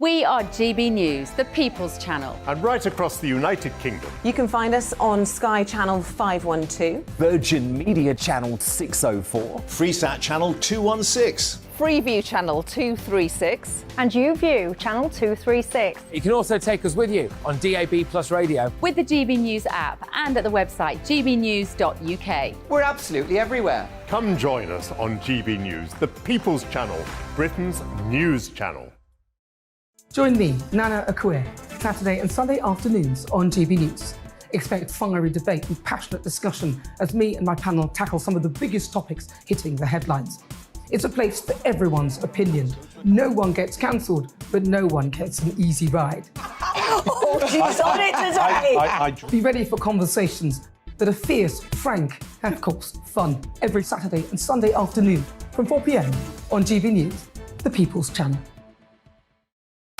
We are GB News, the People's Channel. And right across the United Kingdom. You can find us on Sky Channel 512, Virgin Media Channel 604, Freesat Channel 216. Freeview Channel 236 and YouView Channel 236. You can also take us with you on DAB Plus Radio with the GB News app and at the website gbnews.uk. We're absolutely everywhere. Come join us on GB News, the People's Channel, Britain's news channel. Join me, Nana Akue, Saturday and Sunday afternoons on GB News. Expect fiery debate and passionate discussion as me and my panel tackle some of the biggest topics hitting the headlines. It's a place for everyone's opinion. No one gets cancelled, but no one gets an easy ride. Oh, she's on it today! Be ready for conversations that are fierce, frank, and of course, fun. Every Saturday and Sunday afternoon from 4 p.m. on GB News, the People's Channel.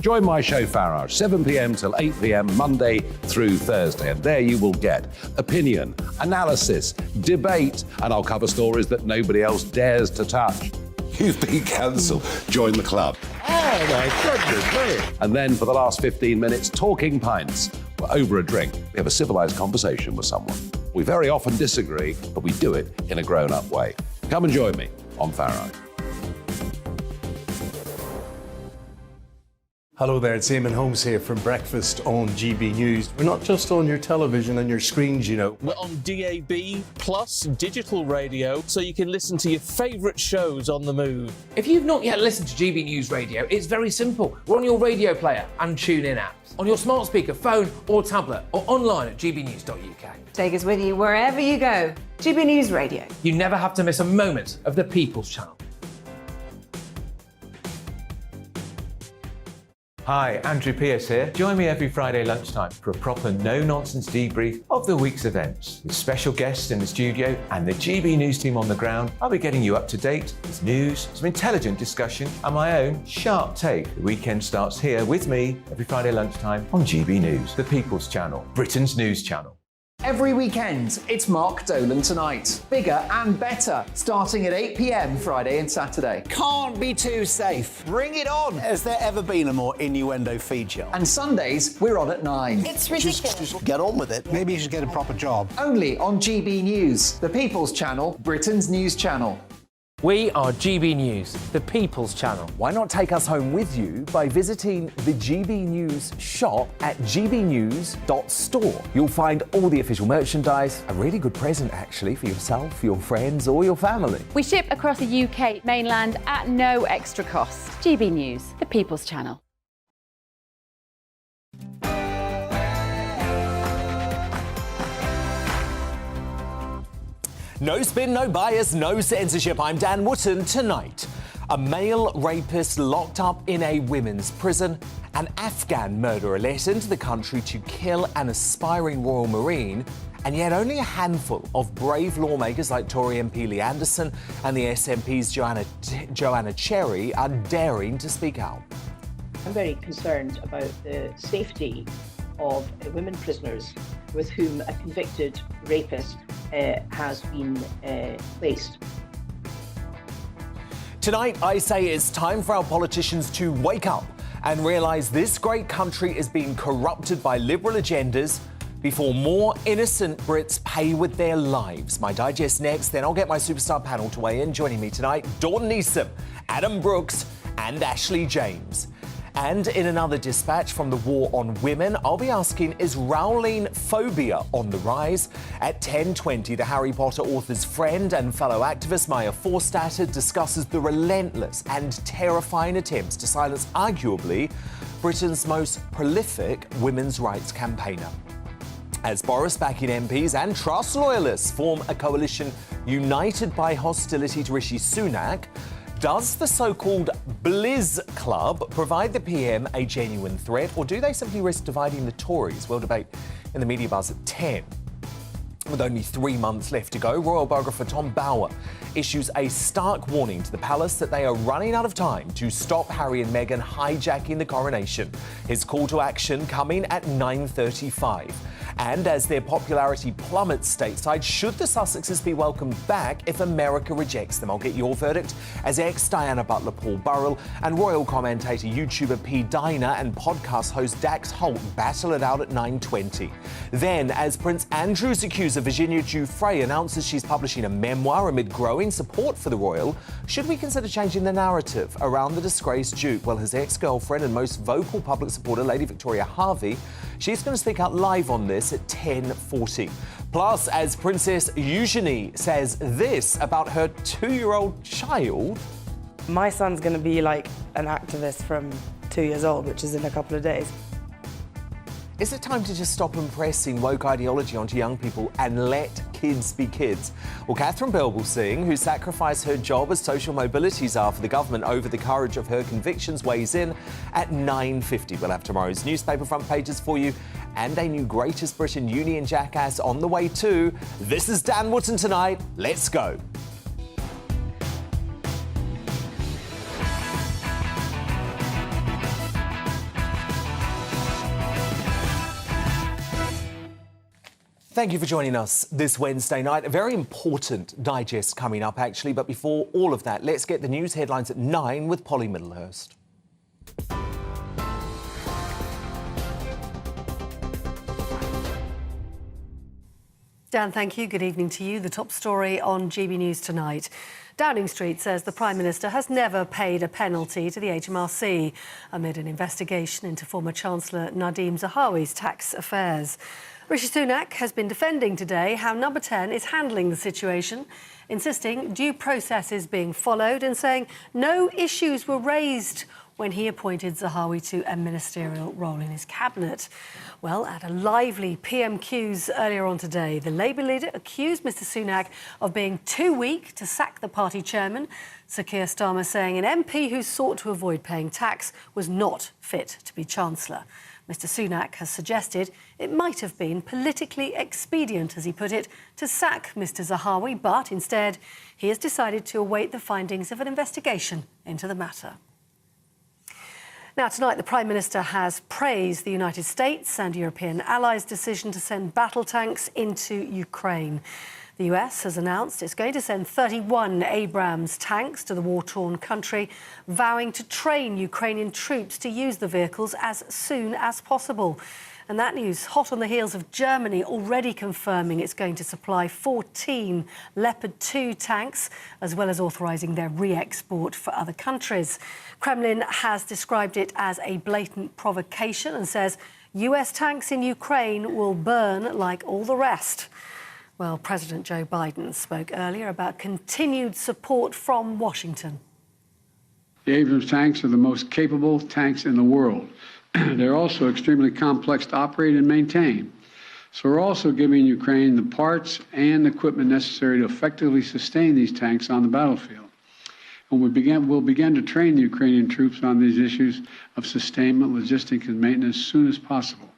Join my show Farage, 7 p.m. till 8 p.m. Monday through Thursday, and there you will get opinion, analysis, debate, and I'll cover stories that nobody else dares to touch. You've been cancelled. Join the club. Oh my goodness me. And then for the last 15 minutes, talking pints. We're over a drink. We have a civilised conversation with someone. We very often disagree, but we do it in a grown-up way. Come and join me on Farage. Hello there, it's Eamon Holmes here from Breakfast on GB News. We're not just on your television and your screens, you know. We're on DAB Plus digital radio, so you can listen to your favourite shows on the move. If you've not yet listened to GB News Radio, it's very simple. We're on your radio player and TuneIn apps, on your smart speaker, phone or tablet, or online at gbnews.uk. Take us with you wherever you go. GB News Radio. You never have to miss a moment of the People's Channel. Hi, Andrew Pierce here. Join me every Friday lunchtime for a proper no-nonsense debrief of the week's events. With special guests in the studio and the GB News team on the ground, I'll be getting you up to date with news, some intelligent discussion and my own sharp take. The weekend starts here with me every Friday lunchtime on GB News, the People's Channel, Britain's news channel. Every weekend, it's Mark Dolan Tonight. Bigger and better, starting at 8 p.m. Friday and Saturday. Can't be too safe. Bring it on. Has there ever been a more innuendo feature? And Sundays, we're on at 9. It's ridiculous. Just get on with it. Maybe you should get a proper job. Only on GB News, the People's Channel, Britain's news channel. We are GB News, the People's Channel. Why not take us home with you by visiting the GB News shop at gbnews.store. You'll find all the official merchandise, a really good present actually for yourself, your friends or your family. We ship across the UK mainland at no extra cost. GB News, the People's Channel. No spin, no bias, no censorship. I'm Dan Wootton. Tonight, a male rapist locked up in a women's prison, an Afghan murderer let into the country to kill an aspiring Royal Marine, and yet only a handful of brave lawmakers like Tory MP Lee Anderson and the SNP's Joanna Cherry are daring to speak out. I'm very concerned about the safety of women prisoners with whom a convicted rapist has been placed. Tonight, I say it's time for our politicians to wake up and realise this great country is being corrupted by liberal agendas before more innocent Brits pay with their lives. My digest next, then I'll get my superstar panel to weigh in. Joining me tonight, Dawn Neeson, Adam Brooks and Ashley James. And in another dispatch from the War on Women, I'll be asking, is Rowling phobia on the rise? At 10:20, the Harry Potter author's friend and fellow activist Maya Forstater discusses the relentless and terrifying attempts to silence arguably Britain's most prolific women's rights campaigner. As Boris-backing MPs and Truss loyalists form a coalition united by hostility to Rishi Sunak, does the so-called Blizz Club provide the PM a genuine threat, or do they simply risk dividing the Tories? We'll debate in the Media Buzz at 10. With only 3 months left to go, royal biographer Tom Bower issues a stark warning to the palace that they are running out of time to stop Harry and Meghan hijacking the coronation. His call to action coming at 9:35. And as their popularity plummets stateside, should the Sussexes be welcomed back if America rejects them? I'll get your verdict as ex-Diana Butler Paul Burrell and royal commentator, YouTuber P. Diner and podcast host Dax Holt battle it out at 9:20. Then, as Prince Andrew's accuser Virginia Giuffre announces she's publishing a memoir amid growing support for the royal, should we consider changing the narrative around the disgraced Duke? Well, his ex-girlfriend and most vocal public supporter, Lady Victoria Harvey, she's going to speak out live on this at 10:40. Plus, as Princess Eugenie says this about her 2-year-old child. My son's going to be like an activist from 2 years old, which is in a couple of days. Is it time to just stop impressing woke ideology onto young people and let kids be kids? Well, Catherine Bell will sing, who sacrificed her job as social mobility czar for the government over the courage of her convictions, weighs in at 9:50. We'll have tomorrow's newspaper front pages for you and a new Greatest Britain Union jackass on the way too. This is Dan Wootton Tonight. Let's go. Thank you for joining us this Wednesday night. A very important digest coming up, actually. But before all of that, let's get the news headlines at 9 with Polly Middlehurst. Dan, thank you. Good evening to you. The top story on GB News tonight. Downing Street says the Prime Minister has never paid a penalty to the HMRC amid an investigation into former Chancellor Nadeem Zahawi's tax affairs. Rishi Sunak has been defending today how Number 10 is handling the situation, insisting due process is being followed and saying no issues were raised when he appointed Zahawi to a ministerial role in his cabinet. Well, at a lively PMQs earlier on today, the Labour leader accused Mr Sunak of being too weak to sack the party chairman. Sir Keir Starmer saying an MP who sought to avoid paying tax was not fit to be Chancellor. Mr Sunak has suggested it might have been politically expedient, as he put it, to sack Mr Zahawi, but instead he has decided to await the findings of an investigation into the matter. Now, tonight, the Prime Minister has praised the United States and European allies' decision to send battle tanks into Ukraine. The US has announced it's going to send 31 Abrams tanks to the war-torn country, vowing to train Ukrainian troops to use the vehicles as soon as possible. And that news hot on the heels of Germany already confirming it's going to supply 14 Leopard 2 tanks, as well as authorising their re-export for other countries. Kremlin has described it as a blatant provocation and says US tanks in Ukraine will burn like all the rest. Well, President Joe Biden spoke earlier about continued support from Washington. The Abrams tanks are the most capable tanks in the world. They're also extremely complex to operate and maintain. So we're also giving Ukraine the parts and equipment necessary to effectively sustain these tanks on the battlefield. And we'll begin to train the Ukrainian troops on these issues of sustainment, logistics, and maintenance as soon as possible.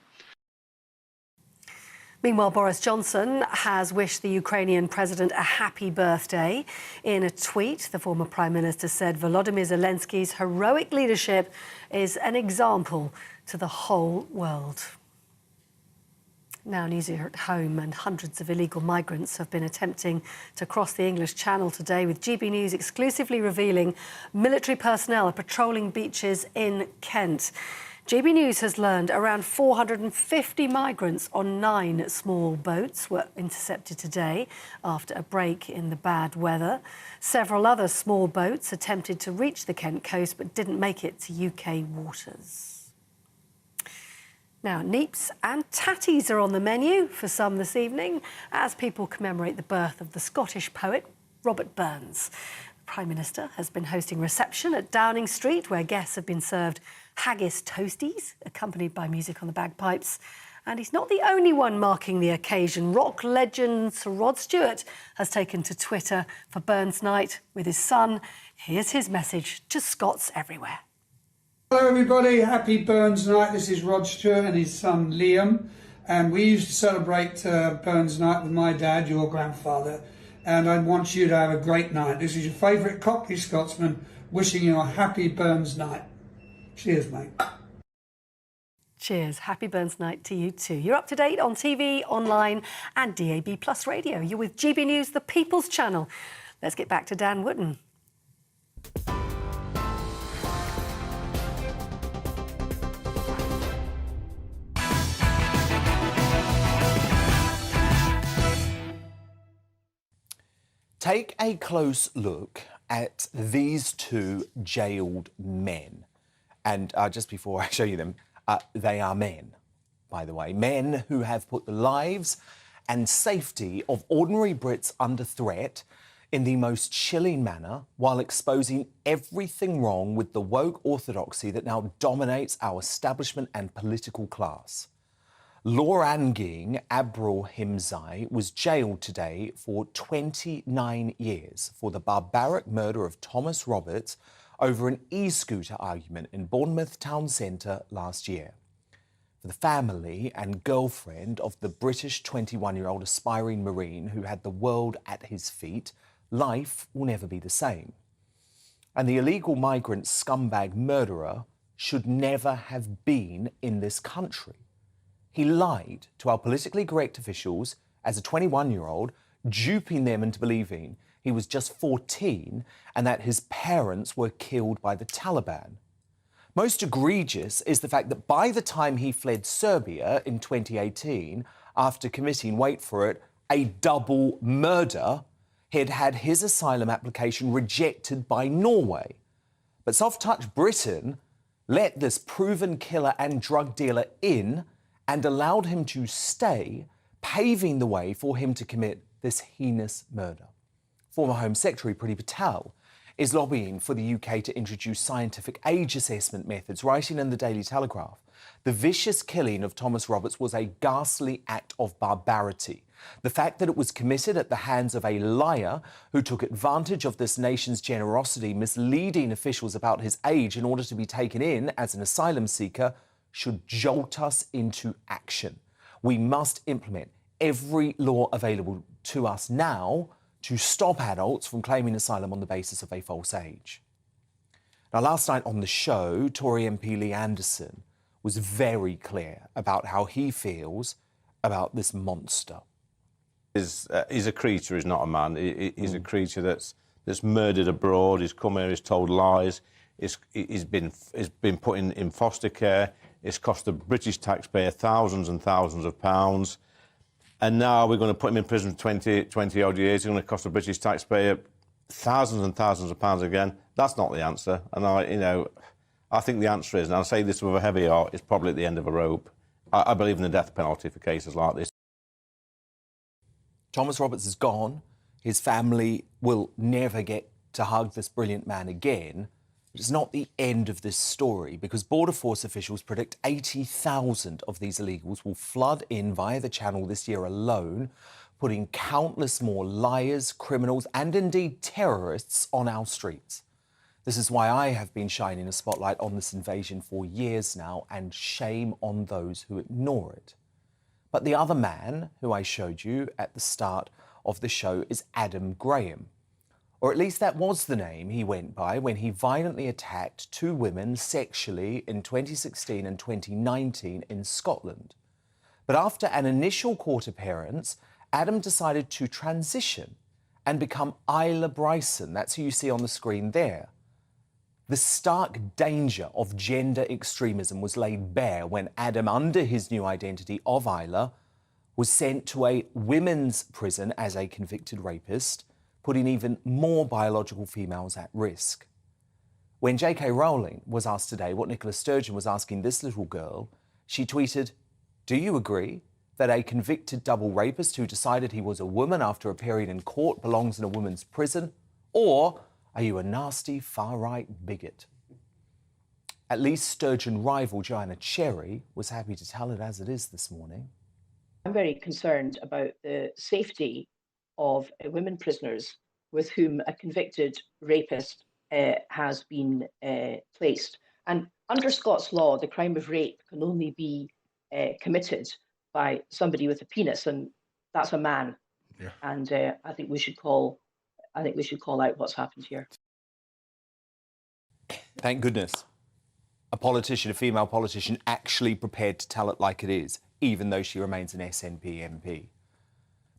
Meanwhile, Boris Johnson has wished the Ukrainian president a happy birthday. In a tweet, the former Prime Minister said Volodymyr Zelensky's heroic leadership is an example to the whole world. Now, news here at home, and hundreds of illegal migrants have been attempting to cross the English Channel today, with GB News exclusively revealing military personnel are patrolling beaches in Kent. GB News has learned around 450 migrants on 9 small boats were intercepted today after a break in the bad weather. Several other small boats attempted to reach the Kent coast but didn't make it to UK waters. Now, neeps and tatties are on the menu for some this evening as people commemorate the birth of the Scottish poet Robert Burns. The Prime Minister has been hosting a reception at Downing Street where guests have been served haggis toasties, accompanied by music on the bagpipes. And he's not the only one marking the occasion. Rock legend Sir Rod Stewart has taken to Twitter for Burns Night with his son. Here's his message to Scots everywhere. Hello everybody, happy Burns Night. This is Rod Stewart and his son Liam. And we used to celebrate Burns Night with my dad, your grandfather, and I want you to have a great night. This is your favourite Cockney Scotsman wishing you a happy Burns Night. Cheers, mate. Cheers. Happy Burns Night to you too. You're up to date on TV, online and DAB Plus radio. You're with GB News, the People's Channel. Let's get back to Dan Wootton. Take a close look at these two jailed men. And just before I show you them, they are men, by the way. Men who have put the lives and safety of ordinary Brits under threat in the most chilling manner while exposing everything wrong with the woke orthodoxy that now dominates our establishment and political class. Loranging Abril Himzai was jailed today for 29 years for the barbaric murder of Thomas Roberts over an e-scooter argument in Bournemouth town centre last year. For the family and girlfriend of the British 21-year-old aspiring Marine who had the world at his feet, life will never be the same. And the illegal migrant scumbag murderer should never have been in this country. He lied to our politically correct officials as a 21-year-old, duping them into believing he was just 14 and that his parents were killed by the Taliban. Most egregious is the fact that by the time he fled Serbia in 2018, after committing, wait for it, a double murder, he'd had his asylum application rejected by Norway. But soft-touch Britain let this proven killer and drug dealer in and allowed him to stay, paving the way for him to commit this heinous murder. Former Home Secretary Priti Patel is lobbying for the UK to introduce scientific age assessment methods, writing in the Daily Telegraph. The vicious killing of Thomas Roberts was a ghastly act of barbarity. The fact that it was committed at the hands of a liar who took advantage of this nation's generosity, misleading officials about his age in order to be taken in as an asylum seeker, should jolt us into action. We must implement every law available to us now to stop adults from claiming asylum on the basis of a false age. Now, last night on the show, Tory MP Lee Anderson was very clear about how he feels about this monster. He's a creature, he's not a man. He's a creature that's murdered abroad, he's come here, he's told lies, he's been put in foster care, it's cost the British taxpayer thousands and thousands of pounds. And now we're going to put him in prison for 20 odd years. It's going to cost the British taxpayer thousands and thousands of pounds again. That's not the answer. And I think the answer is, and I'll say this with a heavy heart, it's probably at the end of a rope. I believe in the death penalty for cases like this. Thomas Roberts is gone. His family will never get to hug this brilliant man again. It's not the end of this story, because Border Force officials predict 80,000 of these illegals will flood in via the channel this year alone, putting countless more liars, criminals and indeed terrorists on our streets. This is why I have been shining a spotlight on this invasion for years now, and shame on those who ignore it. But the other man who I showed you at the start of the show is Adam Graham. Or at least that was the name he went by when he violently attacked two women sexually in 2016 and 2019 in Scotland. But after an initial court appearance, Adam decided to transition and become Isla Bryson. That's who you see on the screen there. The stark danger of gender extremism was laid bare when Adam, under his new identity of Isla, was sent to a women's prison as a convicted rapist, putting even more biological females at risk. When J.K. Rowling was asked today what Nicola Sturgeon was asking this little girl, she tweeted, "Do you agree that a convicted double rapist who decided he was a woman after appearing in court belongs in a women's prison? Or are you a nasty far-right bigot?" At least Sturgeon rival Joanna Cherry was happy to tell it as it is this morning. I'm very concerned about the safety of women prisoners with whom a convicted rapist has been placed. And under Scots law, the crime of rape can only be committed by somebody with a penis, and that's a man. Yeah. And I think we should call out what's happened here. Thank goodness. A politician, a female politician, actually prepared to tell it like it is, even though she remains an SNP MP.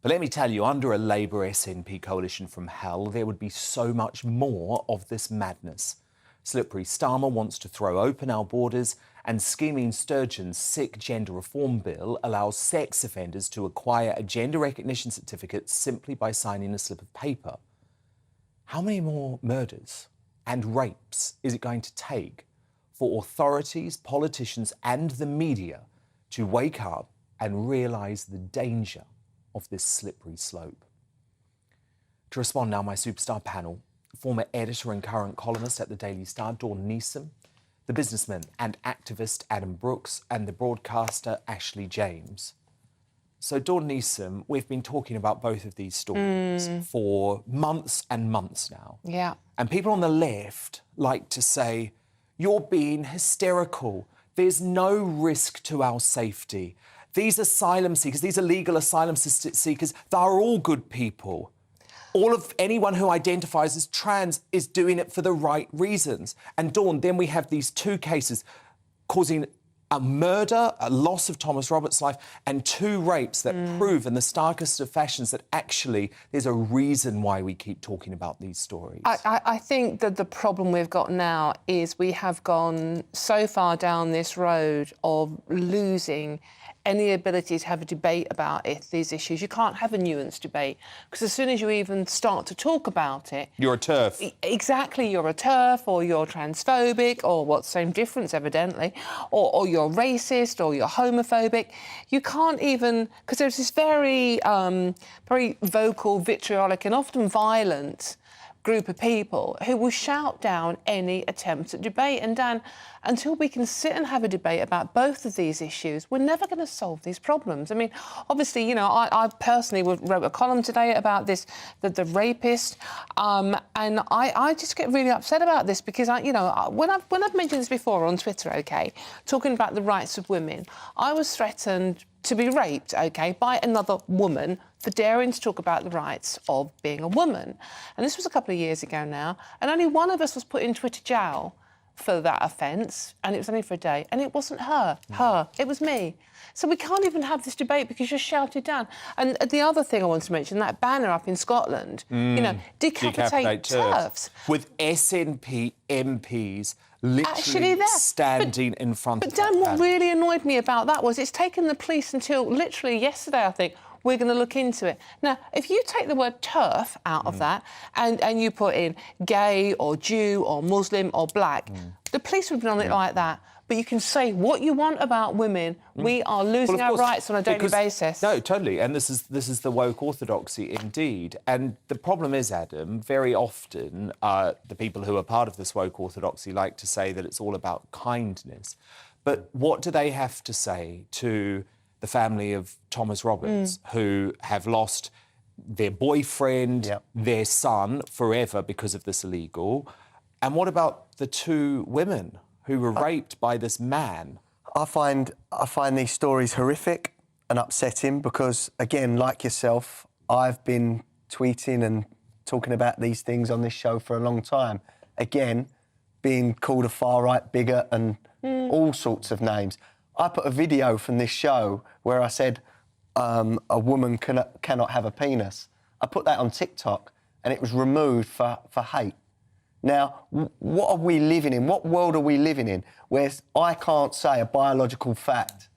But let me tell you, under a Labour SNP coalition from hell, there would be so much more of this madness. Slippery Starmer wants to throw open our borders, and Scheming Sturgeon's sick gender reform bill allows sex offenders to acquire a gender recognition certificate simply by signing a slip of paper. How many more murders and rapes is it going to take for authorities, politicians and the media to wake up and realise the danger of this slippery slope? To respond now, my superstar panel, former editor and current columnist at the Daily Star, Dawn Neeson, the businessman and activist Adam Brooks, and the broadcaster Ashley James. So, Dawn Neeson, we've been talking about both of these stories for months and months now. Yeah. And people on the left like to say, you're being hysterical. There's no risk to our safety. These asylum seekers, these illegal asylum seekers, they're all good people. Anyone who identifies as trans is doing it for the right reasons. And Dawn, then we have these two cases causing a murder, a loss of Thomas Roberts' life, and two rapes that prove in the starkest of fashions that actually there's a reason why we keep talking about these stories. I think that the problem we've got now is we have gone so far down this road of losing any ability to have a debate about these issues. You can't have a nuanced debate, because as soon as you even start to talk about it... You're a TERF. Exactly, you're a TERF, or you're transphobic, or what's the same difference, evidently, or you're racist, or you're homophobic. You can't even... Because there's this very vocal, vitriolic and often violent group of people who will shout down any attempts at debate. And Dan, until we can sit and have a debate about both of these issues, we're never going to solve these problems. I mean, obviously, you know, I personally wrote a column today about this, the rapist, and I just get really upset about this because, when I've mentioned this before on Twitter, OK, talking about the rights of women, I was threatened to be raped, OK, by another woman for daring to talk about the rights of being a woman. And this was a couple of years ago now, and only one of us was put in Twitter jail for that offence, and it was only for a day. And it wasn't her, it was me. So we can't even have this debate because you're shouted down. And the other thing I want to mention, that banner up in Scotland, you know, decapitate TERFs. With SNP MPs literally standing in front of Dan, what really annoyed me about that was it's taken the police until literally yesterday, I think, we're going to look into it. Now, if you take the word TERF out of that and you put in gay or Jew or Muslim or black, the police would be on it like that. But you can say what you want about women. We are losing our rights on a daily basis. No, totally. And this is the woke orthodoxy indeed. And the problem is, Adam, very often the people who are part of this woke orthodoxy like to say that it's all about kindness. But what do they have to say to the family of Thomas Roberts, who have lost their boyfriend, their son forever because of this illegal? And what about the two women who were raped by this man? I find these stories horrific and upsetting because, again, like yourself, I've been tweeting and talking about these things on this show for a long time. Again, being called a far-right bigot and all sorts of names. I put a video from this show where I said a woman cannot have a penis. I put that on TikTok and it was removed for hate. Now, what are we living in? What world are we living in where I can't say a biological fact?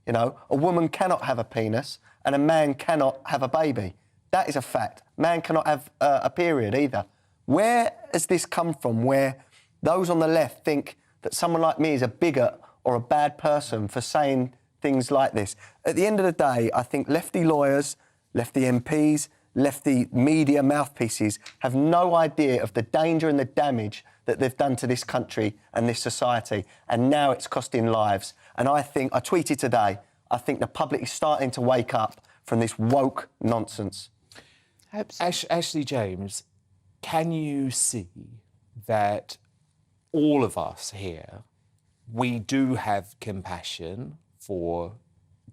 You know, a woman cannot have a penis and a man cannot have a baby. That is a fact. Man cannot have a period either. Where has this come from where those on the left think that someone like me is a bigot or a bad person for saying things like this? At the end of the day, I think lefty lawyers, lefty MPs, lefty media mouthpieces have no idea of the danger and the damage that they've done to this country and this society, and now it's costing lives. And I tweeted today, I think the public is starting to wake up from this woke nonsense. Ashley James, can you see that all of us here, we do have compassion for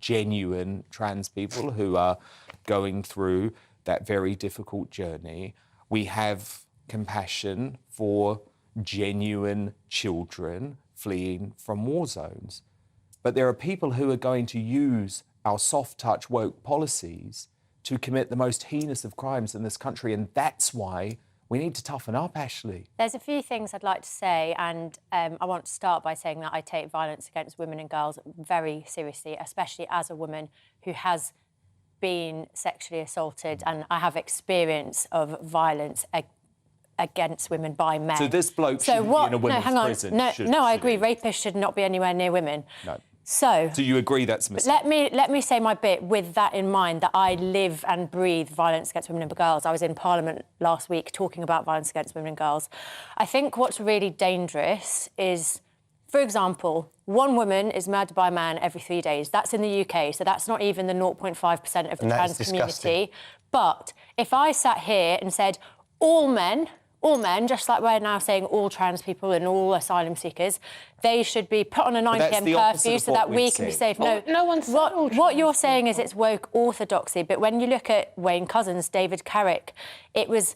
genuine trans people who are going through that very difficult journey. We have compassion for genuine children fleeing from war zones. But there are people who are going to use our soft-touch woke policies to commit the most heinous of crimes in this country, and that's why we need to toughen up, Ashley. There's a few things I'd like to say, and I want to start by saying that I take violence against women and girls very seriously, especially as a woman who has been sexually assaulted, and I have experience of violence against women by men. So this bloke shouldn't be in a women's prison? I agree. Rapists should not be anywhere near women. No. So you agree that's a mistake? Let me say my bit with that in mind, that I live and breathe violence against women and girls. I was in Parliament last week talking about violence against women and girls. I think what's really dangerous is, for example, one woman is murdered by a man every 3 days. That's in the UK, so that's not even the 0.5% of the trans community. But if I sat here and said all men, just like we're now saying all trans people and all asylum seekers, they should be put on a 9 p.m. curfew so that we can be safe. No one's what you're saying is it's woke orthodoxy, but when you look at Wayne Couzens, David Carrick, it was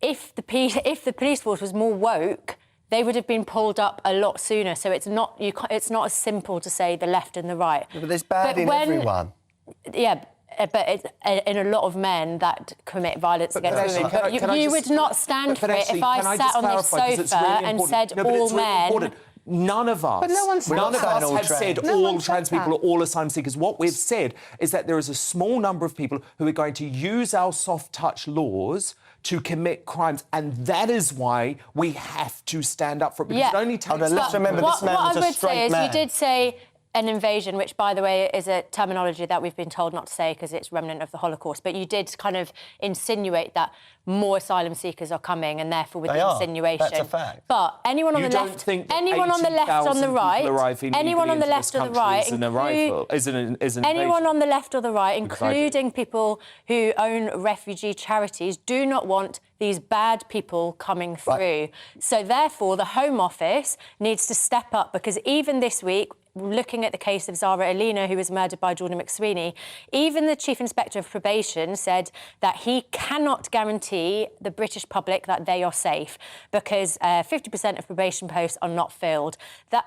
if the police force was more woke, they would have been pulled up a lot sooner. So it's not as simple to say the left and the right. Yeah, but there's bad in everyone. Yeah. But it's in a lot of men that commit violence against women. You would not stand for it if I sat on this sofa and said all men. None of us, have said all trans people are all asylum seekers. What we've said is that there is a small number of people who are going to use our soft-touch laws to commit crimes, and that is why we have to stand up for it. Because it only takes... Let's remember this man was a straight man. You did say an invasion, which, by the way, is a terminology that we've been told not to say because it's remnant of the Holocaust. But you did kind of insinuate that more asylum seekers are coming, and therefore with the insinuation. That's a fact. But anyone on the left, anyone on the left, on the right, anyone on the left or the right, anyone on the left or the right, including people who own refugee charities, do not want these bad people coming through. Right. So therefore, the Home Office needs to step up, because even this week, looking at the case of Zara Alina, who was murdered by Jordan McSweeney, even the Chief Inspector of Probation said that he cannot guarantee the British public that they are safe because 50% of probation posts are not filled.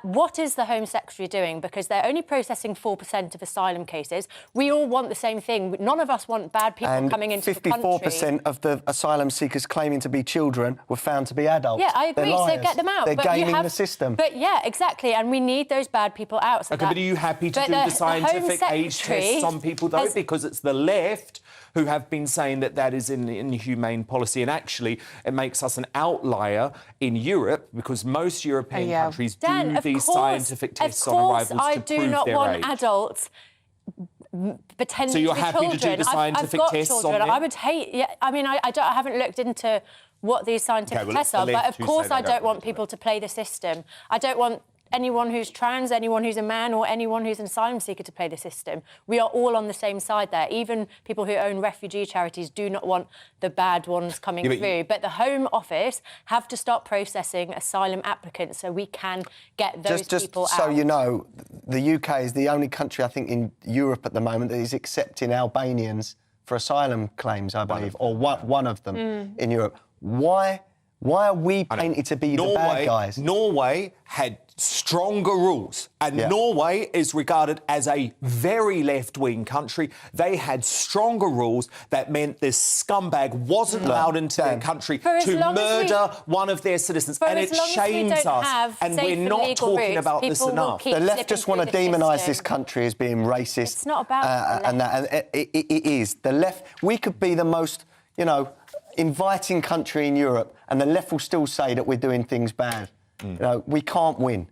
What is the Home Secretary doing? Because they're only processing 4% of asylum cases. We all want the same thing. None of us want bad people coming into the country. 54% of the asylum seekers claiming to be children were found to be adults. Yeah, I agree, so get them out. They're gaming the system. But yeah, exactly, and we need those bad people out. So but are you happy to do the scientific age tests on people, though? Because it's the left who have been saying that is an inhumane policy, and actually it makes us an outlier in Europe, because most European countries do these scientific tests on arrivals to prove their age. I do not want adults pretending so you're to be happy children. to do the scientific I've got tests children. on them? I would hate... Yeah, I mean, I haven't looked into what these scientific tests are, but of course I don't want people to play the system. I don't want anyone who's trans, anyone who's a man, or anyone who's an asylum seeker to play the system. We are all on the same side there. Even people who own refugee charities do not want the bad ones coming through. But the Home Office have to start processing asylum applicants so we can get those people out. Just so you know, the UK is the only country, I think, in Europe at the moment that is accepting Albanians for asylum claims, I believe, or one of them in Europe. Why are we painted to be the bad guys? Norway had stronger rules, and Norway is regarded as a very left-wing country. They had stronger rules that meant this scumbag wasn't allowed into their country to murder one of their citizens, and it shames us, and we're not talking about this enough. The left just want to demonise this country as being racist. It's not about and it is. The left... We could be the most, inviting country in Europe, and the left will still say that we're doing things bad. We can't win.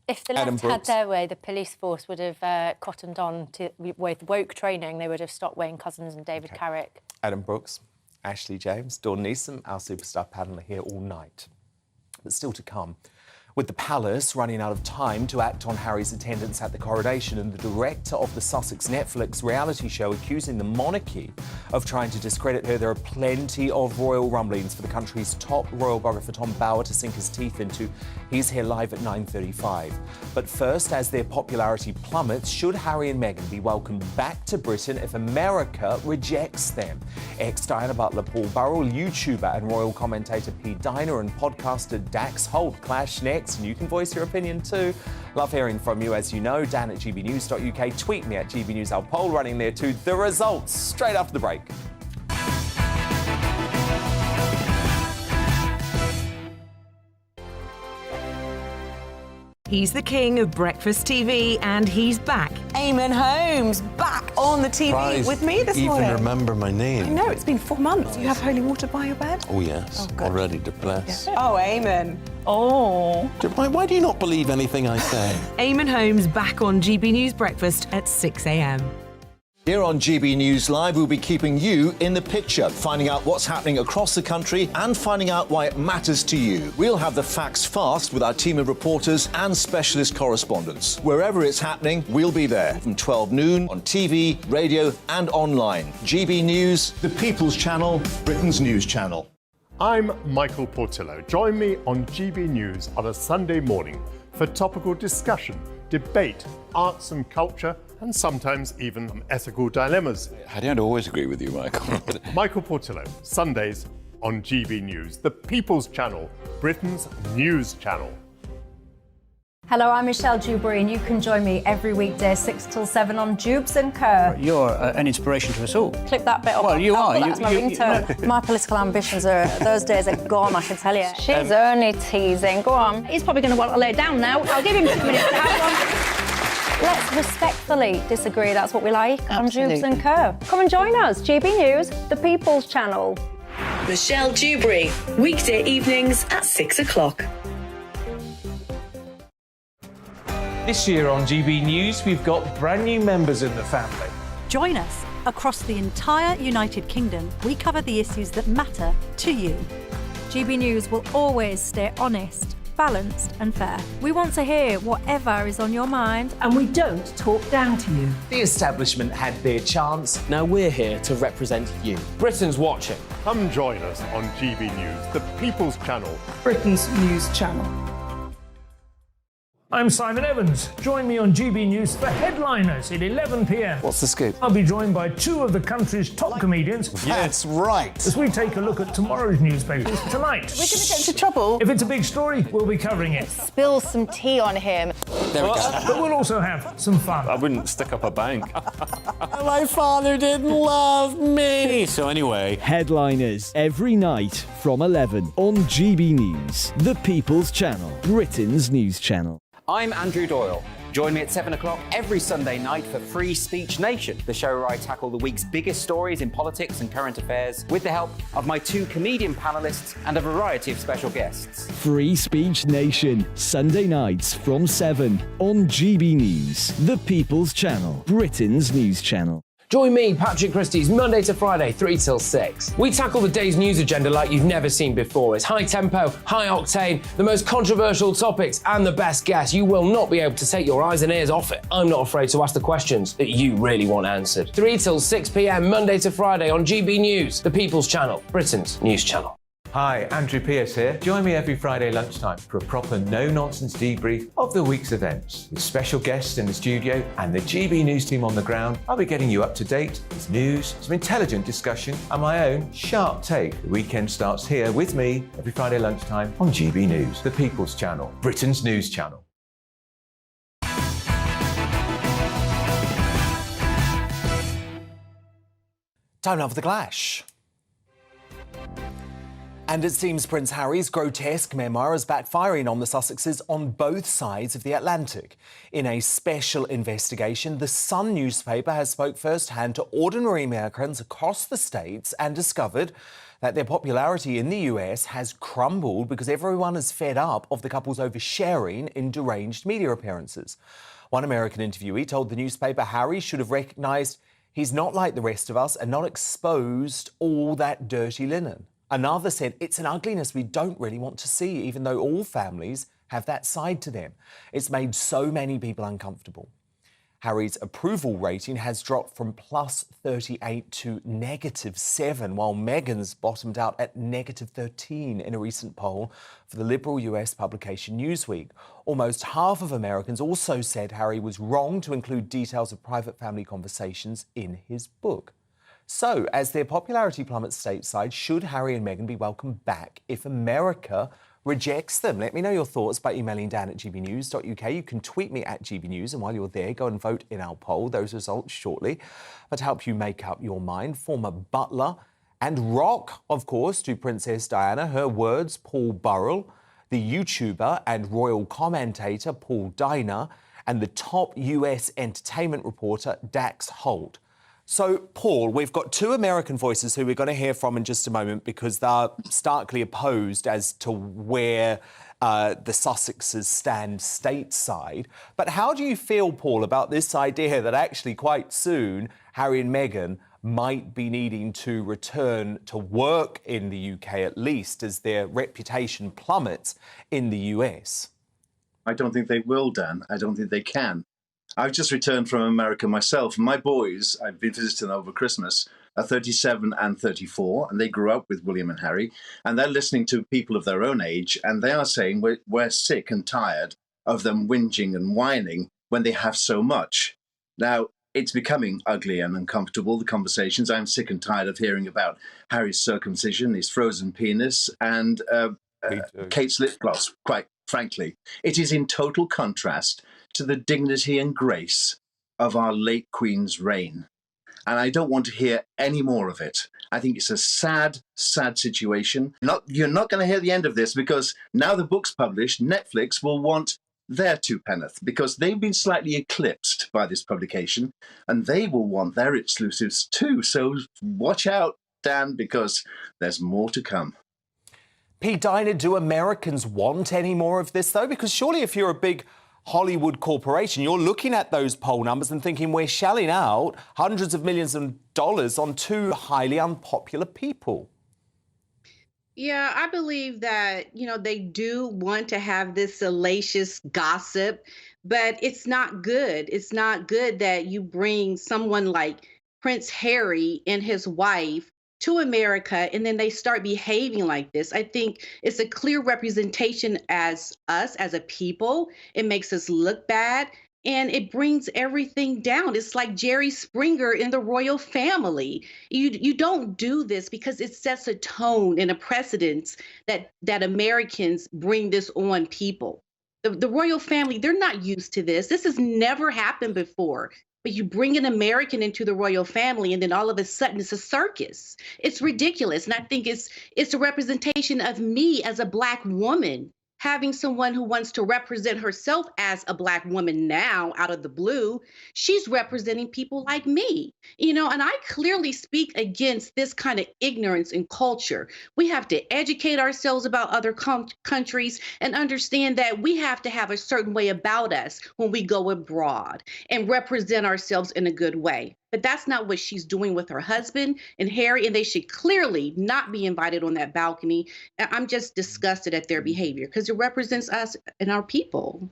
If the left had their way, the police force would have cottoned on with woke training. They would have stopped Wayne Couzens and David Carrick. Adam Brooks, Ashley James, Dawn Neeson, our superstar panel are here all night. But still to come, With the palace running out of time to act on Harry's attendance at the coronation and the director of the Sussex Netflix reality show accusing the monarchy of trying to discredit her, there are plenty of royal rumblings for the country's top royal biographer Tom Bower to sink his teeth into. He's here live at 9:35. But first, as their popularity plummets, should Harry and Meghan be welcomed back to Britain if America rejects them? Ex-Diana Butler Paul Burrell, YouTuber and royal commentator Pete Diner and podcaster Dax Holt clash next. And you can voice your opinion too. Love hearing from you, as you know. Dan at gbnews.uk. Tweet me at gbnews. Our poll running there too. The results straight after the break. He's the king of breakfast TV, and he's back. Eamon Holmes, back on the TV Surprised with me this morning. Even remember my name. I know, it's been 4 months. You have holy water by your bed? Oh yes, already depressed. Oh, Eamon. Oh. Why do you not believe anything I say? Eamon Holmes back on GB News Breakfast at 6 a.m. Here on GB News Live, we'll be keeping you in the picture, finding out what's happening across the country and finding out why it matters to you. We'll have the facts fast with our team of reporters and specialist correspondents. Wherever it's happening, we'll be there from 12 noon on TV, radio and online. GB News, the People's Channel, Britain's news channel. I'm Michael Portillo. Join me on GB News on a Sunday morning for topical discussion, debate, arts and culture, and sometimes even ethical dilemmas. I don't always agree with you, Michael. Michael Portillo, Sundays on GB News, the People's Channel, Britain's news channel. Hello, I'm Michelle Dewberry, and you can join me every weekday 6 till 7 on Jubes and Kerr. You're an inspiration to us all. Clip that bit up. Well, you are. That's my ringtone. My political ambitions those days are gone, I can tell you. She's only teasing. Go on. He's probably going to want to lay down now. I'll give him 2 minutes to have one. Let's respectfully disagree. That's what we like on Jubes and Kerr. Come and join us. GB News, the People's Channel. Michelle Dewberry, weekday evenings at 6 o'clock. This year on GB News, we've got brand new members in the family. Join us. Across the entire United Kingdom, we cover the issues that matter to you. GB News will always stay honest, balanced and fair. We want to hear whatever is on your mind, and we don't talk down to you. The establishment had their chance. Now we're here to represent you. Britain's watching. Come join us on GB News, the People's Channel, Britain's news channel. I'm Simon Evans. Join me on GB News for Headliners at 11 p.m. What's the scoop? I'll be joined by 2 of the country's top comedians. That's right. As we take a look at tomorrow's newspapers tonight. We're going to get into trouble. If it's a big story, we'll be covering it. Spill some tea on him. There we go. But we'll also have some fun. I wouldn't stick up a bank. My father didn't love me. So anyway. Headliners every night from 11 on GB News, the People's Channel, Britain's news channel. I'm Andrew Doyle. Join me at 7 o'clock every Sunday night for Free Speech Nation, the show where I tackle the week's biggest stories in politics and current affairs with the help of my 2 comedian panellists and a variety of special guests. Free Speech Nation, Sunday nights from 7 on GB News, the People's Channel, Britain's news channel. Join me, Patrick Christie's, Monday to Friday, 3 till 6. We tackle the day's news agenda like you've never seen before. It's high tempo, high octane, the most controversial topics, and the best guests. You will not be able to take your eyes and ears off it. I'm not afraid to ask the questions that you really want answered. 3 till 6 p.m, Monday to Friday on GB News, the People's Channel, Britain's news channel. Hi, Andrew Pierce here. Join me every Friday lunchtime for a proper no-nonsense debrief of the week's events. With special guests in the studio and the GB News team on the ground, I'll be getting you up to date with news, some intelligent discussion and my own sharp take. The weekend starts here with me every Friday lunchtime on GB News, the People's Channel, Britain's news channel. Time now for the clash. And it seems Prince Harry's grotesque memoir is backfiring on the Sussexes on both sides of the Atlantic. In a special investigation, the Sun newspaper has spoke firsthand to ordinary Americans across the states and discovered that their popularity in the US has crumbled because everyone is fed up of the couple's oversharing in deranged media appearances. One American interviewee told the newspaper Harry should have recognised he's not like the rest of us and not exposed all that dirty linen. Another said, it's an ugliness we don't really want to see, even though all families have that side to them. It's made so many people uncomfortable. Harry's approval rating has dropped from +38 to -7, while Meghan's bottomed out at -13 in a recent poll for the liberal US publication Newsweek. Almost half of Americans also said Harry was wrong to include details of private family conversations in his book. So, as their popularity plummets stateside, should Harry and Meghan be welcomed back if America rejects them? Let me know your thoughts by emailing dan@gbnews.uk. You can tweet me at GBNews, and while you're there, go and vote in our poll. Those results shortly. But to help you make up your mind, former butler and rock, of course, to Princess Diana, her words, Paul Burrell, the YouTuber and royal commentator Paul Diner, and the top US entertainment reporter Dax Holt. So, Paul, we've got two American voices who we're going to hear from in just a moment because they're starkly opposed as to where the Sussexes stand stateside. But how do you feel, Paul, about this idea that actually quite soon Harry and Meghan might be needing to return to work in the UK, at least, as their reputation plummets in the US? I don't think they will, Dan. I don't think they can. I've just returned from America myself. My boys, I've been visiting over Christmas, are 37 and 34, and they grew up with William and Harry, and they're listening to people of their own age, and they are saying we're sick and tired of them whinging and whining when they have so much. Now, it's becoming ugly and uncomfortable, the conversations. I'm sick and tired of hearing about Harry's circumcision, his frozen penis, and Kate's lip gloss, quite frankly. It is in total contrast to the dignity and grace of our late Queen's reign. And I don't want to hear any more of it. I think it's a sad, sad situation. You're not going to hear the end of this because now the book's published, Netflix will want their two penneth because they've been slightly eclipsed by this publication and they will want their exclusives too. So watch out, Dan, because there's more to come. Pete Diner, do Americans want any more of this, though? Because surely if you're a big Hollywood corporation, you're looking at those poll numbers and thinking we're shelling out hundreds of millions of dollars on two highly unpopular people. Yeah, I believe that, they do want to have this salacious gossip, but it's not good. It's not good that you bring someone like Prince Harry and his wife to America and then they start behaving like this. I think it's a clear representation as us as a people. It makes us look bad and it brings everything down. It's like Jerry Springer in the royal family. You don't do this because it sets a tone and a precedence that Americans bring this on people. The royal family, they're not used to this. This has never happened before. But you bring an American into the royal family and then all of a sudden it's a circus. It's ridiculous. And I think it's a representation of me as a Black woman, having someone who wants to represent herself as a Black woman now out of the blue. She's representing people like me, and I clearly speak against this kind of ignorance in culture. We have to educate ourselves about other countries and understand that we have to have a certain way about us when we go abroad and represent ourselves in a good way. But that's not what she's doing with her husband and Harry, and they should clearly not be invited on that balcony. I'm just disgusted at their behavior because it represents us and our people.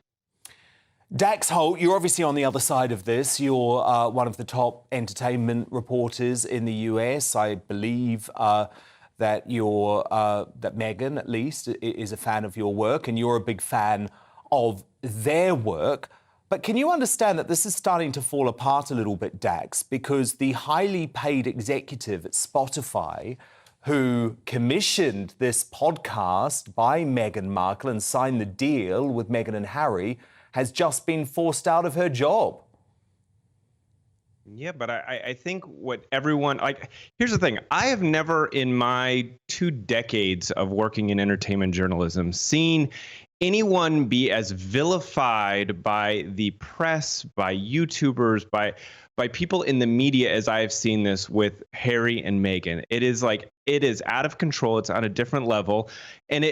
Dax Holt, you're obviously on the other side of this. You're one of the top entertainment reporters in the US. I believe that that Meghan, at least, is a fan of your work, and you're a big fan of their work. But can you understand that this is starting to fall apart a little bit, Dax, because the highly paid executive at Spotify who commissioned this podcast by Meghan Markle and signed the deal with Meghan and Harry has just been forced out of her job? Yeah, but I think what everyone, here's the thing. I have never in my 2 decades of working in entertainment journalism seen anyone be as vilified by the press, by YouTubers, by people in the media as I have seen this with Harry and Meghan. It is out of control. It's on a different level. And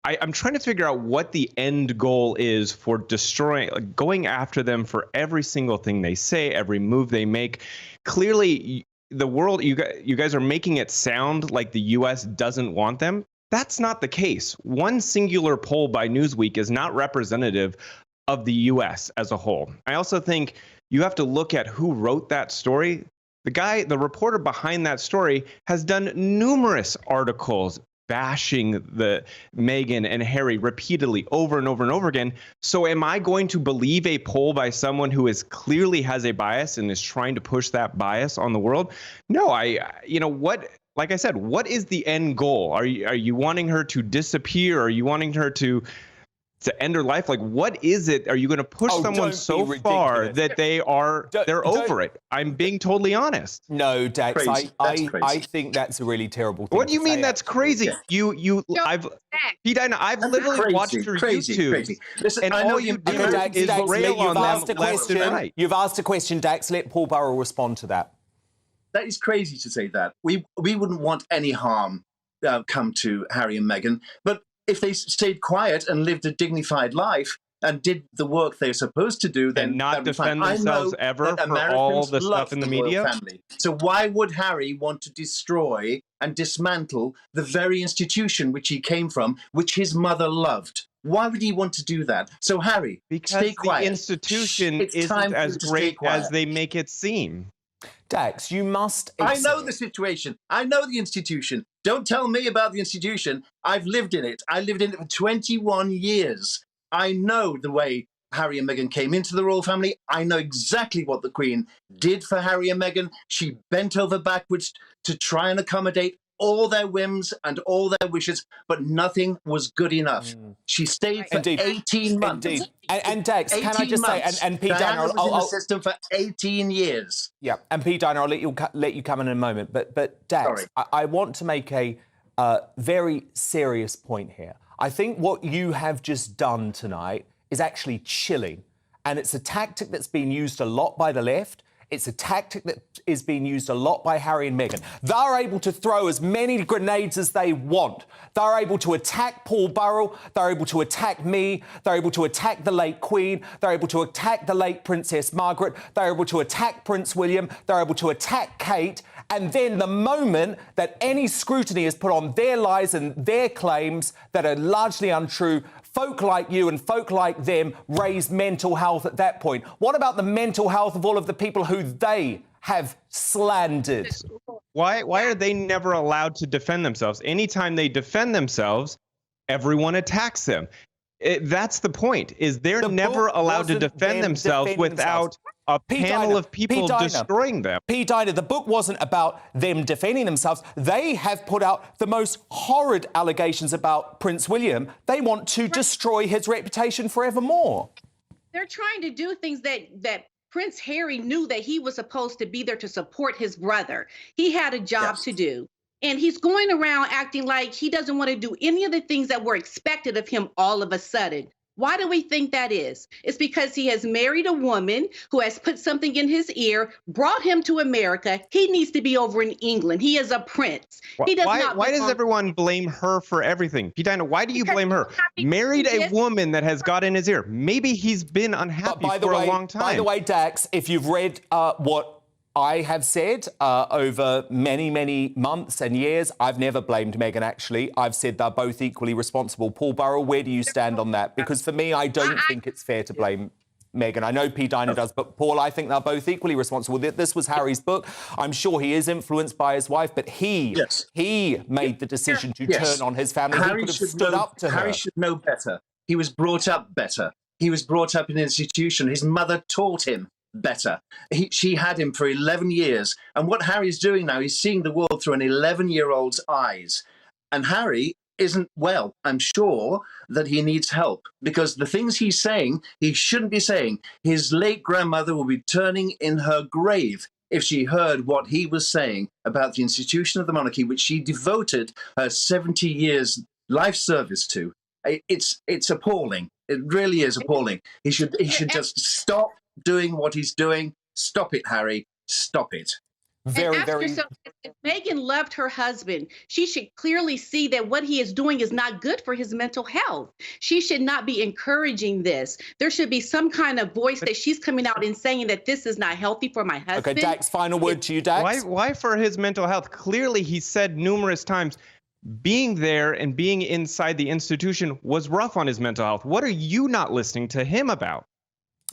I'm trying to figure out what the end goal is for destroying, going after them for every single thing they say, every move they make. Clearly, the world, you guys are making it sound like the U.S. doesn't want them. That's not the case. One singular poll by Newsweek is not representative of the U.S. as a whole. I also think you have to look at who wrote that story. The reporter behind that story has done numerous articles bashing the Meghan and Harry repeatedly over and over and over again. So am I going to believe a poll by someone who is clearly has a bias and is trying to push that bias on the world? No, like I said, what is the end goal? Are you wanting her to disappear? Are you wanting her to end her life? Like, what is it? Are you going to push someone so far that they're over it? I'm being totally honest. No, Dax, I think that's a really terrible thing. What do you mean that's crazy? I've literally watched your YouTube, and all you do is rail on them left and right. You've asked a question, Dax. Let Paul Burrell respond to that. That is crazy to say that. We wouldn't want any harm come to Harry and Meghan, but if they stayed quiet and lived a dignified life and did the work they're supposed to do, then and not defend themselves ever for all the stuff in the media. Family. So why would Harry want to destroy and dismantle the very institution which he came from, which his mother loved? Why would he want to do that? So Harry, stay quiet. The institution isn't as great as they make it seem. Dax, you must I know the situation. I know the institution. Don't tell me about the institution. I've lived in it. I lived in it for 21 years. I know the way Harry and Meghan came into the royal family. I know exactly what the Queen did for Harry and Meghan. She bent over backwards to try and accommodate all their whims and all their wishes, but nothing was good enough. She stayed for 18 months. Indeed. And Dax, can I just say, and P. Diana was in the system for 18 years. Yeah, and P. Diana, I'll let you come in a moment. But Dax, I want to make a very serious point here. I think what you have just done tonight is actually chilling, and it's a tactic that's been used a lot by the left. It's a tactic that is being used a lot by Harry and Meghan. They're able to throw as many grenades as they want. They're able to attack Paul Burrell. They're able to attack me. They're able to attack the late Queen. They're able to attack the late Princess Margaret. They're able to attack Prince William. They're able to attack Kate. And then the moment that any scrutiny is put on their lies and their claims that are largely untrue, folk like you and folk like them raise mental health at that point. What about the mental health of all of the people who they have slandered? Why are they never allowed to defend themselves? Anytime they defend themselves, everyone attacks them. That's the point, is they're never allowed to defend themselves without a panel of people destroying them. P. Dinah, the book wasn't about them defending themselves. They have put out the most horrid allegations about Prince William. They want to destroy his reputation forevermore. They're trying to do things that Prince Harry knew that he was supposed to be there to support his brother. He had a job to do. And he's going around acting like he doesn't want to do any of the things that were expected of him all of a sudden. Why do we think that is? It's because he has married a woman who has put something in his ear, brought him to America. He needs to be over in England. He is a prince. Why does everyone blame her for everything? Pidina, why do you blame her? Married a woman that has got in his ear. Maybe he's been unhappy for a long time. By the way, Dax, if you've read what I have said over many, many months and years, I've never blamed Meghan, actually. I've said they're both equally responsible. Paul Burrell, where do you stand on that? Because for me, I don't think it's fair to blame Meghan. I know P. Dinah does, but Paul, I think they're both equally responsible. This was Harry's book. I'm sure he is influenced by his wife, but he made the decision to turn on his family. Harry he could have stood up to her. Harry should know better. He was brought up better. He was brought up in an institution. His mother taught him better. She had him for 11 years. And what Harry's doing now, he's seeing the world through an 11-year-old's eyes. And Harry isn't well. I'm sure that he needs help because the things he's saying, he shouldn't be saying. His late grandmother will be turning in her grave if she heard what he was saying about the institution of the monarchy, which she devoted her 70 years life service to. It's appalling. It really is appalling. He should just stop doing what he's doing. Stop it, Harry. Stop it. Yourself, if Meghan loved her husband, she should clearly see that what he is doing is not good for his mental health. She should not be encouraging this. There should be some kind of voice that she's coming out and saying that this is not healthy for my husband. Okay, Dax, final word to you, Dax. Why for his mental health? Clearly, he said numerous times, being there and being inside the institution was rough on his mental health. What are you not listening to him about?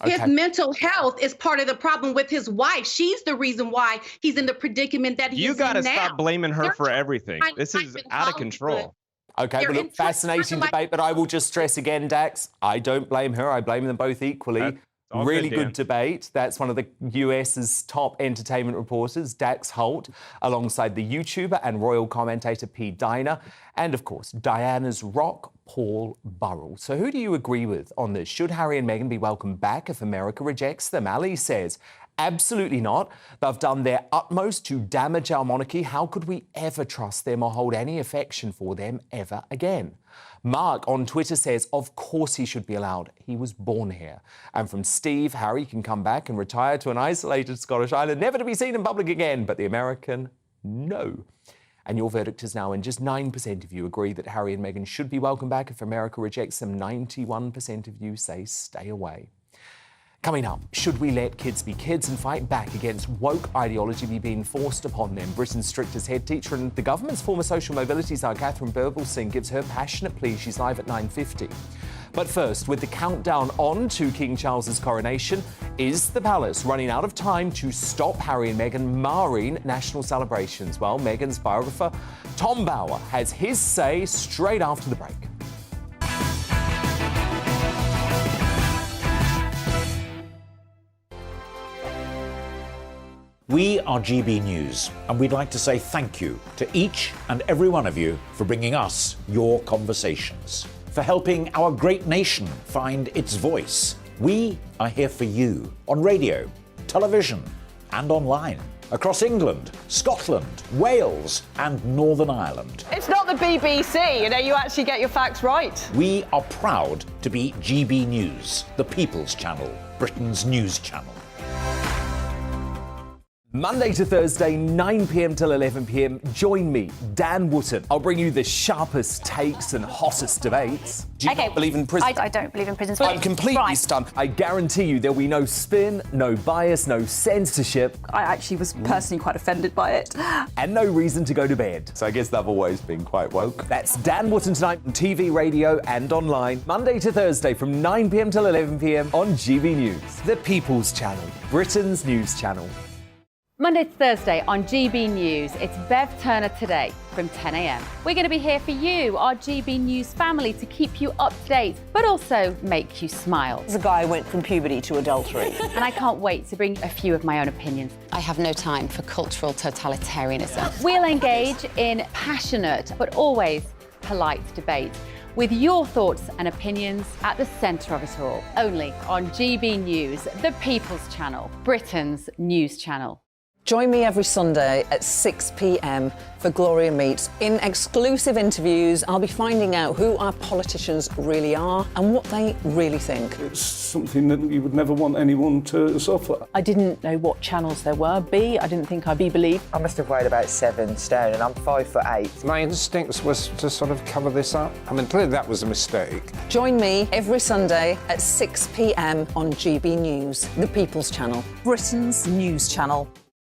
His mental health is part of the problem with his wife. She's the reason why he's in the predicament that he's in now. You got to stop blaming her for everything. This is out of control. Okay, well, look, fascinating debate, but I will just stress again, Dax, I don't blame her. I blame them both equally. Really good debate. That's one of the US's top entertainment reporters, Dax Holt, alongside the YouTuber and royal commentator P. Diner, and of course, Diana's rock, Paul Burrell. So who do you agree with on this? Should Harry and Meghan be welcomed back if America rejects them? Ali says, absolutely not. They've done their utmost to damage our monarchy. How could we ever trust them or hold any affection for them ever again? Mark on Twitter says, of course he should be allowed. He was born here. And from Steve, Harry can come back and retire to an isolated Scottish island, never to be seen in public again. But the American, no. And your verdict is now in. Just 9% of you agree that Harry and Meghan should be welcomed back. If America rejects them, 91% of you say stay away. Coming up, should we let kids be kids and fight back against woke ideology being forced upon them? Britain's strictest head teacher and the government's former social mobility czar, Catherine Birbalsingh, gives her passionate plea. She's live at 9:50. But first, with the countdown on to King Charles's coronation, is the palace running out of time to stop Harry and Meghan marring national celebrations? Well, Meghan's biographer, Tom Bauer, has his say straight after the break. We are GB News, and we'd like to say thank you to each and every one of you for bringing us your conversations, for helping our great nation find its voice. We are here for you on radio, television, and online, across England, Scotland, Wales, and Northern Ireland. It's not the BBC, you actually get your facts right. We are proud to be GB News, the People's Channel, Britain's news channel. Monday to Thursday, 9 p.m. till 11 p.m. Join me, Dan Wootton. I'll bring you the sharpest takes and hottest debates. Do you not believe in prison? I don't believe in prison. I'm completely stunned. I guarantee you there'll be no spin, no bias, no censorship. I actually was personally quite offended by it. And no reason to go to bed. So I guess they've always been quite woke. That's Dan Wootton tonight on TV, radio and online. Monday to Thursday from 9 p.m. till 11 p.m. on GB News. The People's Channel, Britain's news channel. Monday to Thursday on GB News, it's Bev Turner Today from 10 a.m. We're going to be here for you, our GB News family, to keep you up to date, but also make you smile. The guy went from puberty to adultery. And I can't wait to bring a few of my own opinions. I have no time for cultural totalitarianism. We'll engage in passionate, but always polite debate, with your thoughts and opinions at the centre of it all. Only on GB News, the People's Channel, Britain's news channel. Join me every Sunday at 6 p.m. for Gloria Meets. In exclusive interviews, I'll be finding out who our politicians really are and what they really think. It's something that you would never want anyone to suffer. I didn't know what channels there were. I didn't think I'd be believed. I must have weighed about 7 stone and I'm 5'8". My instincts was to sort of cover this up. I mean, clearly that was a mistake. Join me every Sunday at 6 p.m. on GB News, the People's Channel, Britain's news channel.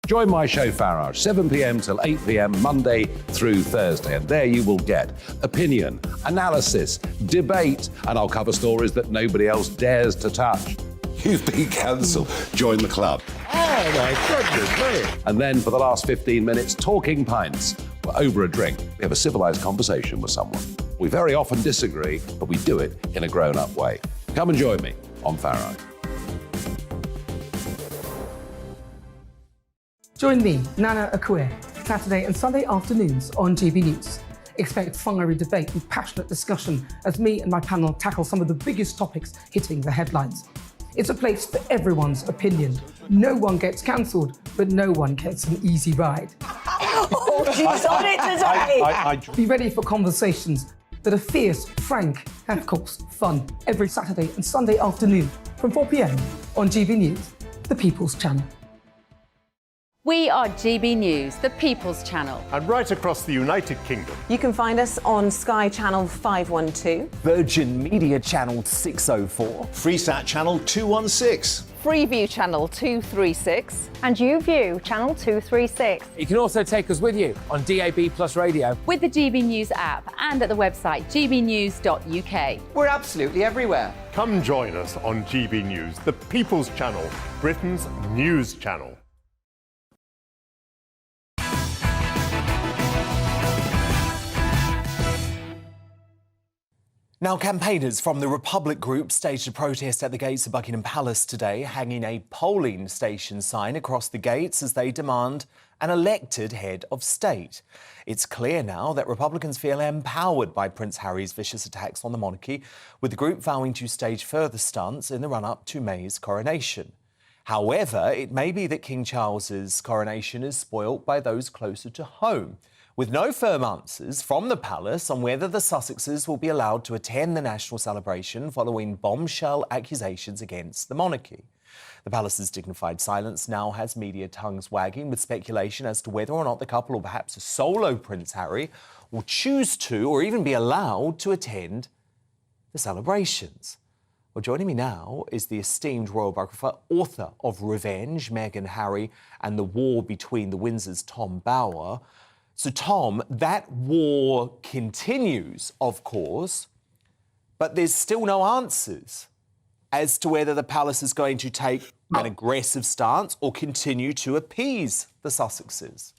Join my show Farage, 7 p.m. till 8 p.m. Monday through Thursday, and there you will get opinion, analysis, debate, and I'll cover stories that nobody else dares to touch. You've been cancelled. Join the club. Oh my goodness me! And then for the last 15 minutes, talking pints. We're over a drink. We have a civilised conversation with someone. We very often disagree, but we do it in a grown-up way. Come and join me on Farage. Join me, Nana Akue, Saturday and Sunday afternoons on GB News. Expect fiery debate and passionate discussion as me and my panel tackle some of the biggest topics hitting the headlines. It's a place for everyone's opinion. No one gets cancelled, but no one gets an easy ride. Oh, she's on it today! Be ready for conversations that are fierce, frank, and of course, fun. Every Saturday and Sunday afternoon from 4 p.m. on GB News, the People's Channel. We are GB News, the People's Channel. And right across the United Kingdom. You can find us on Sky Channel 512, Virgin Media Channel 604, Freesat Channel 216, Freeview Channel 236, and YouView Channel 236. You can also take us with you on DAB Plus Radio, with the GB News app and at the website gbnews.uk. We're absolutely everywhere. Come join us on GB News, the People's Channel, Britain's news channel. Now, campaigners from the Republic Group staged a protest at the gates of Buckingham Palace today, hanging a polling station sign across the gates as they demand an elected head of state. It's clear now that Republicans feel empowered by Prince Harry's vicious attacks on the monarchy, with the group vowing to stage further stunts in the run-up to May's coronation. However, it may be that King Charles's coronation is spoilt by those closer to home, with no firm answers from the palace on whether the Sussexes will be allowed to attend the national celebration following bombshell accusations against the monarchy. The palace's dignified silence now has media tongues wagging with speculation as to whether or not the couple, or perhaps a solo Prince Harry, will choose to or even be allowed to attend the celebrations. Well, joining me now is the esteemed royal biographer, author of Revenge, Meghan, Harry and the War Between the Windsors, Tom Bower. So, Tom, that war continues, of course, but there's still no answers as to whether the palace is going to take an aggressive stance or continue to appease the Sussexes.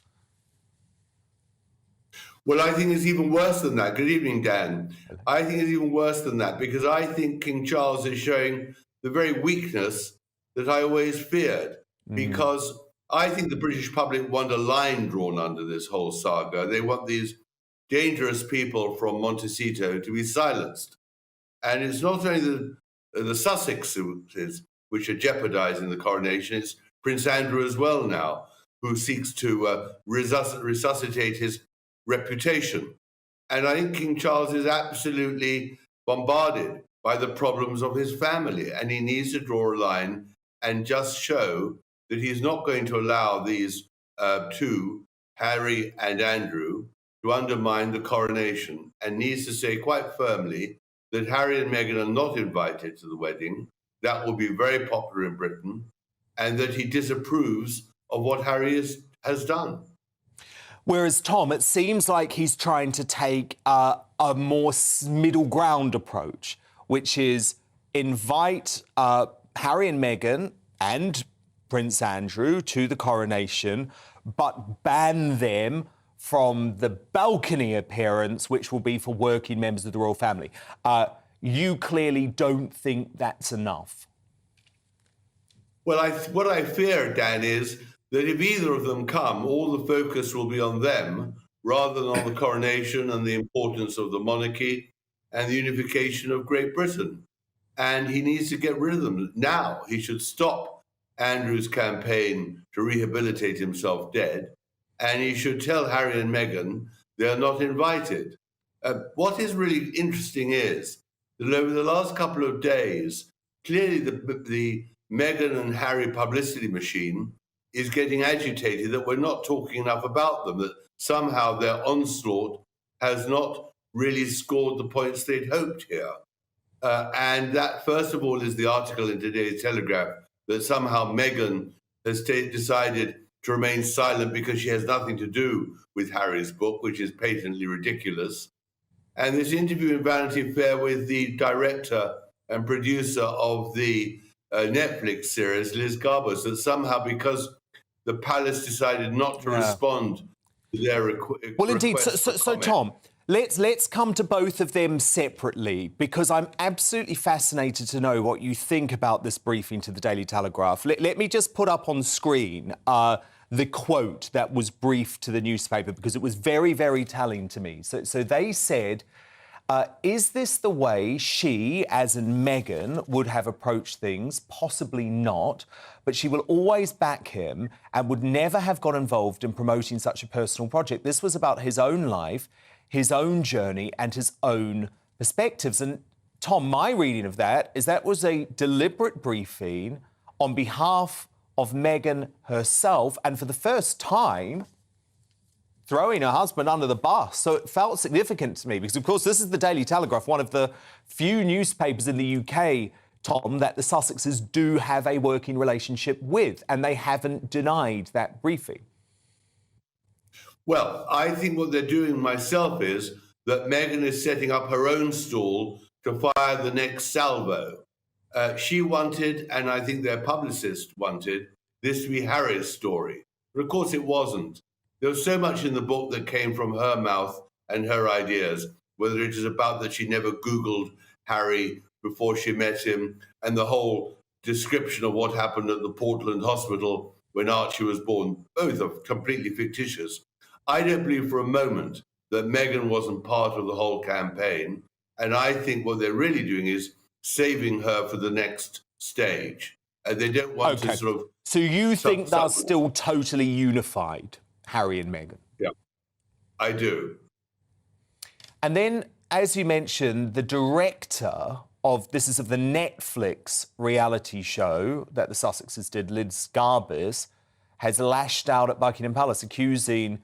Well, I think it's even worse than that. Good evening, Dan. I think it's even worse than that because I think King Charles is showing the very weakness that I always feared, because I think the British public want a line drawn under this whole saga. They want these dangerous people from Montecito to be silenced. And it's not only the Sussexes which are jeopardizing the coronation, it's Prince Andrew as well now, who seeks to resuscitate his reputation. And I think King Charles is absolutely bombarded by the problems of his family, and he needs to draw a line and just show that he's not going to allow these two, Harry and Andrew, to undermine the coronation, and needs to say quite firmly that Harry and Meghan are not invited to the wedding. That will be very popular in Britain, and that he disapproves of what Harry has done. Whereas, Tom, it seems like he's trying to take a more middle ground approach, which is invite Harry and Meghan and Prince Andrew to the coronation, but ban them from the balcony appearance, which will be for working members of the royal family. You clearly don't think that's enough. Well, what I fear, Dan, is that if either of them come, all the focus will be on them rather than on the coronation and the importance of the monarchy and the unification of Great Britain. And he needs to get rid of them now. He should stop Andrew's campaign to rehabilitate himself dead, and he should tell Harry and Meghan they're not invited. What is really interesting is that over the last couple of days, clearly the Meghan and Harry publicity machine is getting agitated that we're not talking enough about them, that somehow their onslaught has not really scored the points they'd hoped here. And that, first of all, is the article in today's Telegraph that somehow Meghan has decided to remain silent because she has nothing to do with Harry's book, which is patently ridiculous. And this interview in Vanity Fair with the director and producer of the Netflix series, Liz Garbus, that somehow because the palace decided not to respond to their request. Well, indeed. So Tom, let's come to both of them separately, because I'm absolutely fascinated to know what you think about this briefing to the Daily Telegraph. Let me just put up on screen the quote that was briefed to the newspaper, because it was very, very telling to me. So they said, is this the way she, as in Meghan, would have approached things? Possibly not, but she will always back him and would never have got involved in promoting such a personal project. This was about his own life, his own journey and his own perspectives. And Tom, my reading of that is that was a deliberate briefing on behalf of Meghan herself, and for the first time, throwing her husband under the bus. So it felt significant to me because, of course, this is the Daily Telegraph, one of the few newspapers in the UK, Tom, that the Sussexes do have a working relationship with, and they haven't denied that briefing. Well, I think what they're doing myself is that Meghan is setting up her own stall to fire the next salvo. She wanted, and I think their publicist wanted, this to be Harry's story. But of course it wasn't. There was so much in the book that came from her mouth and her ideas, whether it is about that she never Googled Harry before she met him, and the whole description of what happened at the Portland hospital when Archie was born, both are completely fictitious. I don't believe for a moment that Meghan wasn't part of the whole campaign, and I think what they're really doing is saving her for the next stage. And they don't want to sort of... So you think they're still totally unified, Harry and Meghan? Yeah, I do. And then, as you mentioned, the director of the Netflix reality show that the Sussexes did, Liz Garbus, has lashed out at Buckingham Palace, accusing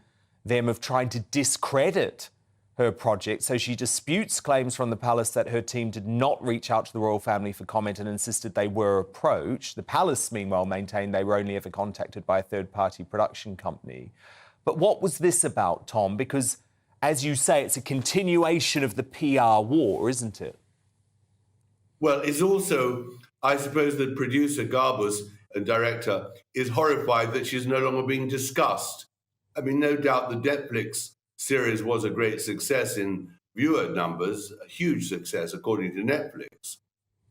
them of trying to discredit her project. So she disputes claims from the palace that her team did not reach out to the royal family for comment and insisted they were approached. The palace, meanwhile, maintained they were only ever contacted by a third-party production company. But what was this about, Tom? Because, as you say, it's a continuation of the PR war, isn't it? Well, it's also, I suppose, that producer Garbus and director is horrified that she's no longer being discussed. I mean, no doubt the Netflix series was a great success in viewer numbers, a huge success according to Netflix.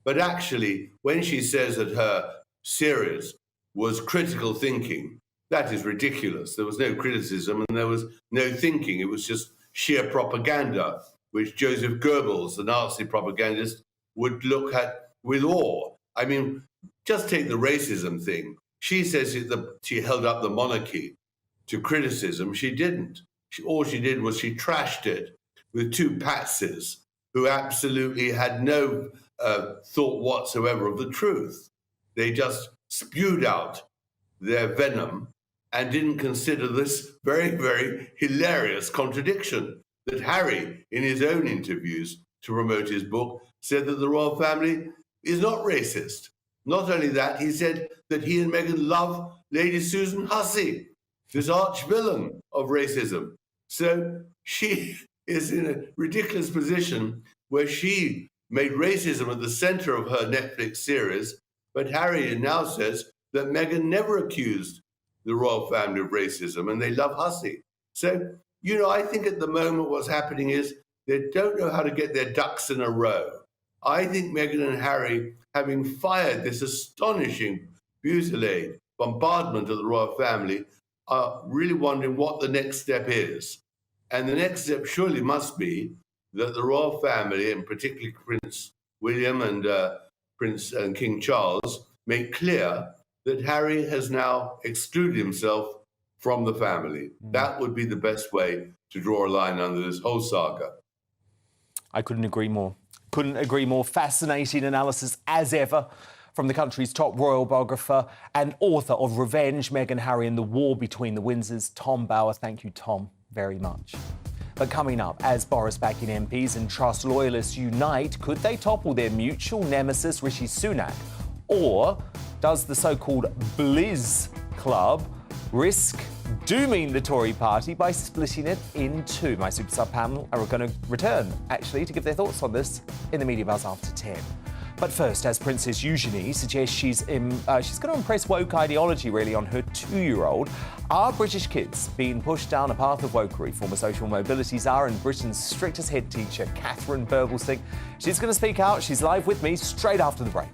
But actually, when she says that her series was critical thinking, that is ridiculous. There was no criticism and there was no thinking. It was just sheer propaganda, which Joseph Goebbels, the Nazi propagandist, would look at with awe. I mean, just take the racism thing. She says that she held up the monarchy to criticism. She didn't. All she did was she trashed it with two patsies who absolutely had no thought whatsoever of the truth. They just spewed out their venom and didn't consider this very, very hilarious contradiction that Harry, in his own interviews to promote his book, said that the royal family is not racist. Not only that, he said that he and Meghan love Lady Susan Hussey, this arch-villain of racism. So she is in a ridiculous position where she made racism at the center of her Netflix series, but Harry now says that Meghan never accused the royal family of racism and they love Hussey. So, you know, I think at the moment what's happening is they don't know how to get their ducks in a row. I think Meghan and Harry, having fired this astonishing fusillade, bombardment of the royal family, are really wondering what the next step is. And the next step surely must be that the royal family, and particularly Prince William and Prince and King Charles, make clear that Harry has now excluded himself from the family. That would be the best way to draw a line under this whole saga. I couldn't agree more. Couldn't agree more. Fascinating analysis as ever from the country's top royal biographer and author of Revenge, Meghan, Harry and the War Between the Windsors, Tom Bower. Thank you, Tom, very much. But coming up, as Boris-backing MPs and Truss loyalists unite, could they topple their mutual nemesis Rishi Sunak? Or does the so-called Blizz Club risk dooming the Tory party by splitting it in two? My Super Sub panel are going to return, actually, to give their thoughts on this in the Media Buzz after 10. But first, as Princess Eugenie suggests she's going to impress woke ideology, really, on her 2-year-old, are British kids being pushed down a path of wokery? Former social mobility czar and Britain's strictest head teacher, Catherine Burblesting. She's going to speak out. She's live with me straight after the break.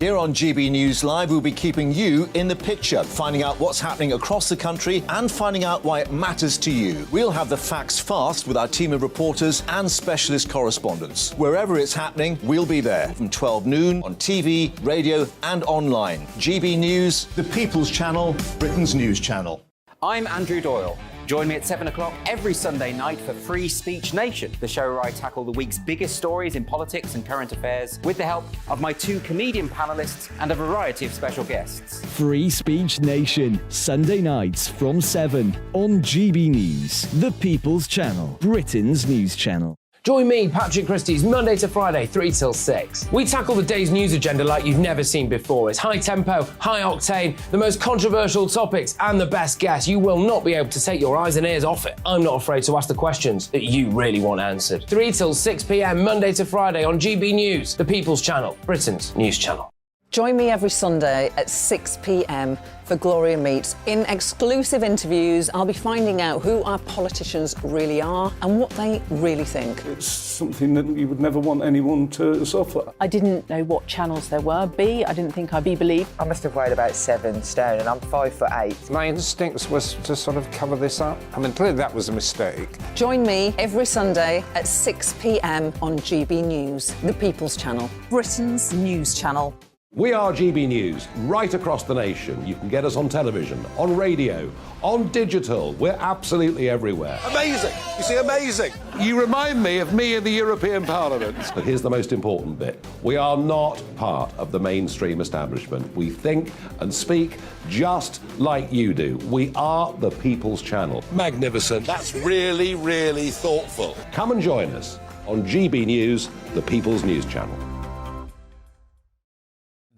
Here on GB News Live, we'll be keeping you in the picture, finding out what's happening across the country and finding out why it matters to you. We'll have the facts fast with our team of reporters and specialist correspondents. Wherever it's happening, we'll be there from 12 noon on TV, radio and online. GB News, the People's Channel, Britain's news channel. I'm Andrew Doyle. Join me at 7 o'clock every Sunday night for Free Speech Nation, the show where I tackle the week's biggest stories in politics and current affairs with the help of my two comedian panellists and a variety of special guests. Free Speech Nation, Sunday nights from 7 on GB News, the People's Channel, Britain's news channel. Join me, Patrick Christie's, Monday to Friday, 3 till 6. We tackle the day's news agenda like you've never seen before. It's high tempo, high octane, the most controversial topics, and the best guests. You will not be able to take your eyes and ears off it. I'm not afraid to ask the questions that you really want answered. 3 till 6 p.m, Monday to Friday on GB News, the People's Channel, Britain's news channel. Join me every Sunday at 6 p.m. for Gloria Meets. In exclusive interviews, I'll be finding out who our politicians really are and what they really think. It's something that you would never want anyone to suffer. I didn't know what channels there were. I didn't think I'd be believed. I must have weighed about 7 stone and I'm 5'8". My instincts was to sort of cover this up. I mean, clearly that was a mistake. Join me every Sunday at 6 p.m. on GB News, the People's Channel, Britain's news channel. We are GB News, right across the nation. You can get us on television, on radio, on digital. We're absolutely everywhere. Amazing. You see, amazing. You remind me of me in the European Parliament. But here's the most important bit. We are not part of the mainstream establishment. We think and speak just like you do. We are the People's Channel. Magnificent. That's really, really thoughtful. Come and join us on GB News, the People's News Channel.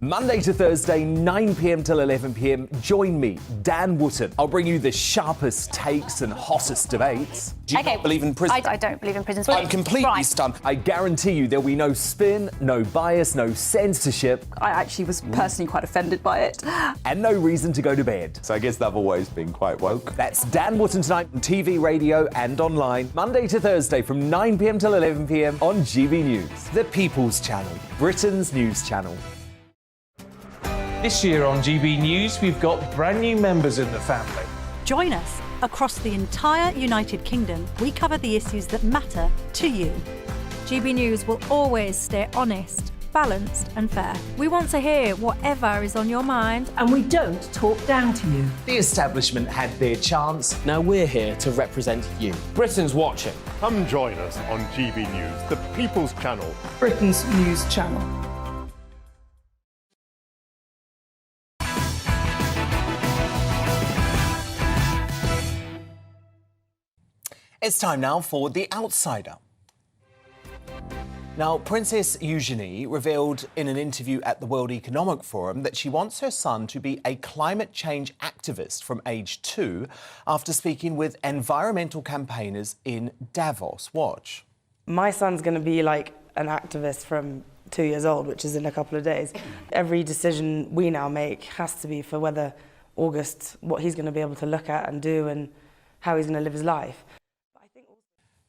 Monday to Thursday, 9 p.m. till 11 p.m. Join me, Dan Wootton. I'll bring you the sharpest takes and hottest debates. Do you not believe in prisons? I don't believe in prisons. I'm completely stunned. I guarantee you there'll be no spin, no bias, no censorship. I actually was personally quite offended by it. And no reason to go to bed. So I guess they've always been quite woke. That's Dan Wootton tonight on TV, radio and online. Monday to Thursday from 9 p.m. till 11 p.m. on GB News. The People's Channel, Britain's news channel. This year on GB News, we've got brand new members in the family. Join us. Across the entire United Kingdom, we cover the issues that matter to you. GB News will always stay honest, balanced and fair. We want to hear whatever is on your mind. And we don't talk down to you. The establishment had their chance. Now we're here to represent you. Britain's watching. Come join us on GB News, the People's Channel, Britain's news channel. It's time now for The Outsider. Now, Princess Eugenie revealed in an interview at the World Economic Forum that she wants her son to be a climate change activist from age 2 after speaking with environmental campaigners in Davos. Watch. My son's going to be like an activist from 2 years old, which is in a couple of days. Every decision we now make has to be for whether August, what he's going to be able to look at and do and how he's going to live his life.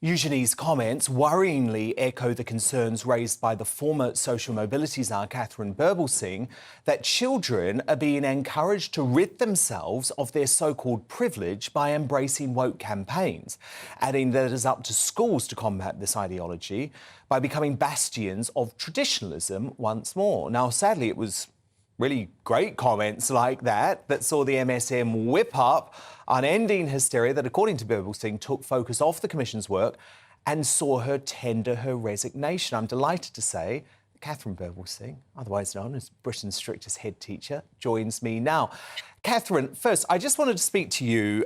Eugenie's comments worryingly echo the concerns raised by the former social mobility czar Catherine Berbelsing that children are being encouraged to rid themselves of their so-called privilege by embracing woke campaigns, adding that it is up to schools to combat this ideology by becoming bastions of traditionalism once more. Now, sadly, it was really great comments like that saw the MSM whip up unending hysteria that, according to Berbelsing, took focus off the Commission's work and saw her tender her resignation. I'm delighted to say Catherine Berbelsing, otherwise known as Britain's strictest head teacher, joins me now. Catherine, first, I just wanted to speak to you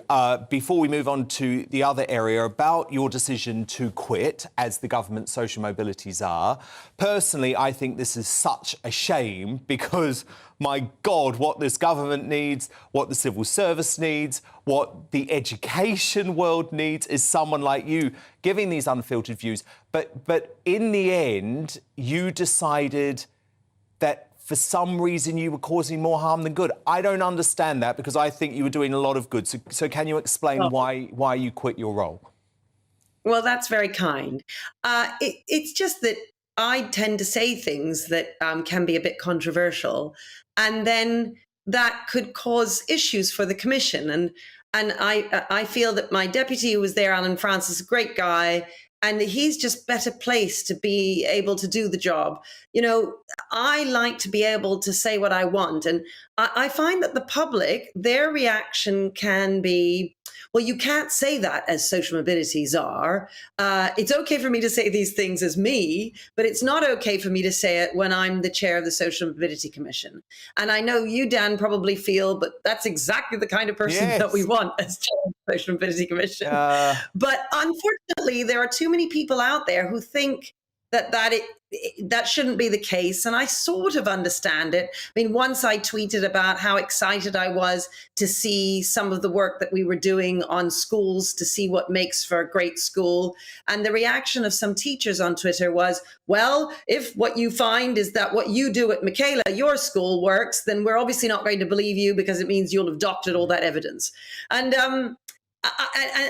before we move on to the other area about your decision to quit as the government social mobility czar. Personally, I think this is such a shame because, my God, what this government needs, what the civil service needs, what the education world needs is someone like you giving these unfiltered views. But in the end, you decided that for some reason you were causing more harm than good. I don't understand that because I think you were doing a lot of good. So can you explain why you quit your role? Well, that's very kind. It's just that I tend to say things that can be a bit controversial, and then that could cause issues for the Commission. And I feel that my deputy who was there, Alan Francis, is a great guy, and he's just better placed to be able to do the job. You know, I like to be able to say what I want. And I find that the public, their reaction can be, well, you can't say that as social mobility czar. It's okay for me to say these things as me, but it's not okay for me to say it when I'm the chair of the Social Mobility Commission. And I know you, Dan, probably feel, but that's exactly the kind of person that we want as chair of the Social Mobility Commission. But unfortunately, there are too many people out there who think that shouldn't be the case. And I sort of understand it. I mean, once I tweeted about how excited I was to see some of the work that we were doing on schools, to see what makes for a great school. And the reaction of some teachers on Twitter was, well, if what you find is that what you do at Michaela, your school, works, then we're obviously not going to believe you because it means you'll have doctored all that evidence. And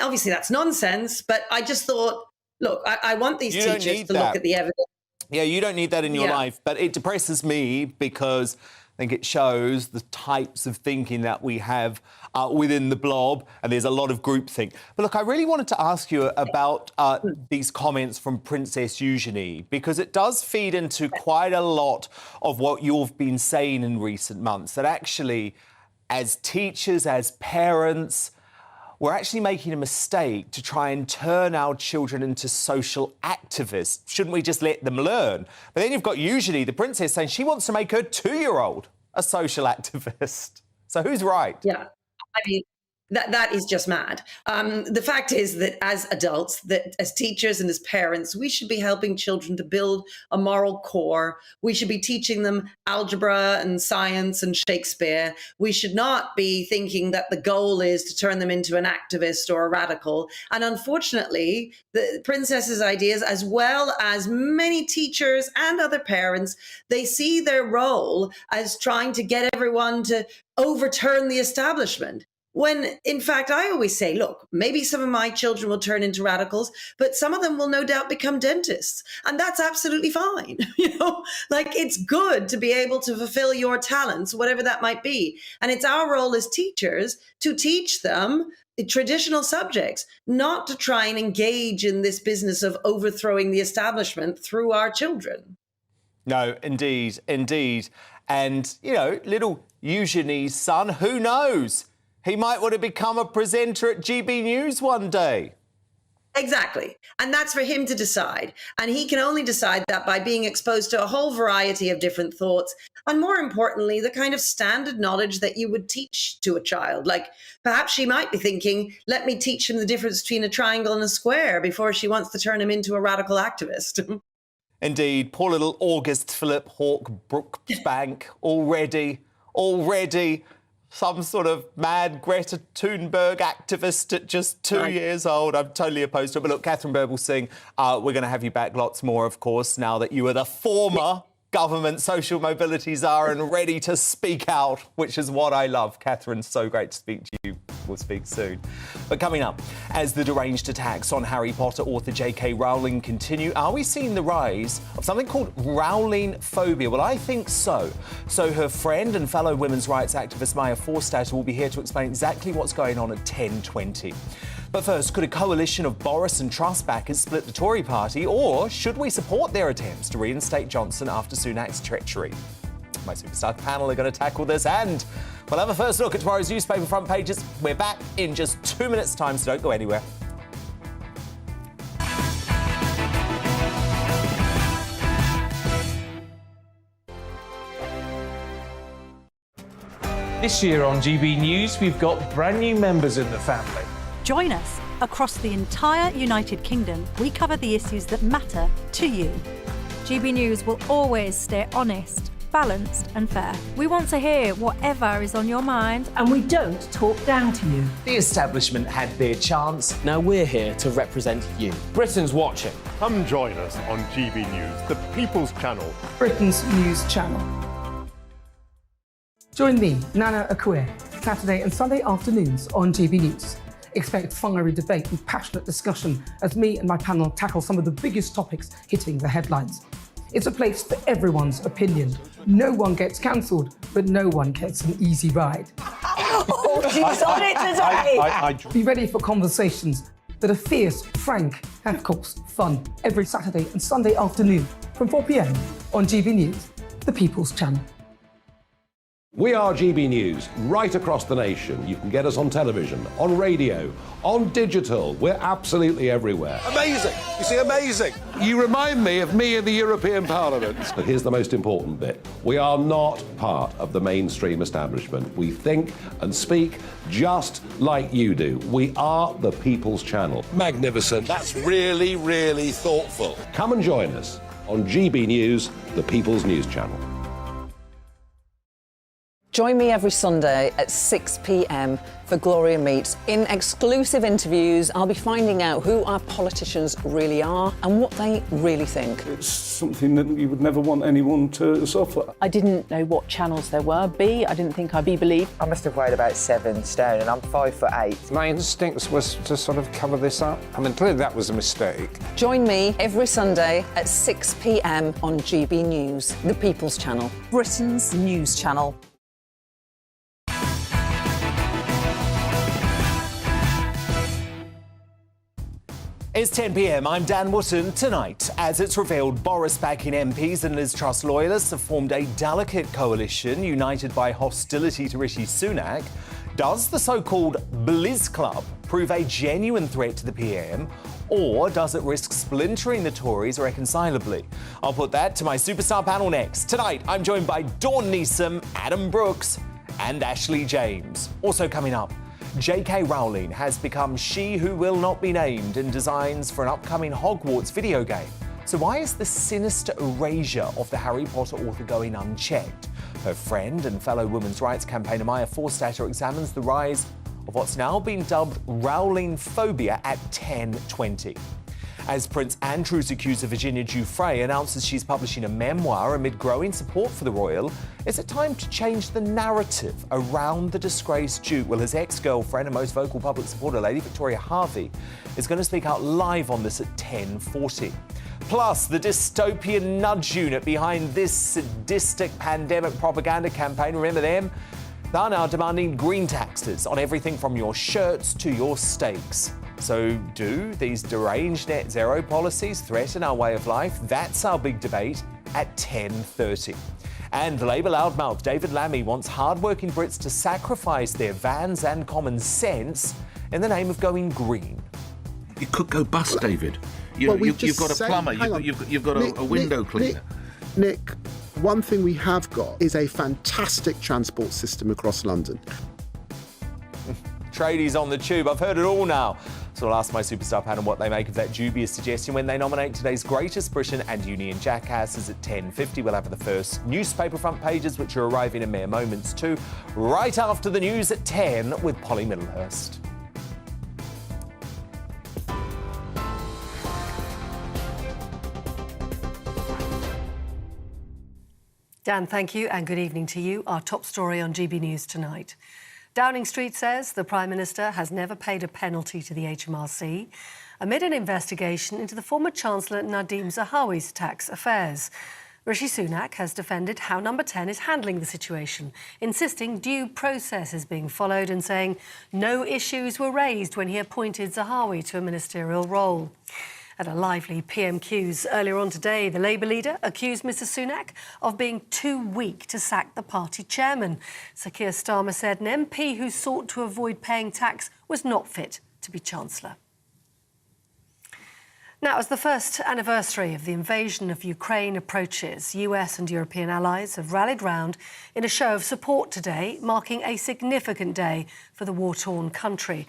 obviously that's nonsense, but I just thought, look, I want these teachers to look at the evidence. Yeah, you don't need that in your life, but it depresses me because I think it shows the types of thinking that we have within the blob, and there's a lot of groupthink. But look, I really wanted to ask you about these comments from Princess Eugenie, because it does feed into quite a lot of what you've been saying in recent months, that actually, as teachers, as parents, we're actually making a mistake to try and turn our children into social activists. Shouldn't we just let them learn? But then you've got Eugenie, the princess, saying she wants to make her 2-year-old a social activist. So who's right? Yeah, I mean, that is just mad. The fact is that as adults, that as teachers and as parents, we should be helping children to build a moral core. We should be teaching them algebra and science and Shakespeare. We should not be thinking that the goal is to turn them into an activist or a radical. And unfortunately, the princess's ideas, as well as many teachers and other parents, they see their role as trying to get everyone to overturn the establishment. When, in fact, I always say, look, maybe some of my children will turn into radicals, but some of them will no doubt become dentists. And that's absolutely fine. Like, it's good to be able to fulfill your talents, whatever that might be. And it's our role as teachers to teach them the traditional subjects, not to try and engage in this business of overthrowing the establishment through our children. No, indeed, indeed. And, little Eugenie's son, who knows? He might want to become a presenter at GBNews one day. Exactly. And that's for him to decide. And he can only decide that by being exposed to a whole variety of different thoughts. And more importantly, the kind of standard knowledge that you would teach to a child. Like perhaps she might be thinking, let me teach him the difference between a triangle and a square before she wants to turn him into a radical activist. Indeed. Poor little August Philip Hawke Brooksbank already some sort of mad Greta Thunberg activist at just 2 years old. I'm totally opposed to it. But look, Catherine Birbalsingh, we're going to have you back lots more, of course, now that you are the former government social mobility czar and ready to speak out, which is what I love. Catherine, so great to speak to you. We'll speak soon. But coming up, as the deranged attacks on Harry Potter author J.K. Rowling continue, are we seeing the rise of something called Rowling phobia? Well, I think so. So her friend and fellow women's rights activist Maya Forstater will be here to explain exactly what's going on at 10:20. But first, could a coalition of Boris and Truss backers split the Tory party, or should we support their attempts to reinstate Johnson after Sunak's treachery? My superstar panel are going to tackle this, and we'll have a first look at tomorrow's newspaper front pages. We're back in just 2 minutes' time, so don't go anywhere. This year on GB News, we've got brand new members in the family. Join us. Across the entire United Kingdom, we cover the issues that matter to you. GB News will always stay honest, balanced and fair. We want to hear whatever is on your mind. And we don't talk down to you. The establishment had their chance. Now we're here to represent you. Britain's watching. Come join us on GB News, the People's Channel. Britain's news channel. Join me, Nana Akue, Saturday and Sunday afternoons on GB News. Expect fiery debate and passionate discussion as me and my panel tackle some of the biggest topics hitting the headlines. It's a place for everyone's opinion. No one gets cancelled, but no one gets an easy ride. Oh, she's on it today! Be ready for conversations that are fierce, frank, and of course, fun. Every Saturday and Sunday afternoon from 4 p.m. on GB News, the People's Channel. We are GB News, right across the nation. You can get us on television, on radio, on digital. We're absolutely everywhere. Amazing. You see, amazing. You remind me of me in the European Parliament. But here's the most important bit. We are not part of the mainstream establishment. We think and speak just like you do. We are the People's Channel. Magnificent. That's really, really thoughtful. Come and join us on GB News, the People's News Channel. Join me every Sunday at 6 p.m. for Gloria Meets. In exclusive interviews, I'll be finding out who our politicians really are and what they really think. It's something that you would never want anyone to suffer. I didn't know what channels there were. B, I didn't think I'd be believed. I must have weighed about 7 stone and I'm 5'8". My instincts was to sort of cover this up. I mean, clearly that was a mistake. Join me every Sunday at 6 p.m. on GB News, the People's Channel, Britain's news channel. It's 10 p.m. I'm Dan Wootton. Tonight, as it's revealed, Boris-backing MPs and Liz Truss loyalists have formed a delicate coalition united by hostility to Rishi Sunak. Does the so-called Blizz Club prove a genuine threat to the PM, or does it risk splintering the Tories irreconcilably? I'll put that to my superstar panel next. Tonight, I'm joined by Dawn Neeson, Adam Brooks and Ashley James. Also coming up, J.K. Rowling has become she who will not be named in designs for an upcoming Hogwarts video game. So why is the sinister erasure of the Harry Potter author going unchecked? Her friend and fellow women's rights campaigner Maya Forstater examines the rise of what's now been dubbed Rowling phobia at 10:20. As Prince Andrew's accuser Virginia Giuffre announces she's publishing a memoir amid growing support for the royal, is it time to change the narrative around the disgraced Duke? Well, his ex-girlfriend and most vocal public supporter, Lady Victoria Harvey, is going to speak out live on this at 10:40. Plus, the dystopian nudge unit behind this sadistic pandemic propaganda campaign, remember them? They're now demanding green taxes on everything from your shirts to your steaks. So do these deranged net zero policies threaten our way of life? That's our big debate at 10:30. And Labour loudmouth David Lammy wants hard-working Brits to sacrifice their vans and common sense in the name of going green. You could go bust, David. You've got a plumber, you've got a window cleaner. Nick, one thing we have got is a fantastic transport system across London. Tradies on the tube, I've heard it all now. So I'll ask my superstar panel what they make of that dubious suggestion when they nominate today's greatest Britain and Union jackasses at 10:50. We'll have the first newspaper front pages, which are arriving in mere moments too, right after the news at 10 with Polly Middlehurst. Dan, thank you and good evening to you. Our top story on GB News tonight. Downing Street says the Prime Minister has never paid a penalty to the HMRC amid an investigation into the former Chancellor Nadhim Zahawi's tax affairs. Rishi Sunak has defended how Number 10 is handling the situation, insisting due process is being followed and saying no issues were raised when he appointed Zahawi to a ministerial role. At a lively PMQs earlier on today, the Labour leader accused Mr Sunak of being too weak to sack the party chairman. Sir Keir Starmer said an MP who sought to avoid paying tax was not fit to be Chancellor. Now, as the first anniversary of the invasion of Ukraine approaches, US and European allies have rallied round in a show of support today, marking a significant day for the war-torn country.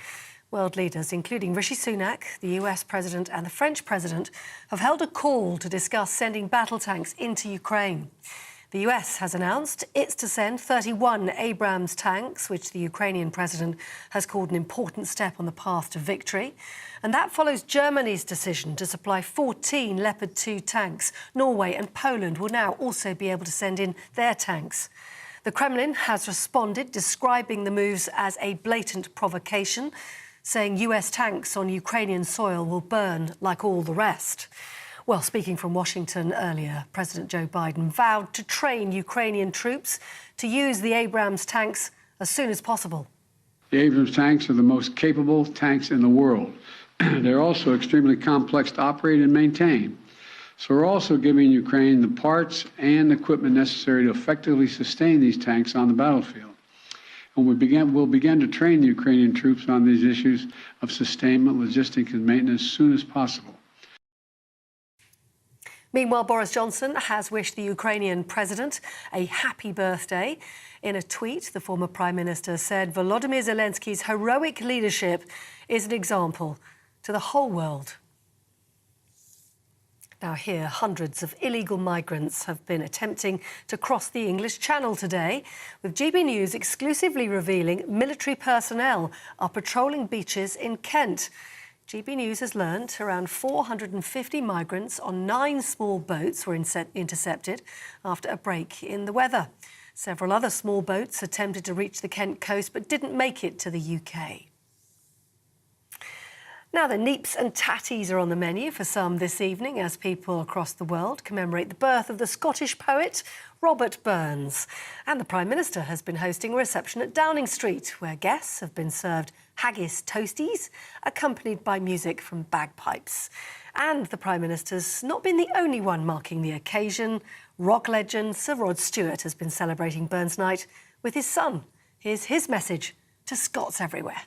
World leaders, including Rishi Sunak, the US President and the French President, have held a call to discuss sending battle tanks into Ukraine. The US has announced it's to send 31 Abrams tanks, which the Ukrainian President has called an important step on the path to victory. And that follows Germany's decision to supply 14 Leopard 2 tanks. Norway and Poland will now also be able to send in their tanks. The Kremlin has responded, describing the moves as a blatant provocation, saying US tanks on Ukrainian soil will burn like all the rest. Well, speaking from Washington earlier, President Joe Biden vowed to train Ukrainian troops to use the Abrams tanks as soon as possible. The Abrams tanks are the most capable tanks in the world. They're also extremely complex to operate and maintain. So we're also giving Ukraine the parts and equipment necessary to effectively sustain these tanks on the battlefield. And we'll begin to train the Ukrainian troops on these issues of sustainment, logistics, and maintenance as soon as possible. Meanwhile, Boris Johnson has wished the Ukrainian president a happy birthday. In a tweet, the former Prime Minister said Volodymyr Zelensky's heroic leadership is an example to the whole world. Now here, hundreds of illegal migrants have been attempting to cross the English Channel today, with GB News exclusively revealing military personnel are patrolling beaches in Kent. GB News has learnt around 450 migrants on 9 small boats were intercepted after a break in the weather. Several other small boats attempted to reach the Kent coast but didn't make it to the UK. Now, the neeps and tatties are on the menu for some this evening as people across the world commemorate the birth of the Scottish poet Robert Burns. And the Prime Minister has been hosting a reception at Downing Street, where guests have been served haggis toasties, accompanied by music from bagpipes. And the Prime Minister's not been the only one marking the occasion. Rock legend Sir Rod Stewart has been celebrating Burns Night with his son. Here's his message to Scots everywhere.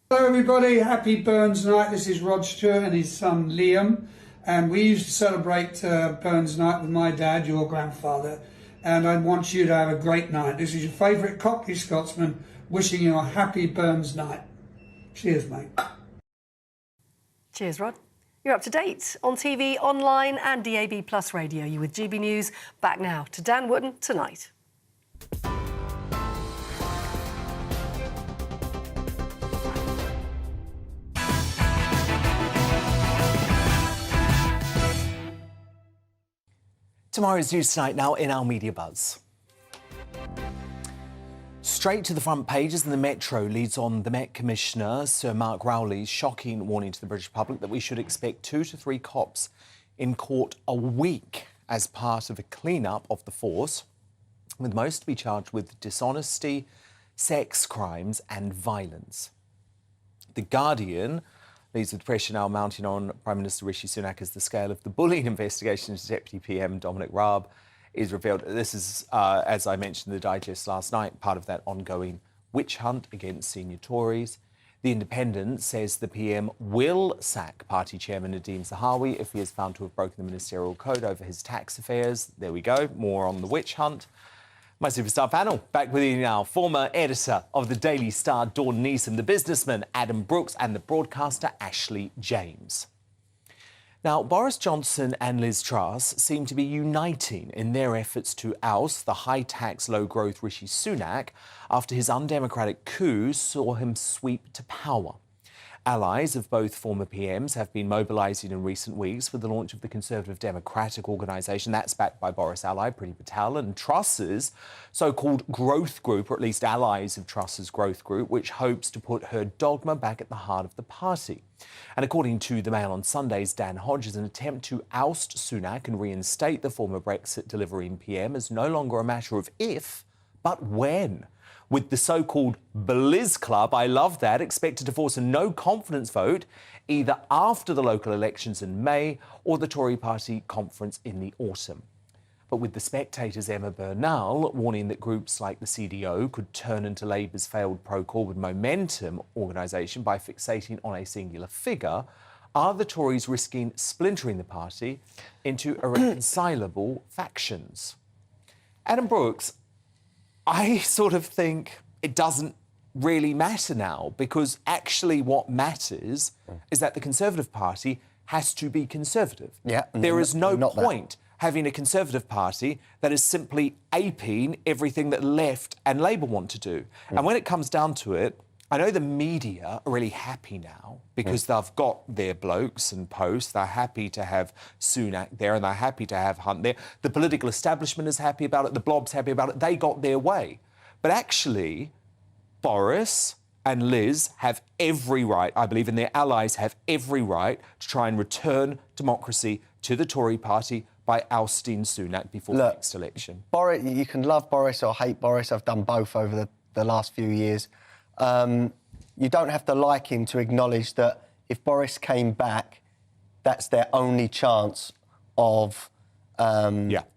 Hello everybody, happy Burns Night. This is Rod Stewart and his son Liam, and we used to celebrate Burns Night with my dad, your grandfather, and I want you to have a great night. This is your favourite Cockney Scotsman wishing you a happy Burns Night. Cheers, mate. Cheers, Rod. You're up to date on TV, online and DAB+ radio. You with GB News. Back now to Dan Wootton tonight. Tomorrow's News Tonight now in our media buzz. Straight to the front pages, and the Metro leads on the Met Commissioner, Sir Mark Rowley's shocking warning to the British public that we should expect 2 to 3 cops in court a week as part of a clean-up of the force, with most to be charged with dishonesty, sex crimes and violence. The Guardian leads with pressure now mounting on Prime Minister Rishi Sunak as the scale of the bullying investigation into Deputy PM Dominic Raab is revealed. This is, as I mentioned in the digest last night, part of that ongoing witch hunt against senior Tories. The Independent says the PM will sack party chairman Nadhim Zahawi if he is found to have broken the ministerial code over his tax affairs. There we go, more on the witch hunt. My superstar panel, back with you now. Former editor of the Daily Star, Dawn Neeson, the businessman Adam Brooks and the broadcaster Ashley James. Now, Boris Johnson and Liz Truss seem to be uniting in their efforts to oust the high-tax, low-growth Rishi Sunak after his undemocratic coup saw him sweep to power. Allies of both former PMs have been mobilising in recent weeks for the launch of the Conservative Democratic Organisation. That's backed by Boris' ally, Priti Patel, and Truss's so-called growth group, or at least allies of Truss's growth group, which hopes to put her dogma back at the heart of the party. And according to the Mail on Sunday's Dan Hodges, an attempt to oust Sunak and reinstate the former Brexit delivering PM is no longer a matter of if, but when. With the so-called Blizz Club, I love that, expected to force a no-confidence vote either after the local elections in May or the Tory party conference in the autumn. But with the Spectator's Emma Bernal warning that groups like the CDO could turn into Labour's failed pro-Corbyn Momentum organisation by fixating on a singular figure, are the Tories risking splintering the party into irreconcilable factions? Adam Brooks, I sort of think it doesn't really matter now, because actually what matters is that the Conservative Party has to be Conservative. Yeah, there is no point having a Conservative Party that is simply aping everything that Left and Labour want to do. And when it comes down to it, I know the media are really happy now because they've got their blokes and posts. They're happy to have Sunak there and they're happy to have Hunt there. The political establishment is happy about it. The blob's happy about it. They got their way. But actually, Boris and Liz have every right, I believe, and their allies have every right to try and return democracy to the Tory party by ousting Sunak before the next election. Boris, you can love Boris or hate Boris. I've done both over the last few years. You don't have to like him to acknowledge that if Boris came back, that's their only chance of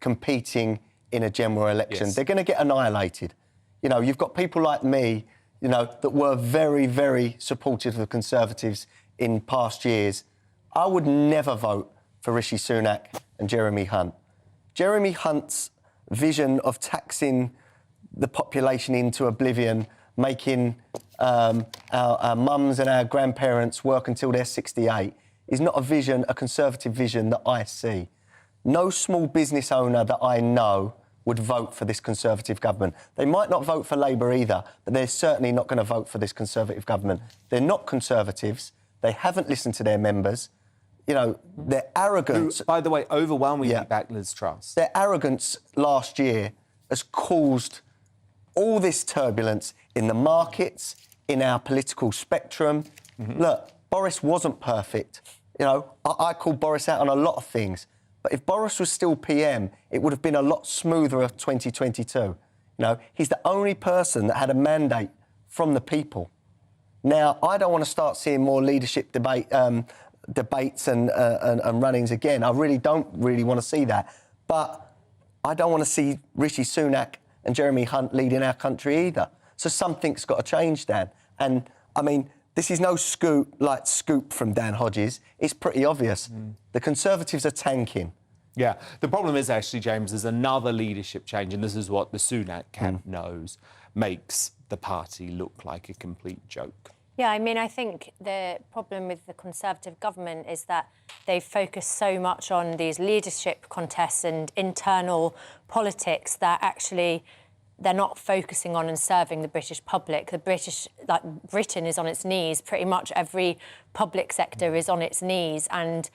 competing in a general election. Yes. They're going to get annihilated. You know, you've got people like me, you know, that were very, very supportive of the Conservatives in past years. I would never vote for Rishi Sunak and Jeremy Hunt. Jeremy Hunt's vision of taxing the population into oblivion, making our mums and our grandparents work until they're 68, is not a vision, a Conservative vision that I see. No small business owner that I know would vote for this Conservative government. They might not vote for Labour either, but they're certainly not going to vote for this Conservative government. They're not Conservatives. They haven't listened to their members. You know, their arrogance... Who, by the way, overwhelmingly back Liz Truss. Their arrogance last year has caused all this turbulence in the markets, in our political spectrum. Look, Boris wasn't perfect. You know, I called Boris out on a lot of things. But if Boris was still PM, it would have been a lot smoother of 2022. You know, he's the only person that had a mandate from the people. Now, I don't want to start seeing more leadership debates and run-ins again. I really don't want to see that. But I don't want to see Rishi Sunak and Jeremy Hunt leading our country either. So something's got to change, Dan. And, I mean, this is no scoop from Dan Hodges. It's pretty obvious. The Conservatives are tanking. Yeah. The problem is, actually, James, there's another leadership change, and this is what the Sunak camp knows, makes the party look like a complete joke. Yeah, I mean, I think the problem with the Conservative government is that they focus so much on these leadership contests and internal politics that actually they're not focusing on and serving the British public. The British, like Britain, is on its knees. Pretty much every public sector is on its knees, and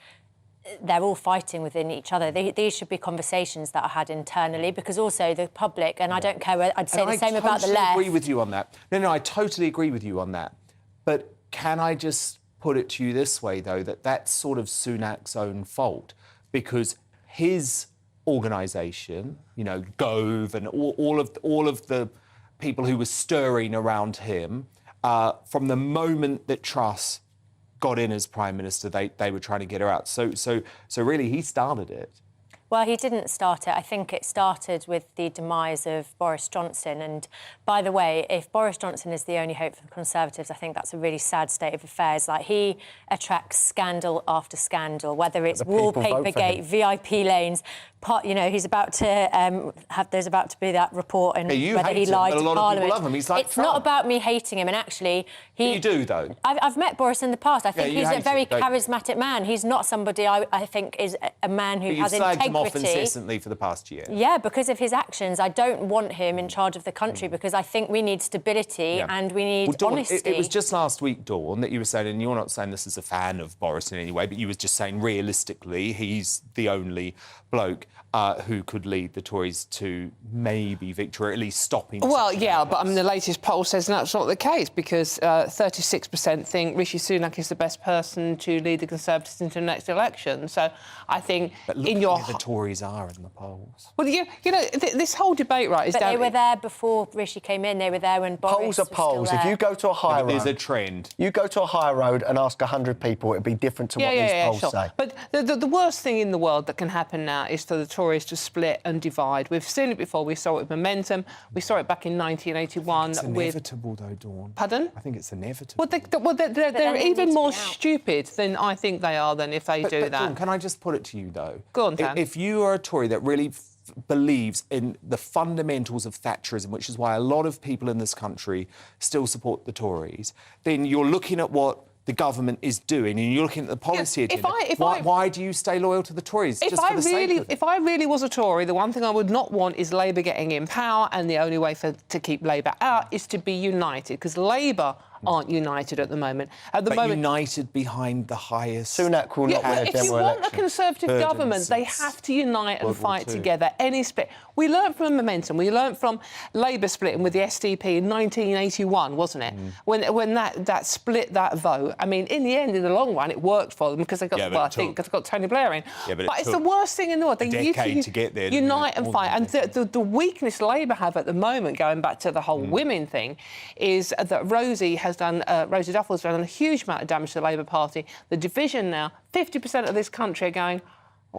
they're all fighting within each other. These should be conversations that are had internally, because also the public, and I don't care, I'd say the same about the left. I totally agree with you on that. No, I totally agree with you on that. But can I just put it to you this way, though, that that's sort of Sunak's own fault, because his organisation, you know, Gove and all of the people who were stirring around him, from the moment that Truss got in as Prime Minister, they were trying to get her out. So really, he started it. Well, he didn't start it. I think it started with the demise of Boris Johnson. And by the way, if Boris Johnson is the only hope for the Conservatives, I think that's a really sad state of affairs. Like, he attracts scandal after scandal, whether it's Wallpapergate, VIP lanes. You know, he's about to there's about to be that report and whether he lied to Parliament. A lot of people love him. He's like It's not about me hating him, and actually, you do, though. I've met Boris in the past. I think he's a very charismatic man. He's not somebody I think is a man who has integrity. Off incessantly for the past year. Yeah, because of his actions. I don't want him in charge of the country, because I think we need stability and we need Dawn, honesty. It was just last week, Dawn, that you were saying, and you're not saying this as a fan of Boris in any way, but you were just saying realistically he's the only bloke who could lead the Tories to maybe victory, or at least stopping... Well, yeah, but I mean, the latest poll says that's not the case, because 36% think Rishi Sunak is the best person to lead the Conservatives into the next election. So I think in your... the Tories are in the polls. Well, you know, this whole debate, right, is But they were there before Rishi came in. They were there when Boris Polls are was polls. still If there. you go to a high road... There's a trend. You go to a high road and ask 100 people, it'd be different to what these polls say. But the worst thing in the world that can happen now is for the Tories to split and divide. We've seen it before. We saw it with Momentum. We saw it back in 1981 It's inevitable, though, Dawn. Pardon? I think it's inevitable. Well, they're even more stupid than I think they are than if they do that. Dawn, can I just put it to you, though? Go on, Dan. If you are a Tory that really believes in the fundamentals of Thatcherism, which is why a lot of people in this country still support the Tories, then you're looking at what the government is doing, and you're looking at the policy agenda. Why do you stay loyal to the Tories? Just for the sake of it? If I really was a Tory, the one thing I would not want is Labour getting in power, and the only way to keep Labour out is to be united, because Labour aren't united at the moment. United behind the highest... Sunak will not win a general election. If you want a Conservative government, they have to unite and fight together. Any split. We learnt from Momentum. We learnt from Labour splitting with the SDP in 1981, wasn't it? When that split that vote. I mean, in the end, in the long run, it worked for them because they got, because they got Tony Blair in. But it's the worst thing in the world. They decade to get there. Unite and fight. And the weakness Labour have at the moment, going back to the whole women thing, is that Rosie Duffel has done a huge amount of damage to the Labour Party. The division now, 50% of this country are going,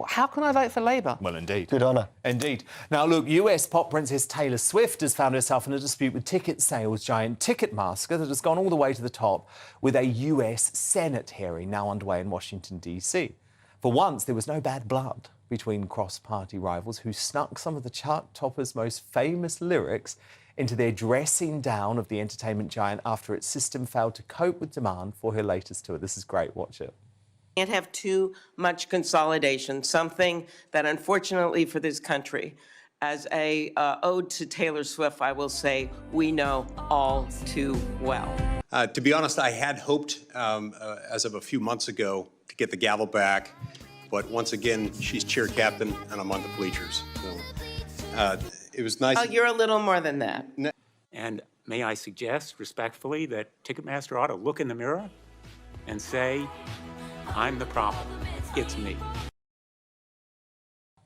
How can I vote for Labour? Well, indeed. Good on her. Indeed. Now, look, US pop princess Taylor Swift has found herself in a dispute with ticket sales giant Ticketmaster that has gone all the way to the top, with a US Senate hearing now underway in Washington, D.C. For once, there was no bad blood between cross-party rivals who snuck some of the chart toppers' most famous lyrics into their dressing down of the entertainment giant after its system failed to cope with demand for her latest tour. This is great. Watch it. Can't have too much consolidation, something that unfortunately for this country, as a ode to Taylor Swift, I will say we know all too well. To be honest, I had hoped as of a few months ago to get the gavel back, but once again, she's cheer captain and I'm on the bleachers. So it was nice. Oh, you're a little more than that. And may I suggest respectfully that Ticketmaster ought to look in the mirror and say, I'm the problem. It's me.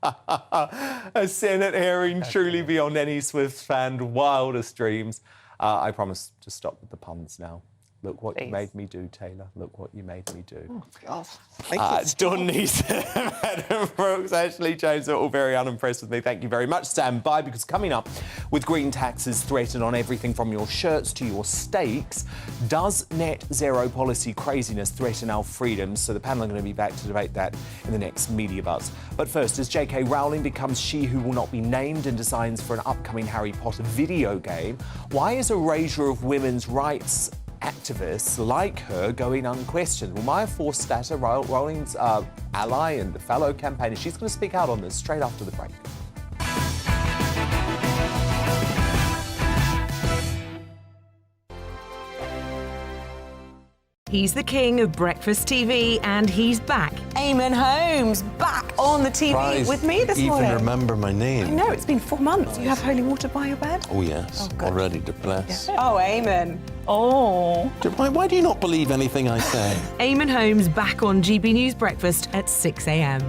A Senate hearing truly beyond any Swift fan wildest dreams. I promise to stop with the puns now. Look what you made me do, Taylor. Look what you made me do. Oh, God. Don Neeson, Adam Brooks, Ashley Jones are all very unimpressed with me. Thank you very much. Stand by, because coming up, with green taxes threatened on everything from your shirts to your steaks, does net zero policy craziness threaten our freedoms? So the panel are going to be back to debate that in the next Media Buzz. But first, as J.K. Rowling becomes she who will not be named and designs for an upcoming Harry Potter video game, why is erasure of women's rights activists like her going unquestioned? Well, Maya Forstater, Rowling's ally and fellow campaigner, she's going to speak out on this straight after the break. He's the king of breakfast TV, and he's back. Eamon Holmes, back on the TV Surprised with me this morning. Even remember my name. I know, it's been 4 months. You have holy water by your bed? Oh, yes. Oh, good. Already to bless. Oh, Eamon. Oh. Why do you not believe anything I say? Eamon Holmes back on GB News Breakfast at 6 a.m.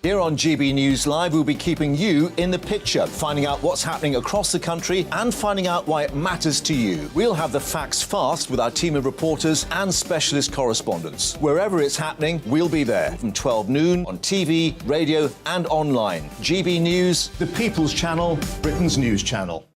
Here on GB News Live, we'll be keeping you in the picture, finding out what's happening across the country and finding out why it matters to you. We'll have the facts fast with our team of reporters and specialist correspondents. Wherever it's happening, we'll be there from 12 noon on TV, radio and online. GB News, the People's Channel, Britain's news channel.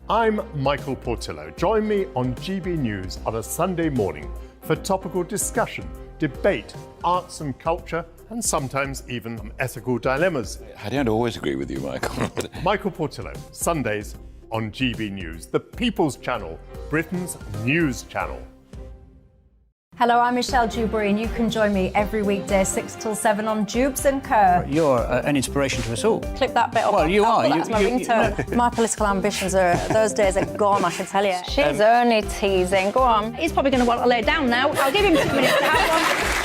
I'm Michael Portillo. Join me on GB News on a Sunday morning for topical discussion, debate, arts and culture, and sometimes even ethical dilemmas. I don't always agree with you, Michael. Michael Portillo, Sundays on GB News, the People's Channel, Britain's news channel. Hello, I'm Michelle Dewberry, and you can join me every weekday 6 till 7 on Jubes and Kerr. You're an inspiration to us all. Clip that bit up. Well, you are. That's my ringtone. My political ambitions those days are gone, I can tell you. She's only teasing. Go on. He's probably going to want to lay down now. I'll give him 2 minutes to have one.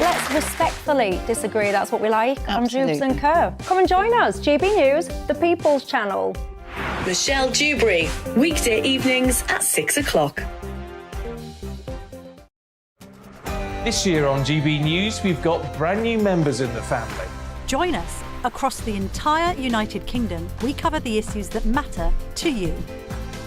Let's respectfully disagree. That's what we like on Jubes and Kerr. Come and join us. GB News, the People's Channel. Michelle Dewberry, weekday evenings at 6 o'clock. This year on GB News, we've got brand new members in the family. Join us. Across the entire United Kingdom, we cover the issues that matter to you.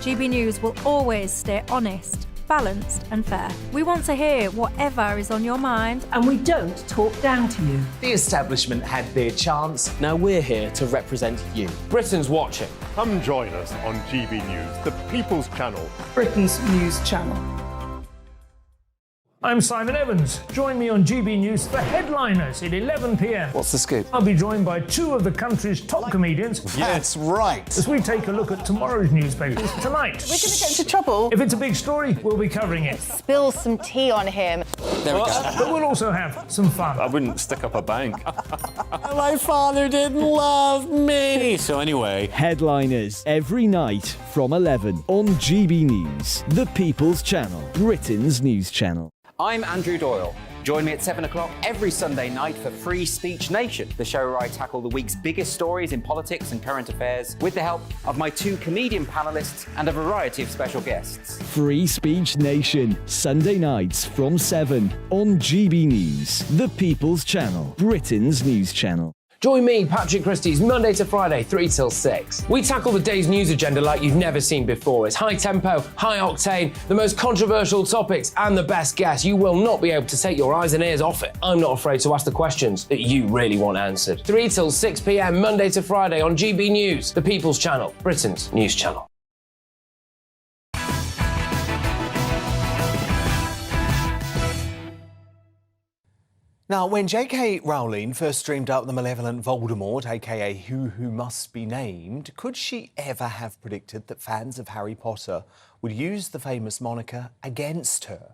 GB News will always stay honest, balanced and fair. We want to hear whatever is on your mind. And we don't talk down to you. The establishment had their chance. Now we're here to represent you. Britain's watching. Come join us on GB News, the People's Channel, Britain's news channel. I'm Simon Evans. Join me on GB News for Headliners at 11 p.m. What's the scoop? I'll be joined by 2 of the country's top comedians. That's right. As we take a look at tomorrow's newspapers tonight. We're going to get into trouble. If it's a big story, we'll be covering it. Spill some tea on him. There we go. But we'll also have some fun. I wouldn't stick up a bank. My father didn't love me. So anyway, Headliners every night from 11 on GB News, the People's Channel, Britain's news channel. I'm Andrew Doyle. Join me at 7 o'clock every Sunday night for Free Speech Nation, the show where I tackle the week's biggest stories in politics and current affairs with the help of my 2 comedian panellists and a variety of special guests. Free Speech Nation, Sunday nights from 7 on GB News, the People's Channel, Britain's news channel. Join me, Patrick Christie's Monday to Friday, 3 till 6. We tackle the day's news agenda like you've never seen before. It's high tempo, high octane, the most controversial topics and the best guests. You will not be able to take your eyes and ears off it. I'm not afraid to ask the questions that you really want answered. 3 till 6 p.m, Monday to Friday on GB News, the People's Channel, Britain's news channel. Now, when J.K. Rowling first dreamed up the malevolent Voldemort, aka Who Must Be Named, could she ever have predicted that fans of Harry Potter would use the famous moniker against her?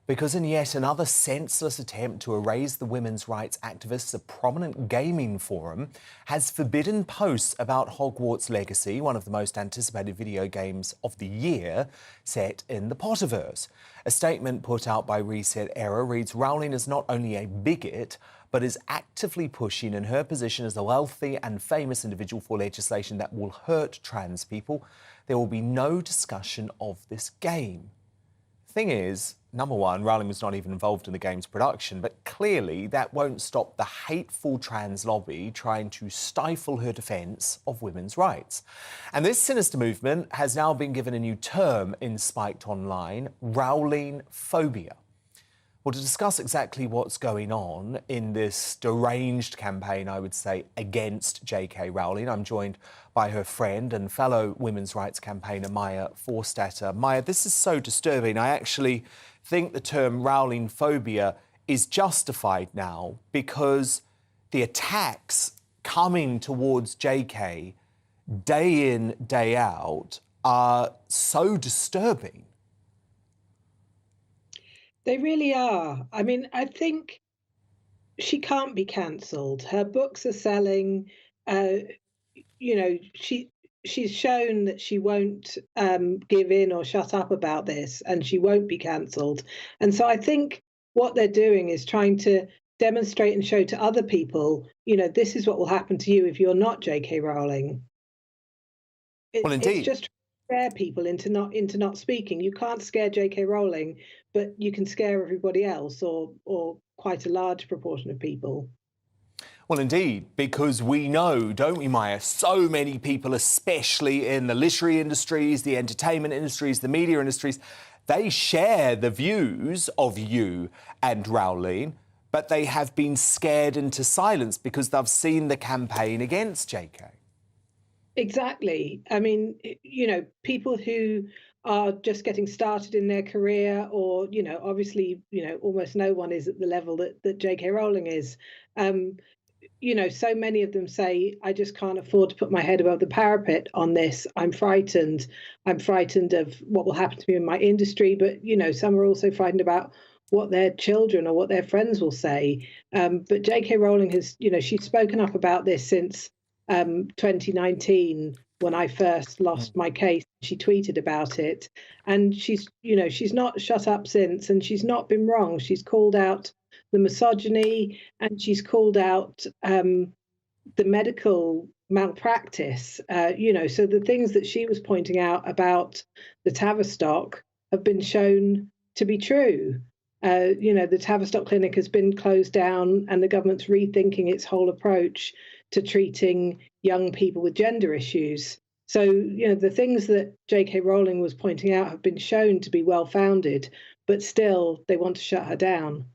Because in yet another senseless attempt to erase the women's rights activists, a prominent gaming forum has forbidden posts about Hogwarts Legacy, one of the most anticipated video games of the year, set in the Potterverse. A statement put out by Reset Era reads, Rowling is not only a bigot, but is actively pushing in her position as a wealthy and famous individual for legislation that will hurt trans people. There will be no discussion of this game. Thing is, number one, Rowling was not even involved in the game's production, but clearly that won't stop the hateful trans lobby trying to stifle her defence of women's rights. And this sinister movement has now been given a new term in Spiked Online, Rowling phobia. Well, to discuss exactly what's going on in this deranged campaign, I would say, against J.K. Rowling, I'm joined by her friend and fellow women's rights campaigner, Maya Forstater. Maya, this is so disturbing. I actually think the term Rowling phobia is justified now because the attacks coming towards J.K. day in, day out are so disturbing. They really are. I mean, I think she can't be cancelled. Her books are selling. She's shown that she won't give in or shut up about this, and she won't be cancelled. And so I think what they're doing is trying to demonstrate and show to other people, this is what will happen to you if you're not J.K. Rowling. Well, indeed. It's just scare people into not speaking. You can't scare J.K. Rowling, but you can scare everybody else or quite a large proportion of people. Well, indeed, because we know, don't we, Maya, so many people, especially in the literary industries, the entertainment industries, the media industries, they share the views of you and Rowling, but they have been scared into silence because they've seen the campaign against JK. Exactly. I mean, people who are just getting started in their career or, obviously, almost no one is at the level that J.K. Rowling is. So many of them say, I just can't afford to put my head above the parapet on this. I'm frightened. I'm frightened of what will happen to me in my industry. But, some are also frightened about what their children or what their friends will say. But J.K. Rowling has, she's spoken up about this since 2019 when I first lost my case. She tweeted about it, and she's not shut up since, and she's not been wrong. She's called out the misogyny, and she's called out the medical malpractice. So the things that she was pointing out about the Tavistock have been shown to be true. The Tavistock clinic has been closed down, and the government's rethinking its whole approach to treating young people with gender issues. So, the things that J.K. Rowling was pointing out have been shown to be well-founded, but still they want to shut her down.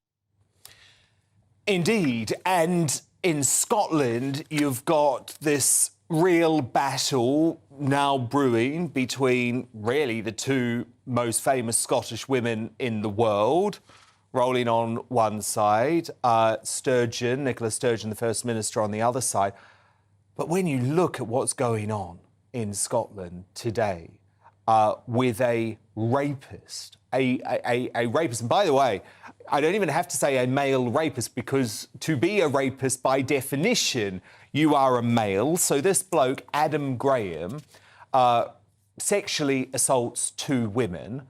Indeed. And in Scotland, you've got this real battle now brewing between really the two most famous Scottish women in the world. Rowling on one side, Nicola Sturgeon, the First Minister, on the other side. But when you look at what's going on in Scotland today with a rapist, a rapist, and by the way, I don't even have to say a male rapist, because to be a rapist, by definition, you are a male. So this bloke, Adam Graham, sexually assaults two women.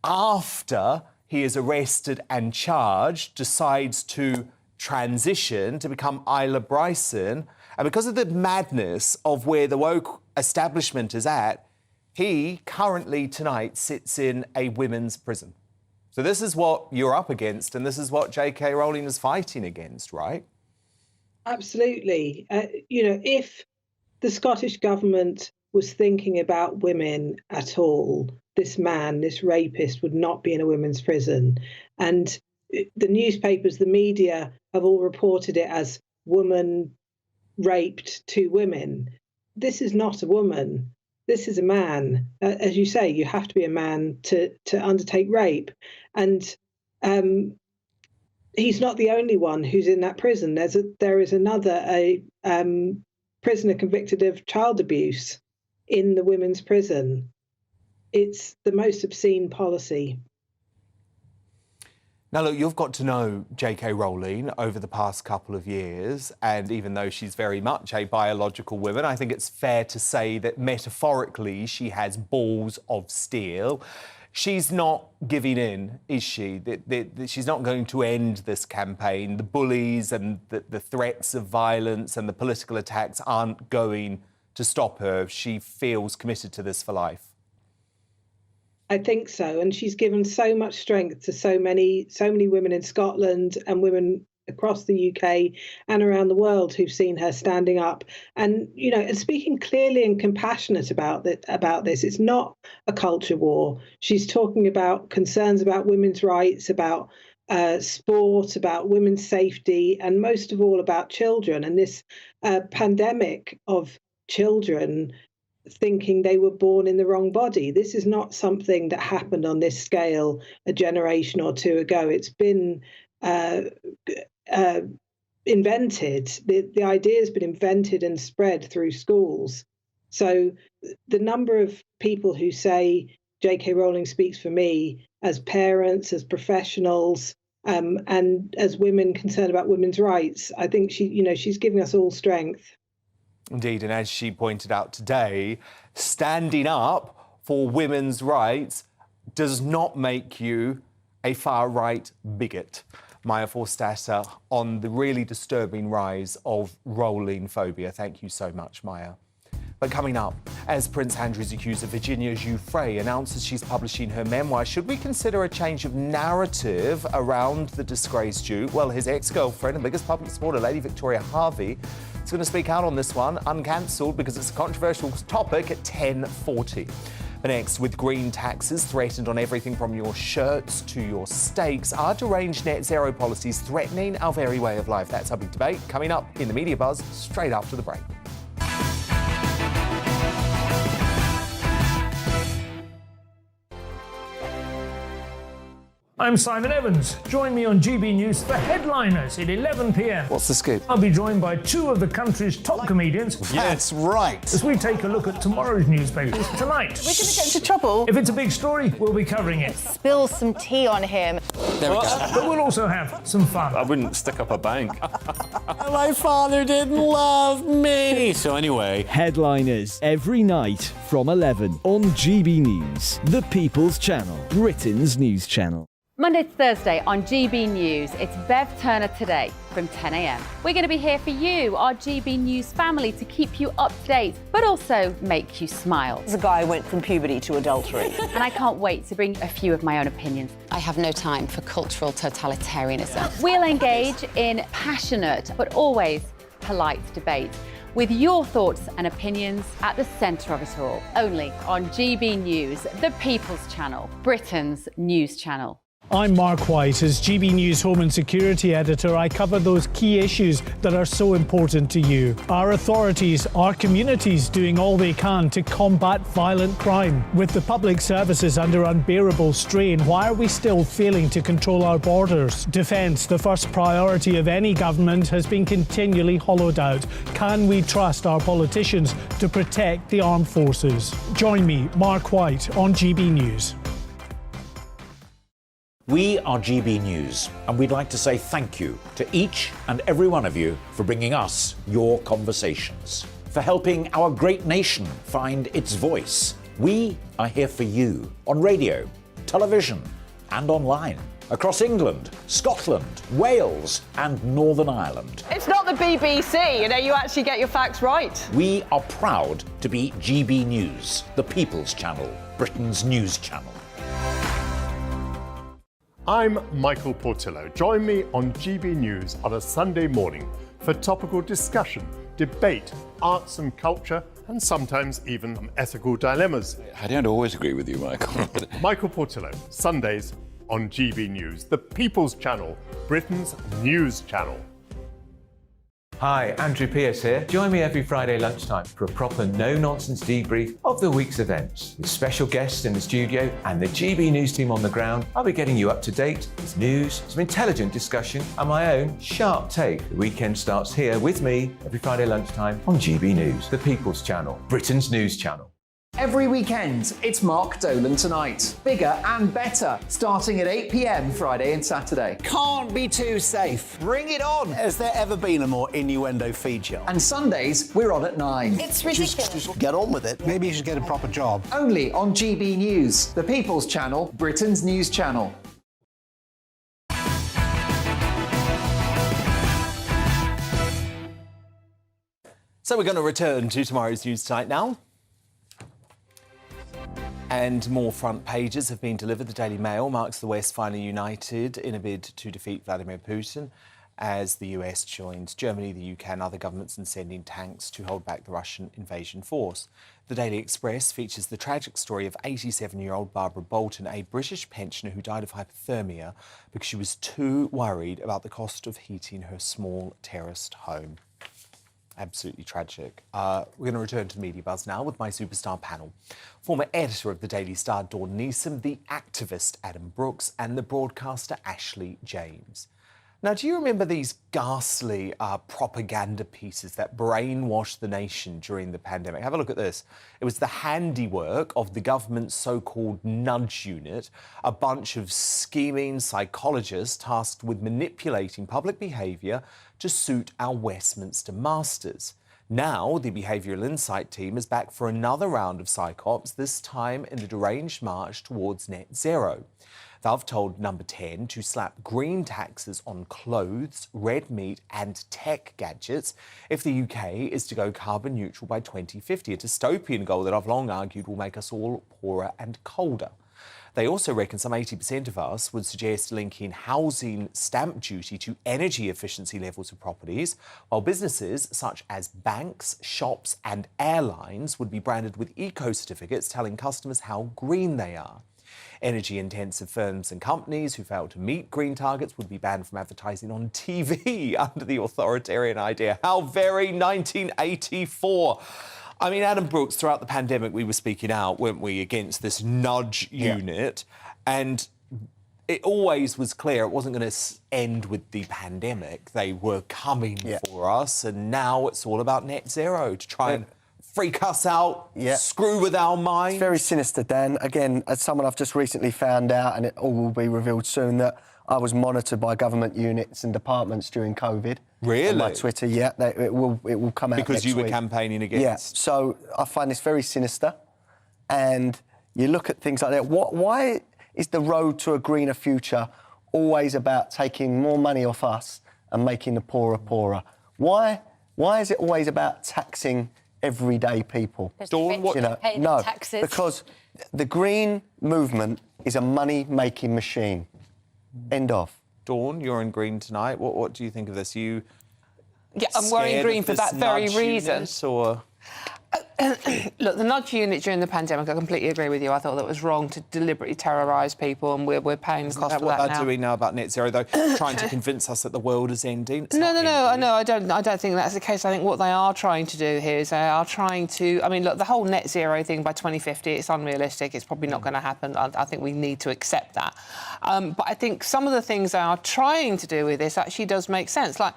After he is arrested and charged, decides to transition to become Isla Bryson. And because of the madness of where the woke establishment is at, he currently tonight sits in a women's prison. So this is what you're up against, and this is what J.K. Rowling is fighting against, right? absolutely. If the Scottish government was thinking about women at all, this man, this rapist, would not be in a women's prison. And the newspapers, the media have all reported it as woman raped 2 women. This is not a woman. This is a man. As you say, you have to be a man to undertake rape. And he's not the only one who's in that prison. There is another prisoner convicted of child abuse in the women's prison. It's the most obscene policy. Now, look, you've got to know J.K. Rowling over the past couple of years, and even though she's very much a biological woman, I think it's fair to say that metaphorically she has balls of steel. She's not giving in, is she? She's not going to end this campaign. The bullies and the threats of violence and the political attacks aren't going to stop her. She feels committed to this for life. I think so, and she's given so much strength to so many women in Scotland and women across the UK and around the world who've seen her standing up and and speaking clearly and compassionate about this. It's not a culture war. She's talking about concerns about women's rights, about sport, about women's safety, and most of all about children and this pandemic of children thinking they were born in the wrong body. This is not something that happened on this scale a generation or 2 ago. It's been invented. The idea has been invented and spread through schools. So the number of people who say J.K. Rowling speaks for me as parents, as professionals, and as women concerned about women's rights, I think she's giving us all strength. Indeed, and as she pointed out today, standing up for women's rights does not make you a far-right bigot. Maya Forstater on the really disturbing rise of Rowling phobia. Thank you so much, Maya. But coming up, as Prince Andrew's accuser Virginia Giuffre announces she's publishing her memoir, should we consider a change of narrative around the disgraced Duke? Well, his ex-girlfriend and biggest public supporter, Lady Victoria Harvey, is going to speak out on this one, uncancelled, because it's a controversial topic at 10:40. But next, with green taxes threatened on everything from your shirts to your steaks, are deranged net zero policies threatening our very way of life? That's our big debate coming up in the Media Buzz straight after the break. I'm Simon Evans. Join me on GB News for Headliners at 11 p.m. What's the scoop? I'll be joined by 2 of the country's top comedians. That's right. As we take a look at tomorrow's newspapers tonight. We're going to get into trouble. If it's a big story, we'll be covering it. Spill some tea on him. There we go. But we'll also have some fun. I wouldn't stick up a bank. My father didn't love me. So anyway. Headliners every night from 11 on GB News, the People's Channel, Britain's news channel. Monday to Thursday on GB News, it's Bev Turner Today from 10 a.m. We're going to be here for you, our GB News family, to keep you up to date, but also make you smile. The guy went from puberty to adultery. And I can't wait to bring a few of my own opinions. I have no time for cultural totalitarianism. We'll engage in passionate, but always polite debate, with your thoughts and opinions at the centre of it all. Only on GB News, the People's Channel, Britain's news channel. I'm Mark White. As GB News Home and Security Editor, I cover those key issues that are so important to you. Our authorities, our communities doing all they can to combat violent crime. With the public services under unbearable strain, why are we still failing to control our borders? Defence, the first priority of any government, has been continually hollowed out. Can we trust our politicians to protect the armed forces? Join me, Mark White, on GB News. We are GB News, and we'd like to say thank you to each and every one of you for bringing us your conversations, for helping our great nation find its voice. We are here for you on radio, television, and online, across England, Scotland, Wales, and Northern Ireland. It's not the BBC, you actually get your facts right. We are proud to be GB News, the People's Channel, Britain's news channel. I'm Michael Portillo. Join me on GB News on a Sunday morning for for topical discussion, debate, arts and culture, and sometimes even ethical dilemmas. I don't always agree with you, Michael. Michael Portillo, Sundays on GB News, the People's Channel, Britain's news channel. Hi, Andrew Pierce here. Join me every Friday lunchtime for a proper no-nonsense debrief of the week's events. With special guests in the studio and the GB News team on the ground, I'll be getting you up to date with news, some intelligent discussion, and my own sharp take. The weekend starts here with me every Friday lunchtime on GB News, the People's Channel, Britain's news channel. Every weekend, it's Mark Dolan Tonight. Bigger and better, starting at 8 p.m. Friday and Saturday. Can't be too safe. Bring it on. Has there ever been a more innuendo feature? And Sundays, we're on at 9. It's ridiculous. Just get on with it. Maybe you should get a proper job. Only on GB News, the People's Channel, Britain's news channel. So we're going to return to tomorrow's News Tonight now. And more front pages have been delivered. The Daily Mail marks the West finally united in a bid to defeat Vladimir Putin as the US joins Germany, the UK and other governments in sending tanks to hold back the Russian invasion force. The Daily Express features the tragic story of 87-year-old Barbara Bolton, a British pensioner who died of hypothermia because she was too worried about the cost of heating her small terraced home. Absolutely tragic. We're going to return to the Media Buzz now with my superstar panel. Former editor of the Daily Star, Dawn Neeson, the activist Adam Brooks and the broadcaster Ashley James. Now, do you remember these ghastly propaganda pieces that brainwashed the nation during the pandemic? Have a look at this. It was the handiwork of the government's so-called nudge unit, a bunch of scheming psychologists tasked with manipulating public behaviour to suit our Westminster masters. Now, the Behavioural Insight team is back for another round of psychops, this time in the deranged march towards net zero. They've told Number 10 to slap green taxes on clothes, red meat and tech gadgets if the UK is to go carbon neutral by 2050, a dystopian goal that I've long argued will make us all poorer and colder. They also reckon some 80% of us would suggest linking housing stamp duty to energy efficiency levels of properties, while businesses such as banks, shops and airlines would be branded with eco-certificates telling customers how green they are. Energy-intensive firms and companies who fail to meet green targets would be banned from advertising on TV under the authoritarian idea. How very 1984. I mean, Adam Brooks, throughout the pandemic, we were speaking out, weren't we, against this nudge unit. And it always was clear it wasn't going to end with the pandemic. They were coming for us. And now it's all about net zero to try and freak us out, screw with our minds. It's very sinister, Dan. Again, as someone I've just recently found out, and it all will be revealed soon, that I was monitored by government units and departments during COVID. Really? On my Twitter, it will come out because next you were week. campaigning against. Yeah. So I find this very sinister, and you look at things like that. Why is the road to a greener future always about taking more money off us and making the poorer poorer? Why is it always about taxing everyday people? Dawn, what? No, taxes. because the green movement is a money-making machine. End of. Dawn, you're in green tonight. What do you think of this? Yeah, I'm wearing green for that very reason. Or? Look, the nudge unit during the pandemic, I completely agree with you. I thought that was wrong to deliberately terrorise people, and we're paying the cost of that now. What they're doing now about net zero, though, trying to convince us that the world is ending. No, I don't think that's the case. I think what they are trying to do here is they are trying to... I mean, look, the whole net zero thing by 2050, it's unrealistic. It's probably not going to happen. I think we need to accept that. But I think some of the things they are trying to do with this actually does make sense. Like,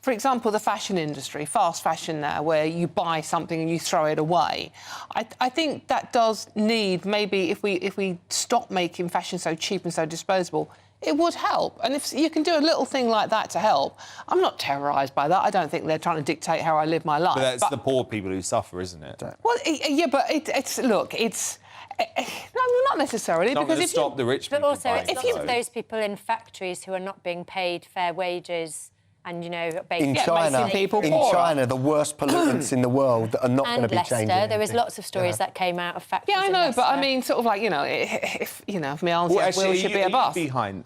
for example, the fashion industry, fast fashion now, where you buy something and you throw it away. I think that does need, maybe if we stop making fashion so cheap and so disposable, it would help. And if you can do a little thing like that to help, I'm not terrorised by that. I don't think they're trying to dictate how I live my life. But that's the poor people who suffer, isn't it? Well, yeah, but it's look, it's... No, not necessarily. It's not because going to stop the rich people. But also, if you those people in factories who are not being paid fair wages. And, you know, in China, the worst pollutants in the world that are not going to be changing. There was lots of stories that came out of factories. Yeah, I know, but I mean, sort of like, you know, if my answer, Will should be a bus.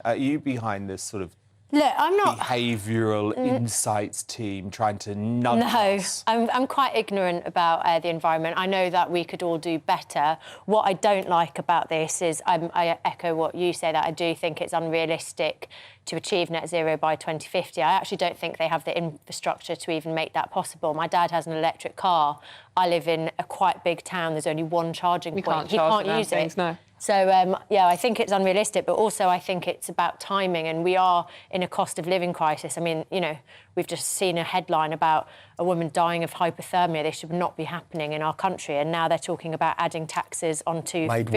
Are you behind this sort of Look, I'm not... behavioural insights team trying to nudge us. I'm quite ignorant about the environment. I know that we could all do better. What I don't like about this is, I echo what you say, that I do think it's unrealistic to achieve net zero by 2050. I actually don't think they have the infrastructure to even make that possible. My dad has an electric car. I live in a quite big town. There's only one charging point. He can't use it. No. So, yeah, I think it's unrealistic, but also I think it's about timing, and we are in a cost of living crisis. I mean, you know, we've just seen a headline about a woman dying of hypothermia. This should not be happening in our country, and now they're talking about adding taxes onto food,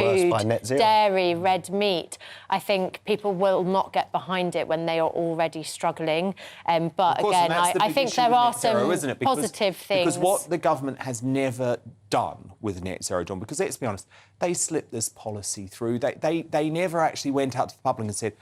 dairy, red meat. I think people will not get behind it when they are already struggling. But again, I think there are some positive things. Because what the government has never done with net zero, John, because let's be honest, they slipped this policy through. They never actually went out to the public and said,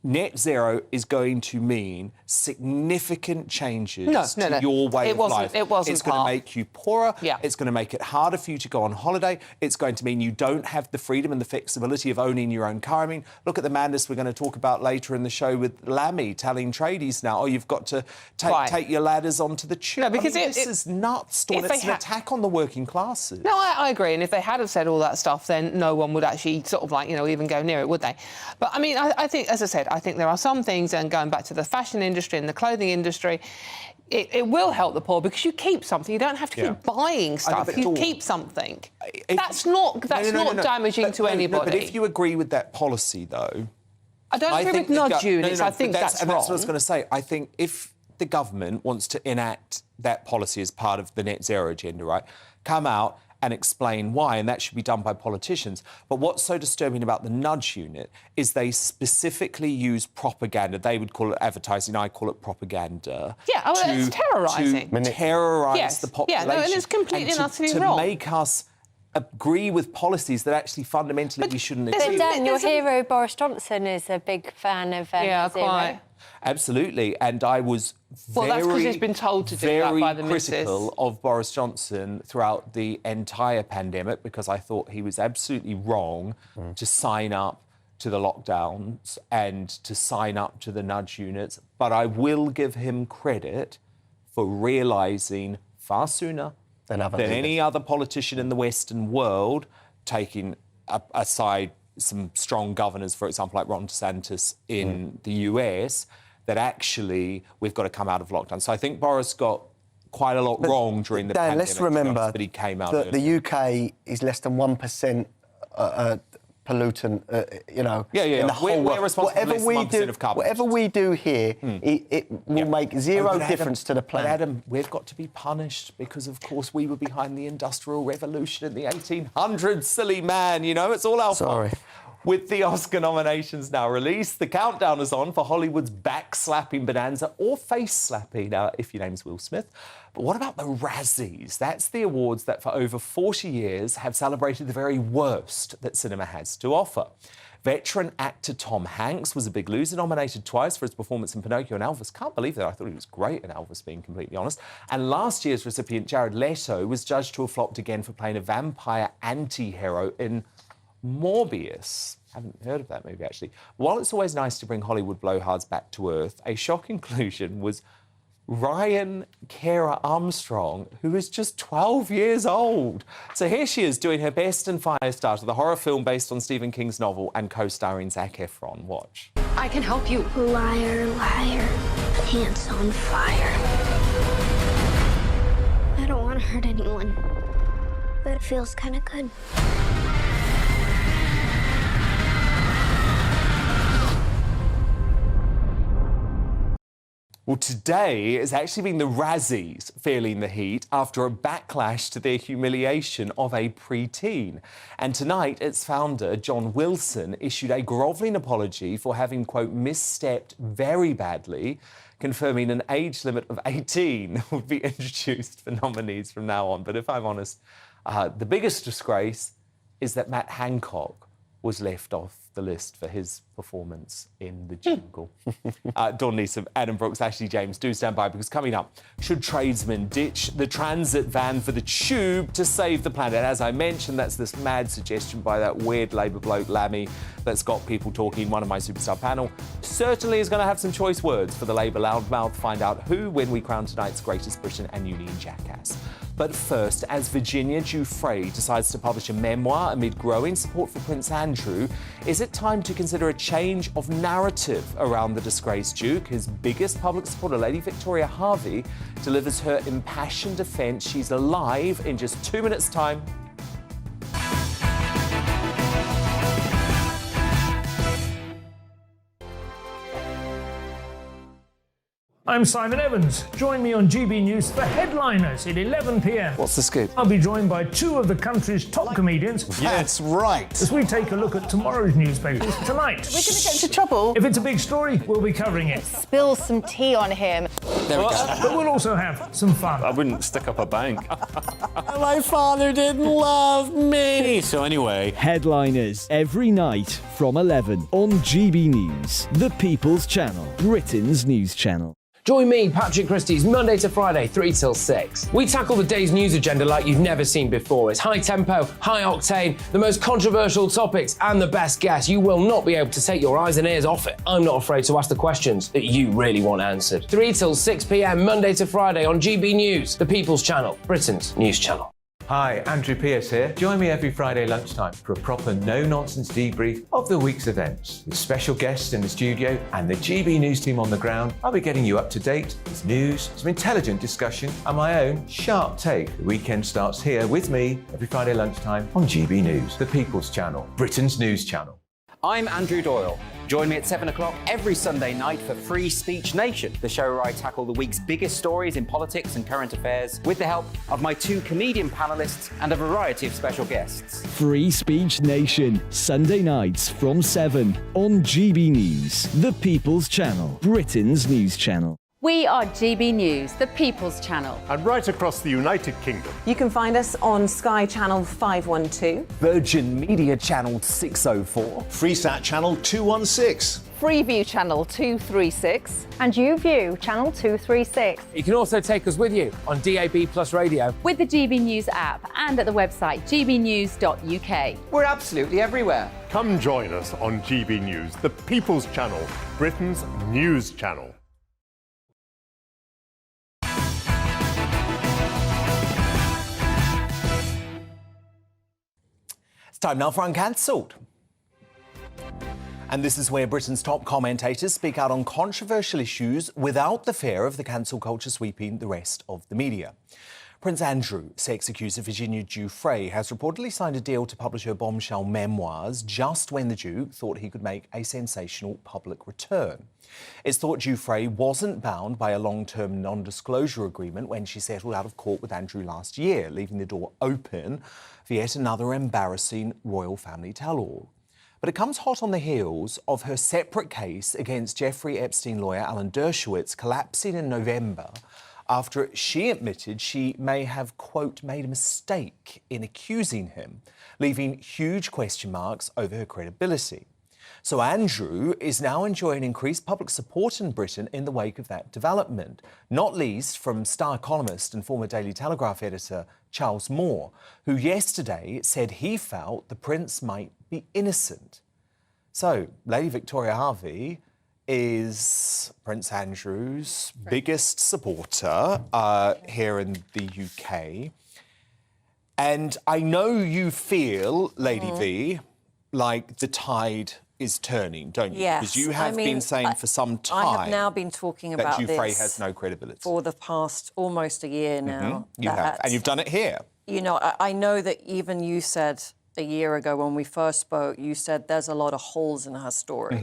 net zero is going to mean significant changes to your way of life. It wasn't. It's going to make you poorer. Yeah. It's going to make it harder for you to go on holiday. It's going to mean you don't have the freedom and the flexibility of owning your own car. I mean, look at the madness we're going to talk about later in the show with Lammy telling tradies now, oh, you've got to take your ladders onto the tube. No, because this is nuts, Dawn. It's an attack on the working classes. No, I agree. And if they had have said all that stuff, then no one would actually sort of like, you know, even go near it, would they? But, I mean, I think, as I said, I think there are some things, and going back to the fashion industry and the clothing industry, it will help the poor because you keep something. You don't have to keep buying stuff. You keep something. That's not damaging to anybody. But if you agree with that policy, though... I don't agree with nudge units. I think that's wrong. That's what I was going to say. I think if the government wants to enact that policy as part of the net zero agenda, right, come out and explain why, and that should be done by politicians. But what's so disturbing about the nudge unit is they specifically use propaganda. They would call it advertising, I call it propaganda. Yeah, it's terrorising. To terrorise the population. Yeah, no, and it's completely and utterly wrong. To make us agree with policies that actually fundamentally we shouldn't agree with. Dan, your hero Boris Johnson is a big fan of zero. Quite. Absolutely, and I was that's because he's been told to do that by the critical of Boris Johnson throughout the entire pandemic because I thought he was absolutely wrong to sign up to the lockdowns and to sign up to the nudge units. But I will give him credit for realising far sooner than any other politician in the Western world, taking aside some strong governors, for example, like Ron DeSantis in the US, that actually we've got to come out of lockdown. So I think Boris got quite a lot wrong during the pandemic. Let's remember but he came out that the UK is less than 1% pollutant, in the whole world. We're responsible for less than 1% of carbon. Whatever we do here, it will make zero difference to the planet. But Adam, we've got to be punished because, of course, we were behind the Industrial Revolution in the 1800s, silly man, you know, it's all our fault. With the Oscar nominations now released, the countdown is on for Hollywood's back-slapping bonanza or face-slapping, if your name's Will Smith. But what about the Razzies? That's the awards that for over 40 years have celebrated the very worst that cinema has to offer. Veteran actor Tom Hanks was a big loser, nominated twice for his performance in Pinocchio and Elvis. Can't believe that. I thought he was great in Elvis, being completely honest. And last year's recipient, Jared Leto, was judged to have flopped again for playing a vampire anti-hero in Morbius. Haven't heard of that movie, actually. While it's always nice to bring Hollywood blowhards back to earth, a shocking conclusion was Ryan Kara Armstrong, who is just 12 years old. So here she is doing her best in Firestarter, the horror film based on Stephen King's novel and co-starring Zac Efron. Watch. I can help you. Liar, liar, pants on fire. I don't want to hurt anyone, but it feels kind of good. Well, today it's actually been the Razzies feeling the heat after a backlash to their humiliation of a preteen. And tonight, its founder, John Wilson, issued a grovelling apology for having, quote, misstepped very badly, confirming an age limit of 18 would be introduced for nominees from now on. But if I'm honest, the biggest disgrace is that Matt Hancock was left off the list for his performance in The Jungle. Dawn Neeson, Adam Brooks, Ashley James, do stand by, because coming up, should tradesmen ditch the transit van for the tube to save the planet? As I mentioned, that's this mad suggestion by that weird Labour bloke, Lammy, that's got people talking. One of my superstar panel certainly is going to have some choice words for the Labour loudmouth. Find out who when we crown tonight's Greatest Britain and Union Jackass. But first, as Virginia Giuffre decides to publish a memoir amid growing support for Prince Andrew, is it time to consider a change of narrative around the disgraced Duke? His biggest public supporter, Lady Victoria Harvey, delivers her impassioned defence. She's alive in just 2 minutes' time. I'm Simon Evans. Join me on GB News for Headliners at 11 p.m. What's the scoop? I'll be joined by two of the country's top comedians. That's right. As we take a look at tomorrow's newspapers tonight. We're going to get into trouble. If it's a big story, we'll be covering it. Spill some tea on him. There we go. But we'll also have some fun. I wouldn't stick up a bank. My father didn't love me. So anyway. Headliners every night from 11 on GB News, the People's Channel, Britain's news channel. Join me, Patrick Christie's, Monday to Friday, 3 till 6. We tackle the day's news agenda like you've never seen before. It's high tempo, high octane, the most controversial topics, and the best guests. You will not be able to take your eyes and ears off it. I'm not afraid to ask the questions that you really want answered. 3 till 6 p.m, Monday to Friday on GB News, the People's Channel, Britain's news channel. Hi, Andrew Pierce here. Join me every Friday lunchtime for a proper no-nonsense debrief of the week's events. With special guests in the studio and the GB News team on the ground, I'll be getting you up to date with news, some intelligent discussion, and my own sharp take. The weekend starts here with me every Friday lunchtime on GB News, the People's Channel, Britain's news channel. I'm Andrew Doyle. Join me at 7 o'clock every Sunday night for Free Speech Nation, the show where I tackle the week's biggest stories in politics and current affairs with the help of my two comedian panellists and a variety of special guests. Free Speech Nation, Sunday nights from 7 on GB News, the People's Channel, Britain's news channel. We are GB News, the People's Channel. And right across the United Kingdom. You can find us on Sky Channel 512. Virgin Media Channel 604. Freesat Channel 216. Freeview Channel 236. And YouView, Channel 236. You can also take us with you on DAB Plus Radio. With the GB News app and at the website gbnews.uk. We're absolutely everywhere. Come join us on GB News, the People's Channel, Britain's news channel. It's time now for Uncancelled. And this is where Britain's top commentators speak out on controversial issues without the fear of the cancel culture sweeping the rest of the media. Prince Andrew, sex accuser Virginia Giuffre, has reportedly signed a deal to publish her bombshell memoirs just when the Duke thought he could make a sensational public return. It's thought Giuffre wasn't bound by a long-term non-disclosure agreement when she settled out of court with Andrew last year, leaving the door open for yet another embarrassing royal family tell-all. But it comes hot on the heels of her separate case against Jeffrey Epstein lawyer Alan Dershowitz collapsing in November after she admitted she may have, quote, made a mistake in accusing him, leaving huge question marks over her credibility. So Andrew is now enjoying increased public support in Britain in the wake of that development, not least from Star columnist and former Daily Telegraph editor Charles Moore, who yesterday said he felt the Prince might be innocent. So Lady Victoria Harvey is Prince Andrew's biggest supporter here in the UK. And I know you feel, Lady V, like the tide is turning, don't you? Yes. Because you have been saying for some time I have now been talking about that Giuffre this has no credibility. for the past almost a year now. You have, and you've done it here. You know, I know that even you said a year ago when we first spoke, you said there's a lot of holes in her story.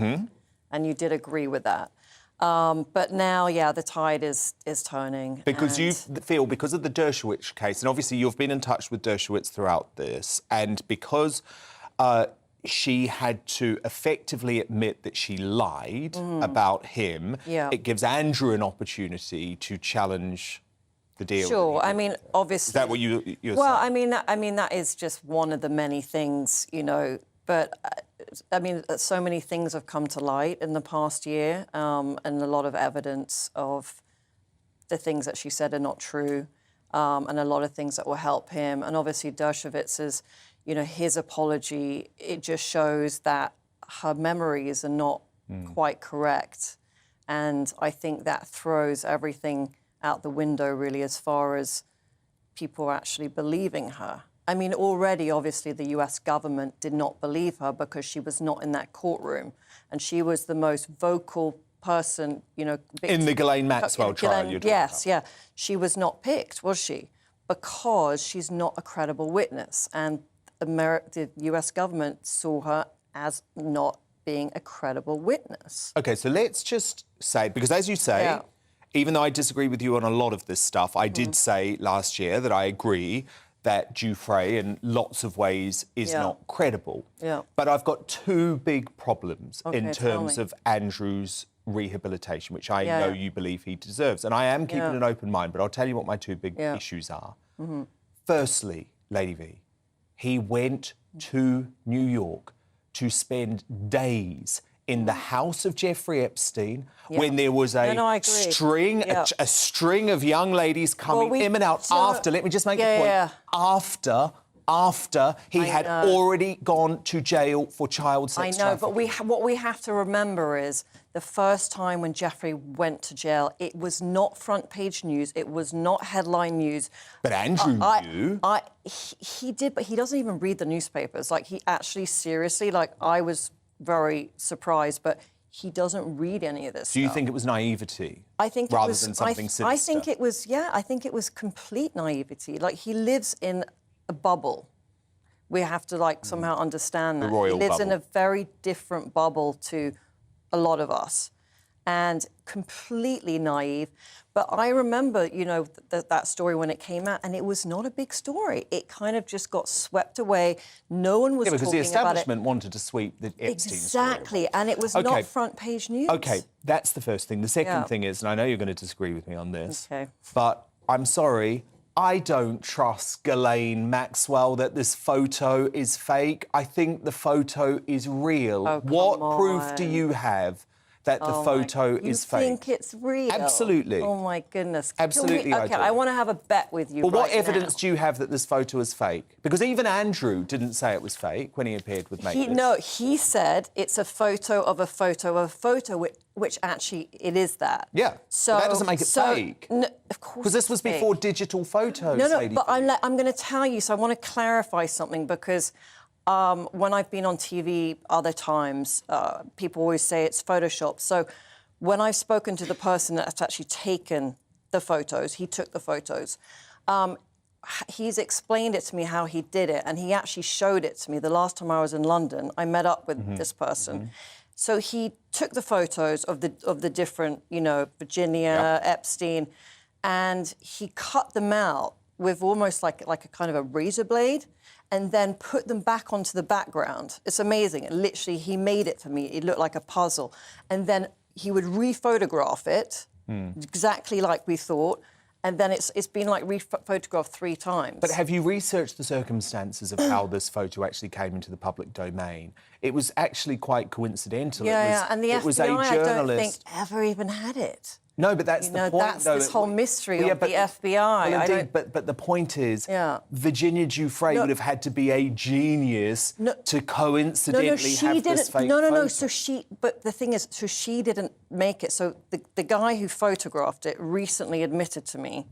And you did agree with that. But now, yeah, the tide is turning. Because you feel, because of the Dershowitz case, and obviously you've been in touch with Dershowitz throughout this, and because she had to effectively admit that she lied about him, it gives Andrew an opportunity to challenge the deal. Sure, I mean, obviously... Is that what you're well, saying? I mean, that is just one of the many things, you know, but I mean, so many things have come to light in the past year, and a lot of evidence of the things that she said are not true, and a lot of things that will help him. And obviously Dershowitz's, you know, his apology, it just shows that her memories are not quite correct. And I think that throws everything out the window, really, as far as people actually believing her. I mean, already, obviously, the US government did not believe her because she was not in that courtroom. And she was the most vocal person, you know... In the Ghislaine Maxwell trial, you're talking Yes, about. yeah. She was not picked, was she? Because she's not a credible witness. And the US government saw her as not being a credible witness. OK, so let's just say, because as you say, even though I disagree with you on a lot of this stuff, I did say last year that I agree that Giuffre in lots of ways is not credible. Yeah. But I've got two big problems in Okay, terms tell me. of Andrew's rehabilitation, which I know you believe he deserves. And I am keeping an open mind, but I'll tell you what my two big issues are. Firstly, Lady V, he went to New York to spend days in the house of Jeffrey Epstein when there was a string of young ladies coming in and out after, let me just make the point, after he had already gone to jail for child sex I know, trafficking. but what we have to remember is the first time when Jeffrey went to jail, it was not front page news, it was not headline news. But Andrew knew. He did, but he doesn't even read the newspapers. Like, he actually, seriously, like, I was very surprised, but he doesn't read any of this Do you stuff. think it was naivety I think rather it was, than something sinister? I think it was, I think it was complete naivety. Like, he lives in a bubble. We have to, like, somehow understand that. The royal he lives bubble. in a very different bubble to a lot of us, and completely naive. But I remember, you know, that story when it came out, and it was not a big story. It kind of just got swept away. No one was because talking the establishment wanted to sweep the Epstein Exactly, and it was not front page news. OK, that's the first thing. The second thing is, and I know you're going to disagree with me on this, Okay. but I'm sorry, I don't trust Ghislaine Maxwell that this photo is fake. I think the photo is real. Oh, what come proof do on. you have that the photo is fake? You think it's real? Absolutely. Oh, my goodness. Absolutely, I Okay, do. I want to have a bet with you Well, what right evidence now. do you have that this photo is fake? Because even Andrew didn't say it was fake when he appeared with Make This. No, he said it's a photo of a photo of a photo, which actually it is that. Yeah, so but that doesn't make it fake. No, of course. Because this was it's fake. before digital photos. No, Lady but V. I'm going to tell you. So I want to clarify something because when I've been on TV other times, people always say it's Photoshop. So when I've spoken to the person that's actually taken the photos, he took the photos. He's explained it to me how he did it, and he actually showed it to me. The last time I was in London, I met up with this person. So he took the photos of the different, you know, Virginia, Epstein, and he cut them out with almost like a kind of a razor blade, and then put them back onto the background. It's amazing. Literally, he made it for me. It looked like a puzzle, and then he would re-photograph it exactly like we thought. And then it's been like re-photographed 3 times. But have you researched the circumstances of how this photo actually came into the public domain? It was actually quite coincidental. And the it was FBI, a journalist. I don't think, ever even had it. No, but that's the point, that's though. this whole mystery of but, the FBI. Well, indeed, but the point is, Virginia Giuffre would have had to be a genius to coincidentally have this fake photo. So but the thing is, so she didn't make it. So the guy who photographed it recently admitted to me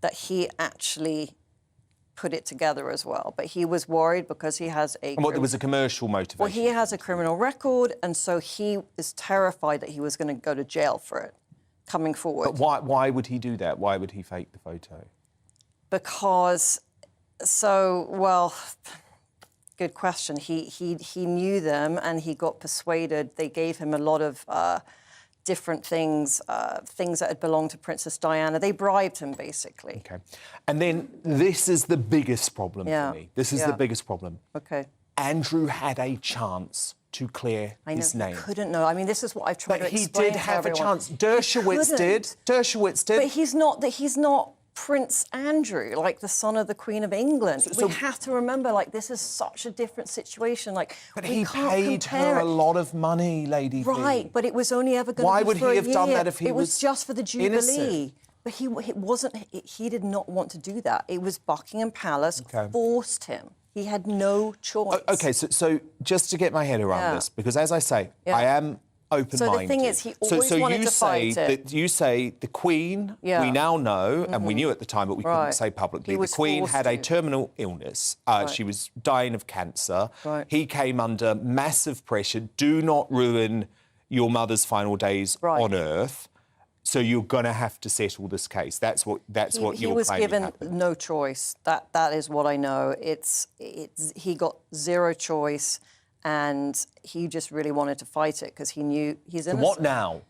that he actually put it together as well. But he was worried because he has a... And what, there was a commercial motivation? Well, he has a criminal record, and so he is terrified that he was going to go to jail for it. Coming forward. But why would he do that? Why would he fake the photo? Because, good question. He knew them and he got persuaded. They gave him a lot of different things, things that had belonged to Princess Diana. They bribed him, basically. OK. And then this is the biggest problem for me. This is the biggest problem. OK. Andrew had a chance to clear his name. He couldn't know. I mean, this is what I've tried to explain to But he did have everyone. a chance. Dershowitz did. Dershowitz did. But he's not Prince Andrew, like the son of the Queen of England. So we have to remember, like, this is such a different situation. Like, but we he can't paid compare her it. a lot of money, Lady V. Right, but it was only ever going Why to be would for he a have done year. that if he It was was just for the Jubilee. innocent? But he did not want to do that. It was Buckingham Palace forced him. He had no choice. Okay, so just to get my head around this, because as I say, I am open-minded. So the thing is, he always wanted to fight it. You say the Queen, we now know, and we knew at the time, but we couldn't say publicly, the Queen had a terminal illness. She was dying of cancer. He came under massive pressure. Do not ruin your mother's final days on Earth. So you're going to have to settle this case. That's what you're claiming. He was given no choice. That is what I know. He got zero choice, and he just really wanted to fight it because he knew he's innocent. So what now?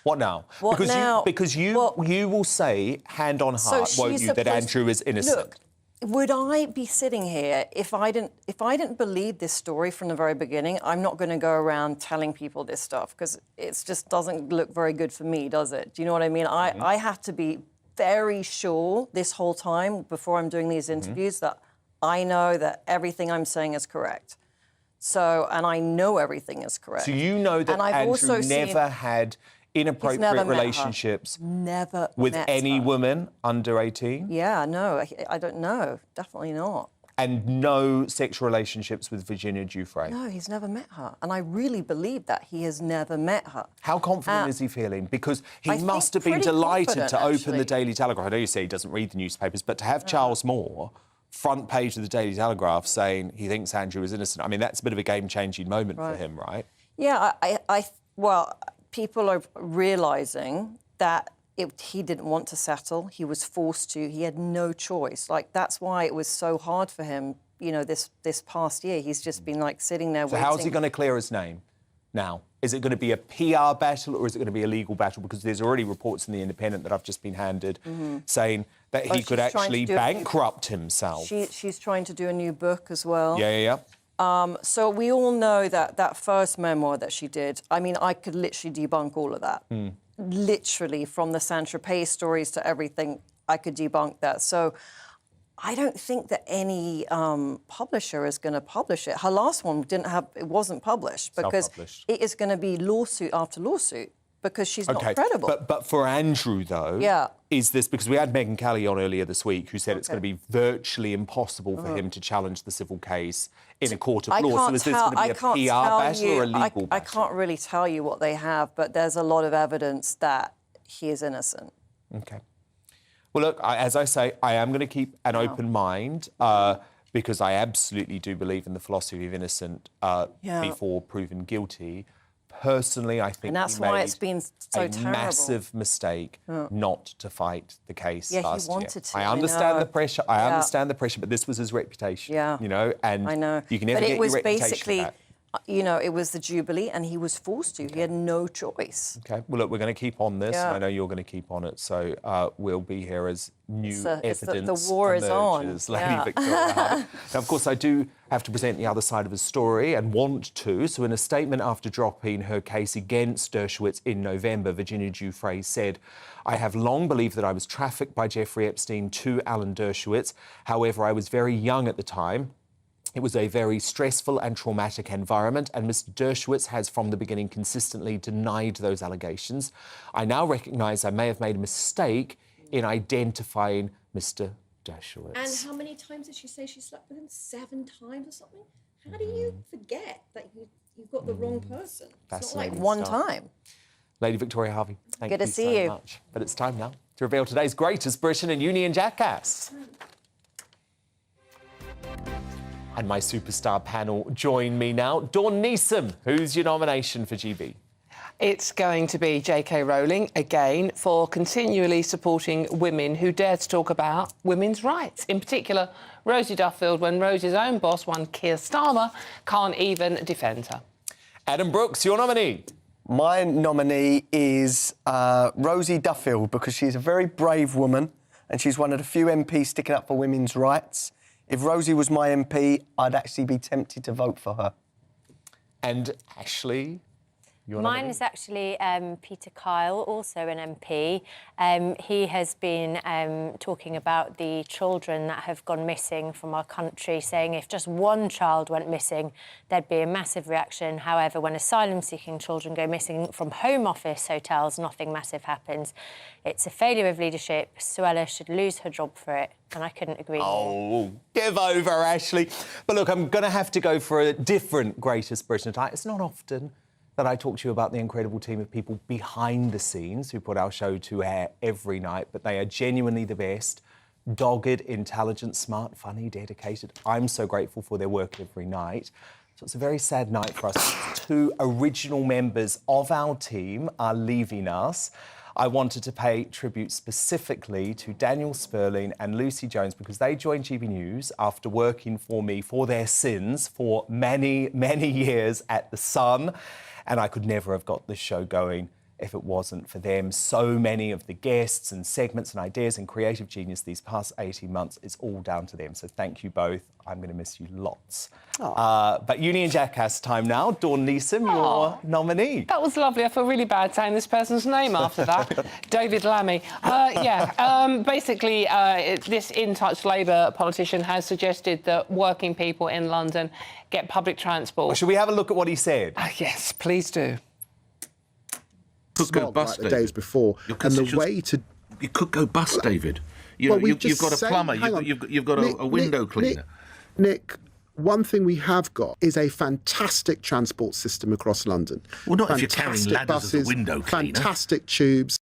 What now? Because you will say, hand on heart, won't you, that Andrew is innocent? Look, would I be sitting here if I didn't believe this story from the very beginning? I'm not going to go around telling people this stuff because it just doesn't look very good for me, does it? Do you know what I mean? I have to be very sure this whole time before I'm doing these interviews that I know that everything I'm saying is correct. So, and I know everything is correct. So you know that Andrew never had inappropriate relationships with any woman under 18? Yeah, no, I don't know. Definitely not. And no sexual relationships with Virginia Giuffre? No, he's never met her. And I really believe that he has never met her. How confident is he feeling? Because he must have been delighted to open the Daily Telegraph. I know you say he doesn't read the newspapers, but to have Charles Moore, front page of the Daily Telegraph, saying he thinks Andrew is innocent, I mean, that's a bit of a game-changing moment for him, right? Yeah, well, people are realising that he didn't want to settle. He was forced to. He had no choice. Like, that's why it was so hard for him, you know, this past year. He's just been, like, sitting there waiting. So how's he going to clear his name now? Is it going to be a PR battle or is it going to be a legal battle? Because there's already reports in The Independent that I've just been handed saying that he could actually bankrupt himself. She's trying to do a new book as well. Yeah. So we all know that first memoir that she did, I mean, I could literally debunk all of that. Literally, from the Saint-Tropez stories to everything, I could debunk that. So I don't think that any publisher is going to publish it. Her last one wasn't published because it is going to be lawsuit after lawsuit because she's not credible. But for Andrew, though, is this because we had Megyn Kelly on earlier this week who said it's going to be virtually impossible for him to challenge the civil case in a court of law. So is this going to be a PR battle or a legal battle? I can't really tell you what they have, but there's a lot of evidence that he is innocent. OK. Well, look, as I say, I am going to keep an open mind because I absolutely do believe in the philosophy of innocent before proven guilty. Personally, I think that's why it's been so terrible. Massive mistake not to fight the case last year. He wanted to. I understand the pressure. I understand the pressure, but this was his reputation. You know, and I know. You can never get your reputation back. But it was basically, you know, it was the Jubilee, and he was forced to. He had no choice. OK. Well, look, we're going to keep on this, and I know you're going to keep on it. So we'll be here as new evidence the war is on. Lady Victoria Harvey. Now, of course, I do have to present the other side of his story and want to. So in a statement after dropping her case against Dershowitz in November, Virginia Giuffre said, "I have long believed that I was trafficked by Jeffrey Epstein to Alan Dershowitz. However, I was very young at the time. It was a very stressful and traumatic environment, and Mr. Dershowitz has from the beginning consistently denied those allegations. I now recognise I may have made a mistake in identifying Mr. Dershowitz." And how many times did she say she slept with him? 7 times or something? How do you forget that you've got the wrong person? It's not like one time. Lady Victoria Harvey, thank Good you to see so you. much. But it's time now to reveal today's greatest Britain and Union jackass. And my superstar panel join me now. Dawn Neeson, who's your nomination for GB? It's going to be J.K. Rowling, again, for continually supporting women who dare to talk about women's rights. In particular, Rosie Duffield, when Rosie's own boss, one Keir Starmer, can't even defend her. Adam Brooks, your nominee. My nominee is Rosie Duffield because she's a very brave woman and she's one of the few MPs sticking up for women's rights. If Rosie was my MP, I'd actually be tempted to vote for her. And Ashley, Mine nominee? is actually Peter Kyle, also an MP. He has been talking about the children that have gone missing from our country, saying if just one child went missing, there'd be a massive reaction. However, when asylum-seeking children go missing from Home Office hotels, nothing massive happens. It's a failure of leadership. Suella should lose her job for it, and I couldn't agree more. Oh, give over, Ashley. But look, I'm going to have to go for a different Greatest Britain tonight. It's not often that I talk to you about the incredible team of people behind the scenes who put our show to air every night, but they are genuinely the best. Dogged, intelligent, smart, funny, dedicated. I'm so grateful for their work every night. So it's a very sad night for us. 2 original members of our team are leaving us. I wanted to pay tribute specifically to Daniel Sperling and Lucy Jones because they joined GB News after working for me for their sins for many, many years at The Sun. And I could never have got this show going if it wasn't for them. So many of the guests and segments and ideas and creative genius these past 18 months, it's all down to them. So thank you both. I'm going to miss you lots. But Uni and Jackass time now. Dawn Neeson, your nominee. That was lovely. I feel really bad saying this person's name after that. David Lammy. Basically, this in-touch Labour politician has suggested that working people in London get public transport. Well, should we have a look at what he said? Yes, please do. Could go bust, like the days before, and the way to you could go bust, David. You've got a plumber, you've got a window cleaner. Nick, one thing we have got is a fantastic transport system across London. Well, not if you're carrying ladders buses, as a window cleaner. Fantastic tubes.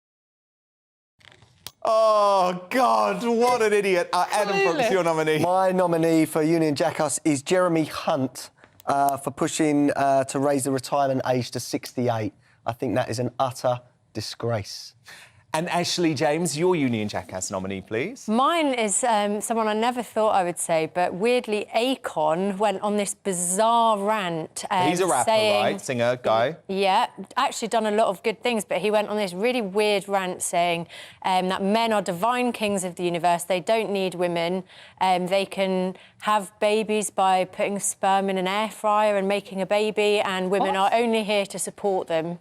Oh, God, what an idiot. Adam Brooks, your nominee. My nominee for Union Jackass is Jeremy Hunt for pushing to raise the retirement age to 68. I think that is an utter disgrace. And Ashley James, your Union Jackass nominee, please. Mine is someone I never thought I would say, but weirdly, Akon went on this bizarre rant. He's a rapper, right? Singer, guy? Yeah, actually done a lot of good things, but he went on this really weird rant saying that men are divine kings of the universe. They don't need women. They can have babies by putting sperm in an air fryer and making a baby, and women are only here to support them.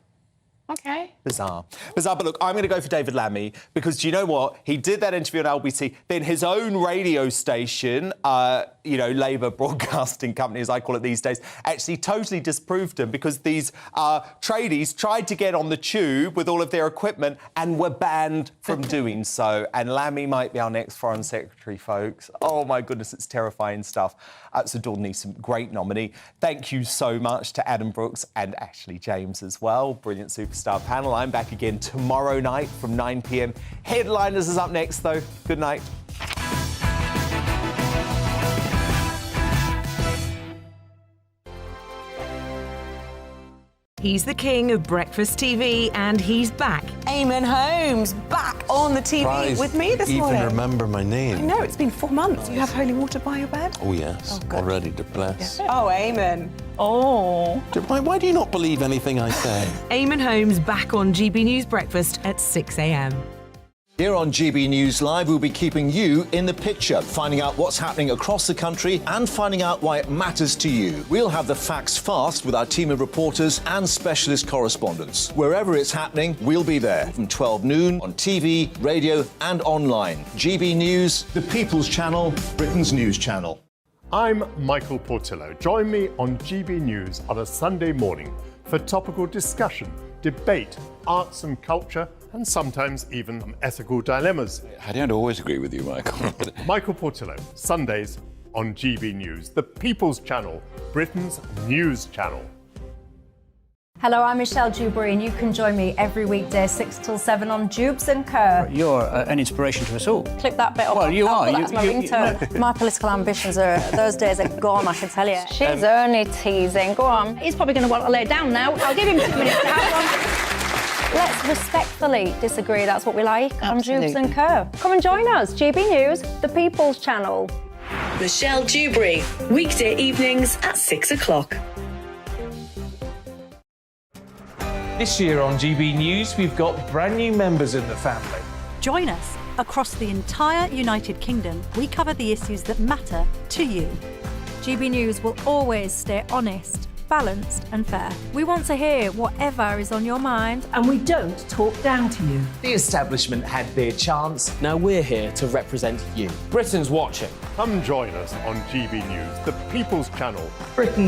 OK. Bizarre. But look, I'm going to go for David Lammy because do you know what? He did that interview on LBC. Then his own radio station, Labour Broadcasting Company, as I call it these days, actually totally disproved him because these tradies tried to get on the tube with all of their equipment and were banned from doing so. And Lammy might be our next Foreign Secretary, folks. Oh, my goodness, it's terrifying stuff. So Dawn Neeson, great nominee. Thank you so much to Adam Brooks and Ashley James as well. Brilliant superstar panel. I'm back again tomorrow night from 9 p.m. Headliners is up next, though. Good night. He's the king of breakfast TV, and he's back. Eamon Holmes, back on the TV Surprised with me this morning. Even remember my name. I know, it's been 4 months. You have holy water by your bed? Oh, yes. Already to bless. Oh, Eamon. Oh. Why do you not believe anything I say? Eamon Holmes back on GB News Breakfast at 6 a.m. Here on GB News Live, we'll be keeping you in the picture, finding out what's happening across the country and finding out why it matters to you. We'll have the facts fast with our team of reporters and specialist correspondents. Wherever it's happening, we'll be there from 12 noon on TV, radio and online. GB News, the People's Channel, Britain's news channel. I'm Michael Portillo. Join me on GB News on a Sunday morning for topical discussion, debate, arts and culture, and sometimes even ethical dilemmas. I don't always agree with you, Michael. Michael Portillo, Sundays on GB News, the People's Channel, Britain's news channel. Hello, I'm Michelle Dewberry, and you can join me every weekday 6 till 7 on Jubes and Kerr. You're an inspiration to us all. Clip that bit up. Well, you are. That's my ringtone. My political ambitions those days are gone, I can tell you. She's only teasing. Go on. He's probably going to want to lay down now. I'll give him 2 minutes to have one. Let's respectfully disagree. That's what we like on Jubes and Kerr. Come and join us. GB News, the People's Channel. Michelle Dewberry, weekday evenings at 6 o'clock. This year on GB News, we've got brand new members in the family. Join us. Across the entire United Kingdom, we cover the issues that matter to you. GB News will always stay honest, balanced and fair. We want to hear whatever is on your mind. And we don't talk down to you. The establishment had their chance. Now we're here to represent you. Britain's watching. Come join us on GB News, the People's Channel. Britain's